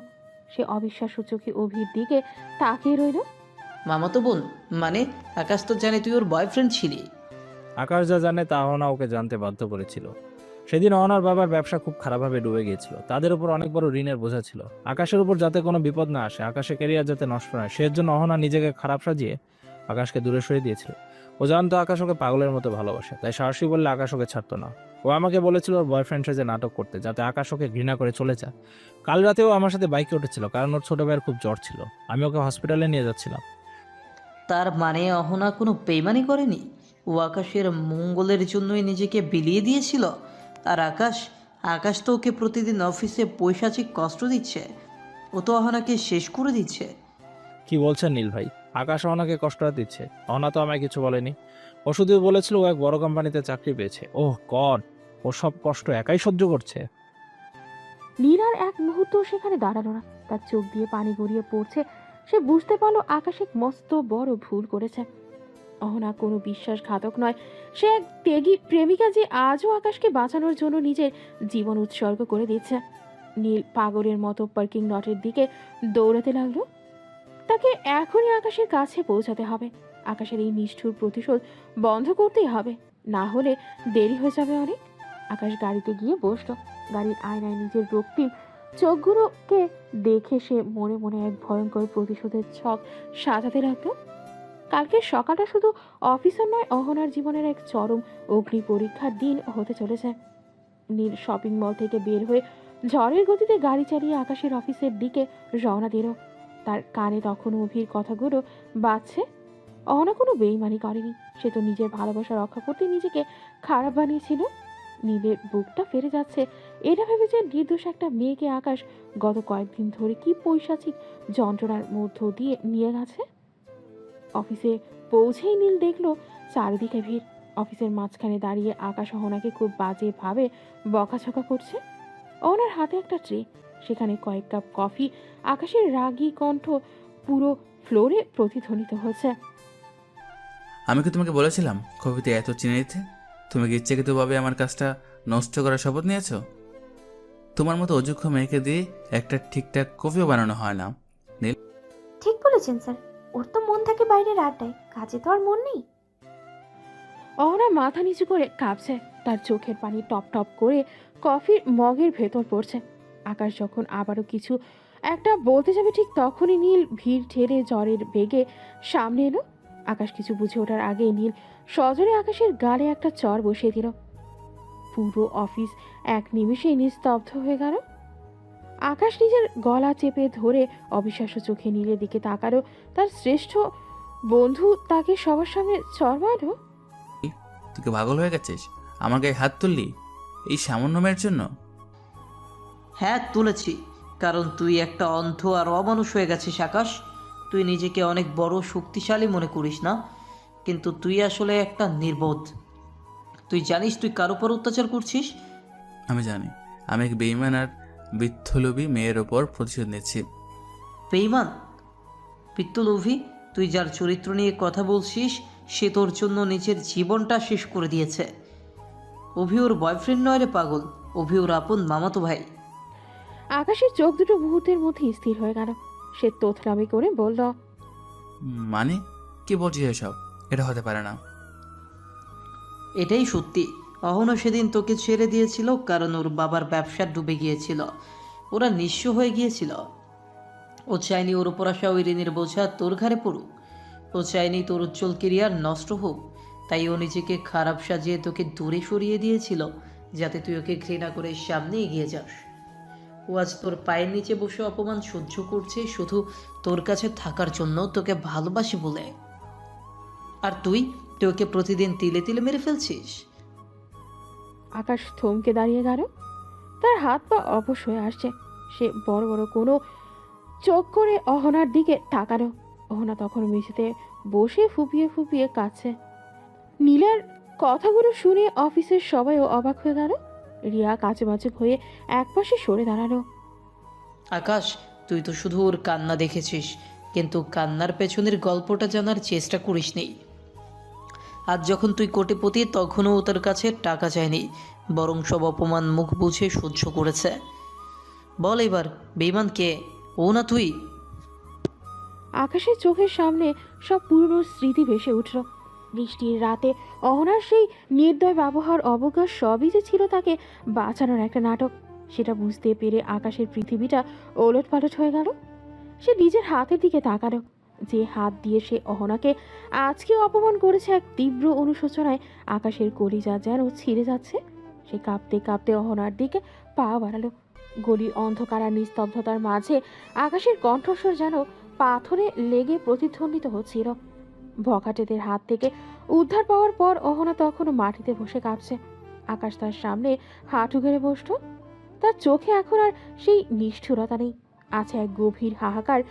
সে অবিশ্বাস্য চোখে অভির দিকে তাকিয়ে রইল। মামাতো বোন মানে? আকাশ তো জানে তুই ওর বয়ফ্রেন্ড ছিলি। আকাশ যা জানে তা অহনা ওকে জানতে বাধ্য করেছিল। সেদিন অহনার বাবার ব্যবসা খুব খারাপভাবে ডুবে গিয়েছিল, তাদের উপর অনেক বড় ঋণের বোঝা ছিল। আকাশের উপর যাতে কোনো বিপদ না আসে, আকাশের ক্যারিয়ার যাতে নষ্ট না হয়, সেজন্য অহনা নিজেকে খারাপ সাজিয়ে আকাশকে দূরে সরিয়ে দিয়েছিল। ও জানতো আকাশ ওকে পাগলের মতো ভালোবাসে, তাই সাহসী বললে আকাশ ওকে ছাড়তো না। ও আমাকে বলেছিল ওর বয়ফ্রেন্ড সাথে নাটক করতে, যাতে আকাশ ওকে ঘৃণা করে চলে যায়। কাল রাতেও আমার সাথে বাইকে উঠেছিল, কারণ ওর ছোট ভাইয়ের খুব জ্বর ছিল। আমি ওকে হসপিটালে নিয়ে যাচ্ছিলাম। তার মানে অহনা কোনো বেইমানি করেনি, ও আকাশের মঙ্গলের জন্যই নিজেকে বিলিয়ে দিয়েছিল। আর আকাশ আকাশ তো ওকে প্রতিদিন অফিসে পৈশাচিক কষ্ট দিচ্ছে, ও তো অহনাকে শেষ করে দিচ্ছে। কি বলছেন নীল ভাই? আকাশ অহনাকে কষ্ট দিচ্ছে? অহনা তো আমায় কিছু বলেনি। ও শুধু বলেছিল ও এক বড় কোম্পানিতে চাকরি পেয়েছে। ওহ গড, ও সব কষ্ট একাই সহ্য করছে। নীল আর এক মুহূর্ত সেখানে দাঁড়ালো না। তার চোখ দিয়ে পানি গড়িয়ে পড়ছে। সে বুঝতে পারলো আকাশ এক মস্ত বড় ভুল করেছে। অহনা কোনো বিশ্বাসঘাতক নয়, সে এক ত্যাগী প্রেমিকা যে আজও আকাশকে বাঁচানোর জন্য নিজের জীবন উৎসর্গ করে দিচ্ছে। নীল পাগলের মতো পার্কিং লটের দিকে দৌড়াতে লাগলো। তাকে এখনই আকাশের কাছে পৌঁছাতে হবে। আকাশের এই নিষ্ঠুর প্রতিশোধ বন্ধ করতেই হবে, না হলে দেরি হয়ে যাবে অনেক। আকাশ গাড়িতে গিয়ে বসলো। গাড়ির আয়নায় নিজের রক্তিম চোখগুলোকে দেখে সে মনে মনে এক ভয়ঙ্কর প্রতিশোধের ছক সাজাতে লাগলো। কালকের সকালটা শুধু অফিসার নয়, অহনার জীবনের এক চরম অগ্নি পরীক্ষার দিন হতে চলেছে। নীল শপিং মল থেকে বের হয়ে ঝড়ের গতিতে গাড়ি চালিয়ে আকাশের অফিসের দিকে রওনা দিল। তার কানে তখন অভির কথাগুলো বাজছে। অহনা কোনো বেইমানি করেনি, সে তো নিজের ভালোবাসা রক্ষা করতে নিজেকে খারাপ বানিয়েছিল। নীলের বুকটা ফেরে যাচ্ছে এটা ভেবে যে নির্দোষ একটা মেয়েকে আকাশ গত কয়েকদিন ধরে কি পৈশাচিক যন্ত্রণার মধ্য দিয়ে নিয়ে গেছে। অফিসে পৌঁছেই নীল দেখলো চারিদিকে ভিড়। অফিসের মাঝখানে দাঁড়িয়ে আকাশ অহনাকে খুব বাজেভাবে বকাঝকা করছে। অহনার হাতে একটা ট্রে, সেখানে কয়েক কাপ কফি। আকাশের রাগী কণ্ঠ পুরো ফ্লোরে প্রতিধ্বনিত হচ্ছে। আমি কি তোমাকে বলেছিলাম কফিতে এত চিনি দিতে? তুমি কি ইচ্ছাকৃতভাবে আমার কাজটা নষ্ট করার শপথ নিয়েছো? তোমার মতো অযোগ্য মেয়েকে দিয়ে একটা ঠিকঠাক কফিও বানানো হয় না। ঠিক বলেছেন স্যার, ওর তো মন থাকে বাইরের আড্ডায়, কাজে তো আর মন নেই। অহনা মাথা নিচু করে কাঁপছে, তার চোখের পানি টপ টপ করে কফির মগের ভেতর পড়ছে। আকাশ যখন আবারও কিছু একটা বলতে যাবে ঠিক তখনই নীল ভিড় ঠেলে জ্বরের বেগে সামনে এলো। আকাশ কিছু বুঝে ওঠার আগেই নীল সজোরে আকাশের গালে একটা চর বসিয়ে দিল। পুরো অফিস এক নিমিষেই নিস্তব্ধ হয়ে গেল। আকাশ নিজের গলা চেপে ধরে অবিশ্বাস্য চোখে নীলের দিকে তাকালো। তার শ্রেষ্ঠ বন্ধু তাকে সবার সামনে চর মারল। তুই কি পাগল হয়ে গেছিস? আমার গায়ে হাত তুললি এই সামান্য মেয়ের জন্য? হ্যাঁ তুলেছি, কারণ তুই একটা অন্ধ আর অমানুষ হয়ে গেছিস আকাশ। তুই নিজেকে অনেক বড় শক্তিশালী মনে করিস না, কিন্তু তুই আসলে একটা নির্বোধ। তুই জানিস তুই কার উপর অত্যাচার করছিস? আমি জানি, আমি এক বেইমান আর বৃদ্ধলোভী মেয়ের ওপর প্রতিশোধ নিচ্ছি। বেঈমান, পিত্তলোভী, তুই যার চরিত্র নিয়ে কথা বলছিস সে তোর জন্য নিজের জীবনটা শেষ করে দিয়েছে। অভি ওর বয়ফ্রেন্ড নয় রে পাগল, অভি ওর আপন মামাতো ভাই। আকাশের চোখ দুটো মুহূর্তের মধ্যে স্থির হয়ে গেল। সে তোতলামি করে বলল, মানে কি বলছিস এসব? এটা হতে পারে না। এটাই সত্যি। অহনও সেদিন তোকে ছেড়ে দিয়েছিল কারণ ওর বাবার ব্যবসা ডুবে গিয়েছিল, ওরা নিঃস্ব হয়ে গিয়েছিল। ও চায়নি ওর উপর আসা ওই ঋণের বোঝা তোর ঘাড়ে পড়ুক, ও চায়নি তোর উজ্জ্বল কেরিয়ার নষ্ট হোক। তাই ও নিজেকে খারাপ সাজিয়ে তোকে দূরে সরিয়ে দিয়েছিল, যাতে তুই ওকে ঘৃণা করে সামনে এগিয়ে যাস। ও আজ তোর পায়ের নিচে বসে অপমান সহ্য করছে শুধু তোর কাছে থাকার জন্য, তোকে ভালোবাসি বলে। আর তুই ওকে প্রতিদিন তিলে তিলে মেরে ফেলছিস। আকাশ থমকে দাঁড়িয়ে গেল। তার হাত পা অবশ হয়ে আসছে। সে বড় বড় কোনো চোখ করে অহনার দিকে তাকালো। অহনা তখন মেঝেতে বসে ফুপিয়ে ফুপিয়ে কাঁদছে। নীলার কথাগুলো শুনে অফিসের সবাইও অবাক হয়ে গেল। রিয়া কাঁচুমাচু হয়ে একপাশে সরে দাঁড়ালো। আকাশ, তুই তো শুধু ওর কান্না দেখেছিস, কিন্তু কান্নার পেছনের গল্পটা জানার চেষ্টা করিসনি। আজ যখন তুই কোটিপতি তখনও ও তার কাছে টাকা চায়নি, বরং সব অপমান মুখ বুঝে সহ্য করেছে। বল এবার বেঈমান কে, ও না তুই? আকাশের চোখের সামনে সব পুরনো স্মৃতি ভেসে উঠল। বৃষ্টির রাতে অহনার সেই নির্দয় ব্যবহার, অবজ্ঞা সবই যে ছিল তাকে বাঁচানোর একটা নাটক। সেটা বুঝতে পেরে আকাশের পৃথিবীটা ওলটপালট হয়ে গেল। সে নিজের হাতের দিকে তাকালো, যে হাত দিয়ে সে অহনাকে আজকে অপমান করেছে। এক তীব্র অনুশোচনায় আকাশের কলিজা যেন ছিঁড়ে যাচ্ছে। সে কাঁপতে কাঁপতে অহনার দিকে পা বাড়ালো। গলির অন্ধকার আর নিস্তব্ধতার মাঝে আকাশের কণ্ঠস্বর যেন পাথরে লেগে প্রতিধ্বনিত হচ্ছিল। বখাটেদের হাত থেকে উদ্ধার পাওয়ার পর অহনা তখনও মাটিতে বসে কাঁপছে। আকাশ তার সামনে হাঁটু গেড়ে বসল। তার চোখে এখন আর সেই নিষ্ঠুরতা নেই, আছে এক গভীর হাহাকার।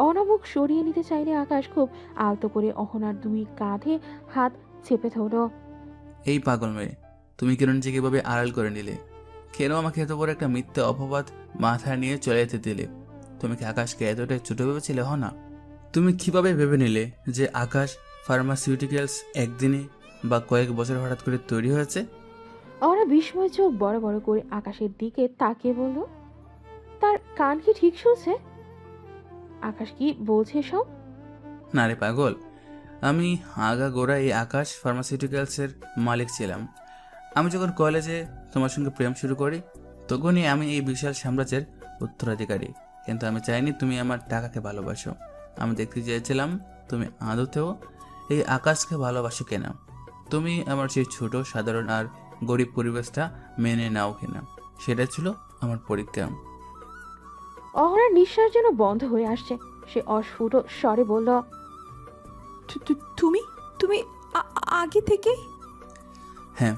অনামুখ সরিয়ে নিতে চাইলে আকাশ খুব আলতো করে অহনার দুই কাঁধে হাত চেপে ধরল। এই পাগল মেয়ে, তুমি কেন নিজেকে এভাবে আড়াল করে নিলে? কেন আমাকে এত বড় একটা মিথ্যে অপবাদ মাথায় নিয়ে চলে যেতে দিলে? তুমি কি আকাশকে এতটাই ছোট ভেবেছিলে? না, তুমি কিভাবে ভেবে নিলে যে আকাশ ফার্মাসিউটিক্যালস একদিনে বা কয়েক বছর হঠাৎ করে তৈরি হয়েছে? অহনা বিস্ময় চোখ বড় বড় করে আকাশের দিকে তাকিয়ে বলল, তার কান কি ঠিক শুনছে? আকাশ কি বলছে সব? না রে পাগল, আমি আগাগোড়া এই আকাশ ফার্মাসিউটিক্যালসের মালিক ছিলাম। আমি যখন কলেজে তোমার সঙ্গে প্রেম শুরু করি তখনই আমি এই বিশাল সাম্রাজ্যের উত্তরাধিকারী। কিন্তু আমি চাইনি তুমি আমার টাকাকে ভালোবাসো। আমি দেখতে চেয়েছিলাম তুমি আদতেও এই আকাশকে ভালোবাসো কিনা, তুমি আমার সেই ছোট সাধারণ আর গরিব পরিবেশটা মেনে নাও কিনা। সেটা ছিল আমার পরীক্ষা। অহনার নিঃশ্বাস যেন বন্ধ হয়ে আসছে। সে অস্ফুট স্বরে বলল, তুমি তুমি আগে থেকে? হ্যাঁ,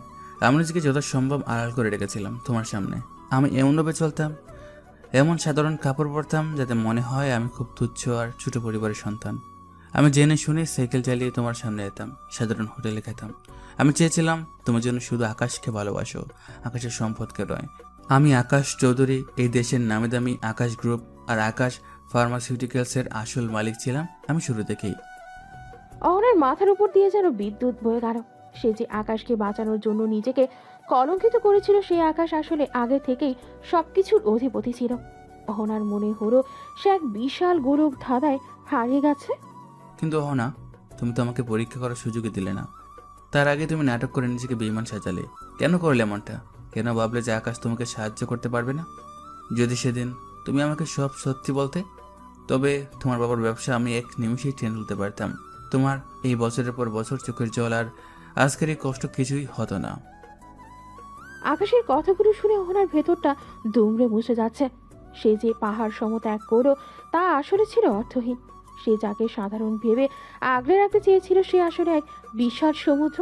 আমি নিজেকে যথাসম্ভব আড়াল করে রেখেছিলাম তোমার সামনে। আমি এমনভাবে চলতাম, এমন সাধারণ কাপড় পরতাম যাতে মনে হয় আমি খুব তুচ্ছ আর ছোট পরিবারের সন্তান। আমি জেনে শুনে সাইকেল চালিয়ে তোমার সামনে যেতাম, সাধারণ হোটেলে খেতাম। আমি চেয়েছিলাম তোমার জন্য শুধু আকাশকে ভালোবাসো, আকাশের সম্পদকে নয়। আমি আকাশ চৌধুরী এই দেশের নামি দামি আকাশ গ্রুপ আর আকাশ ফার্মাসিউটিক্যালসের আসল মালিক ছিলাম আমি শুরু থেকেই। অহনার মাথার উপর দিয়ে যেন বিদ্যুৎ বয়ে গেল। সে যে আকাশকে বাঁচানোর জন্য নিজেকে কলঙ্কিত করেছিল, সেই আকাশ আসলে আগে থেকেই সবকিছুর অধিপতি ছিল। অহনার মনে হলো সে এক বিশাল গোলক ধাঁধায় হারিয়ে গেছে। কিন্তু না, তুমি তো আমাকে পরীক্ষা করার সুযোগই দিলে না। তার আগে তুমি নাটক করে নিজেকে বেঈমান সাজালে। কেন করলে এমনটা? কেন ভাবলে যে আকাশ তোমাকে সাহায্য করতে পারবে না? যদি সেদিন তুমি আমাকে সব সত্যি বলতে, তবে তোমার বাবার ব্যবসা আমি এক নিমিষেই টেনে তুলতে পারতাম। তোমার এই বছরের পর বছর চোখের জল আর আজকের এই কষ্ট কিছুই হতো না। আকাশের কথাগুলো শুনে অহনার ভেতরটা দুমড়ে মুছে যাচ্ছে। সে যে পাহাড় সম ত্যাগ করো তা আসলে ছিল অর্থহীন। সে যাকে সাধারণ ভেবে আগলে রাখতে চেয়েছিল সে আসলে এক বিশাল সমুদ্র।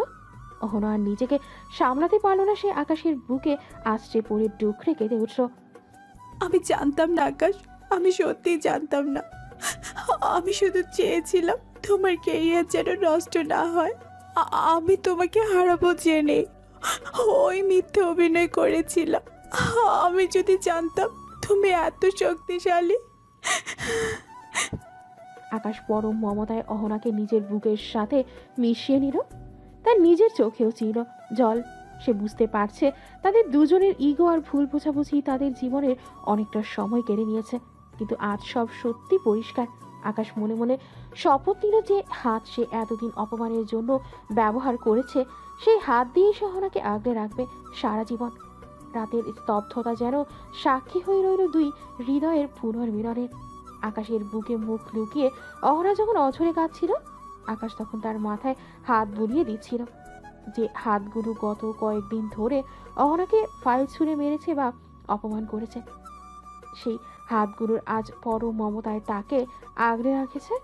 অহনা আর নিজেকে সামলাতে পারল না। সে আকাশের বুকে আছড়ে পড়ে ডুকরে কেঁদে উঠল। আমি জানতাম না আকাশ, আমি সত্যিই জানতাম না। আমি শুধু চেয়েছিলাম তোমার কেরিয়ার যেন নষ্ট না হয়। আমি তোমাকে হারাবো জেনে ওই মিথ্যে অভিনয় করেছিলাম। আমি যদি জানতাম তুমি এত শক্তিশালী। আকাশ পরম মমতায় অহনাকে নিজের বুকের সাথে মিশিয়ে নিল। তার নিজের চোখেও ছিল জল। সে বুঝতে পারছে তাদের দুজনের ইগো আর ভুল বোঝাবুঝি তাদের জীবনের অনেকটা সময় কেড়ে নিয়েছে। কিন্তু আজ সব সত্যি পরিষ্কার। আকাশ মনে মনে শপথ নিল যে হাত সে এতদিন অপমানের জন্য ব্যবহার করেছে, সেই হাত দিয়ে সে অহনাকে আগলে রাখবে সারা জীবন। রাতের স্তব্ধতা যেন সাক্ষী হয়ে রইল দুই হৃদয়ের পুনর্মিলনের। আকাশের বুকে মুখ লুকিয়ে অহনা যখন অঝরে কাঁদছিল, আকাশ তখন তার মাথায় হাত বুলিয়ে দিচ্ছিল। যে হাতগুলো গত কয়েকদিন ধরে অহনাকে ফাইল ছুঁড়ে মেরেছে বা অপমান করেছে, সেই হাতগুলোর আজ পরম মমতায় তাকে আগলে রাখেছে।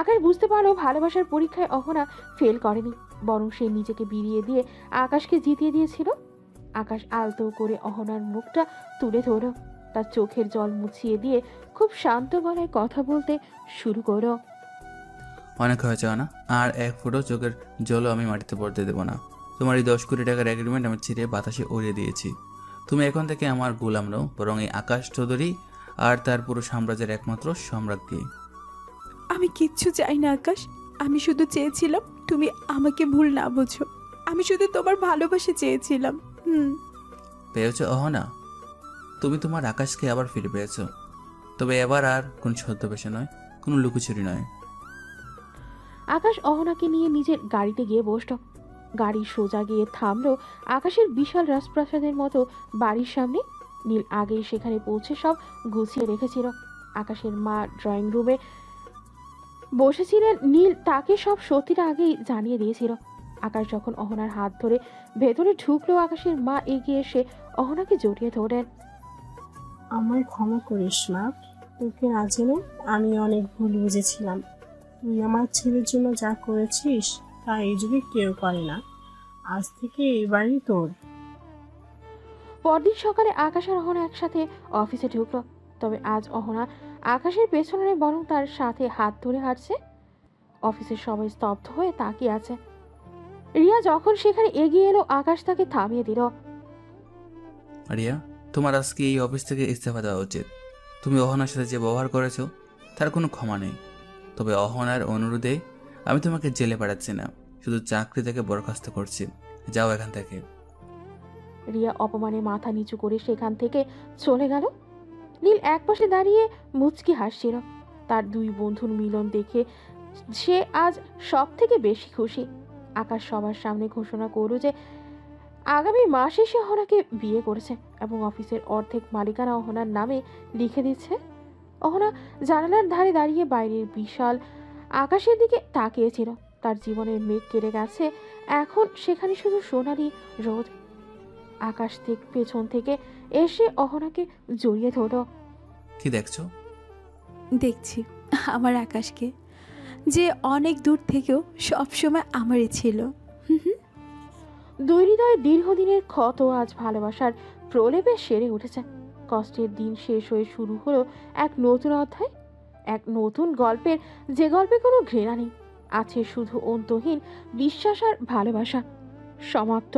আকাশ বুঝতে পারলো ভালোবাসার পরীক্ষায় অহনা ফেল করেনি, বরং সে নিজেকে বিলিয়ে দিয়ে আকাশকে জিতিয়ে দিয়েছিল। আকাশ আলতো করে অহনার মুখটা তুলে ধরল, তার চোখের জল মুছিয়ে দিয়ে খুব শান্ত গলায় কথা বলতে শুরু করো। অনেক হয়েছে না, আর এক ফুটো চোখের জলও আমি মাটিতে পড়তে দেবো না। তোমার এই 10 কোটি টাকার এগ্রিমেন্ট আমি ছিঁড়ে বাতাসে উড়িয়ে দিয়েছি। তুমি এখন থেকে আমার গোলাম নও, বরং এই আকাশ চৌধুরী আর তার পুরো সাম্রাজ্যের একমাত্র সম্রাজ্ঞী। আমি কিচ্ছু চাই না আকাশ, আমি শুধু চেয়েছিলাম তুমি আমাকে ভুল না বুঝো, আমি শুধু তোমার ভালোবাসা চেয়েছিলাম। পেয়েছো অহনা, তুমি তোমার আকাশকে আবার ফিরে পেয়েছো। তবে এবার আর কোন ছদ্মবেশে নয়, কোনো লুকোচুরি নয়। আকাশ অহনাকে নিয়ে নিজের গাড়িতে গিয়ে বসল। গাড়ি সোজা গিয়ে থামলো আকাশের বিশাল রাজপ্রাসাদের মতো বাড়ির সামনে। নীল আগেই সেখানে পৌঁছে সব গুছিয়ে রেখেছিল। আকাশের মা ড্রয়িং রুমে বসেছিলেন। নীল তাকে সব সত্যিটা আগেই জানিয়ে দিয়েছিল। আকাশ যখন অহনার হাত ধরে ভেতরে ঢুকলো, আকাশের মা এগিয়ে এসে অহনাকে জড়িয়ে ধরেন। আমায় ক্ষমা করিস মা, তোকে না জেনে আমি অনেক ভুল বুঝেছিলাম। তুই আমার ছেলের জন্য যা করেছিস তা এই যুগে কেউ করে না। আজ থেকে এই বাড়ি তোর। পরদিন সকালে আকাশ আর অহনা একসাথে অফিসে ঢুকলো। তবে আজ অহনা আকাশের পেছনে নয়, বরং তার সাথে হাত ধরে হাঁটছে। অফিসের সবাই স্তব্ধ হয়ে তাকিয়ে আছে। রিয়া যখন সেখানে এগিয়ে এলো, আকাশ তাকে থামিয়ে দিল। রিয়া, তোমার আজকে এই অফিস থেকে ইস্তফা দেওয়া উচিত। তুমি অহনার সাথে যে ব্যবহার করেছো তার কোনো ক্ষমা নেই। তবে অহনার অনুরোধে আমি তোমাকে জেলে পাঠাচ্ছি না, শুধু চাকরি থেকে বরখাস্ত করছি। যাও এখান থেকে। রিয়া অপমানে মাথা নিচু করে সেখান থেকে চলে গেল। নীল একপাশে দাঁড়িয়ে মুচকি হাসছিল। তার দুই বন্ধুর মিলন দেখে সে আজ সব থেকে বেশি খুশি। আকাশ সবার সামনে ঘোষণা করল যে আগামী মাসে সে অহনাকে বিয়ে করেছে এবং অফিসের অর্ধেক মালিকানা অহনার নামে লিখে দিচ্ছে। অহনা জানালার ধারে দাঁড়িয়ে বাইরের বিশাল আকাশের দিকে তাকিয়েছিল। তার জীবনের মেঘ কেটে গেছে, এখন সেখানে শুধু সোনালি রোদ। আকাশ পেছন থেকে এসে অহনাকে জড়িয়ে ধরল। কি দেখছো? দেখছি আমার আকাশকে, যে অনেক দূর থেকেও সবসময় আমারই ছিল। দুই হৃদয়ে দীর্ঘদিনের ক্ষত আজ ভালোবাসার প্রলেপে সেরে উঠেছে। কষ্টের দিন শেষ হয়ে শুরু হলো এক নতুন অধ্যায়, এক নতুন গল্পের, যে গল্পে কোনো ঘৃণা নেই, আছে শুধু অন্তহীন বিশ্বাস আর ভালোবাসা। সমাপ্ত।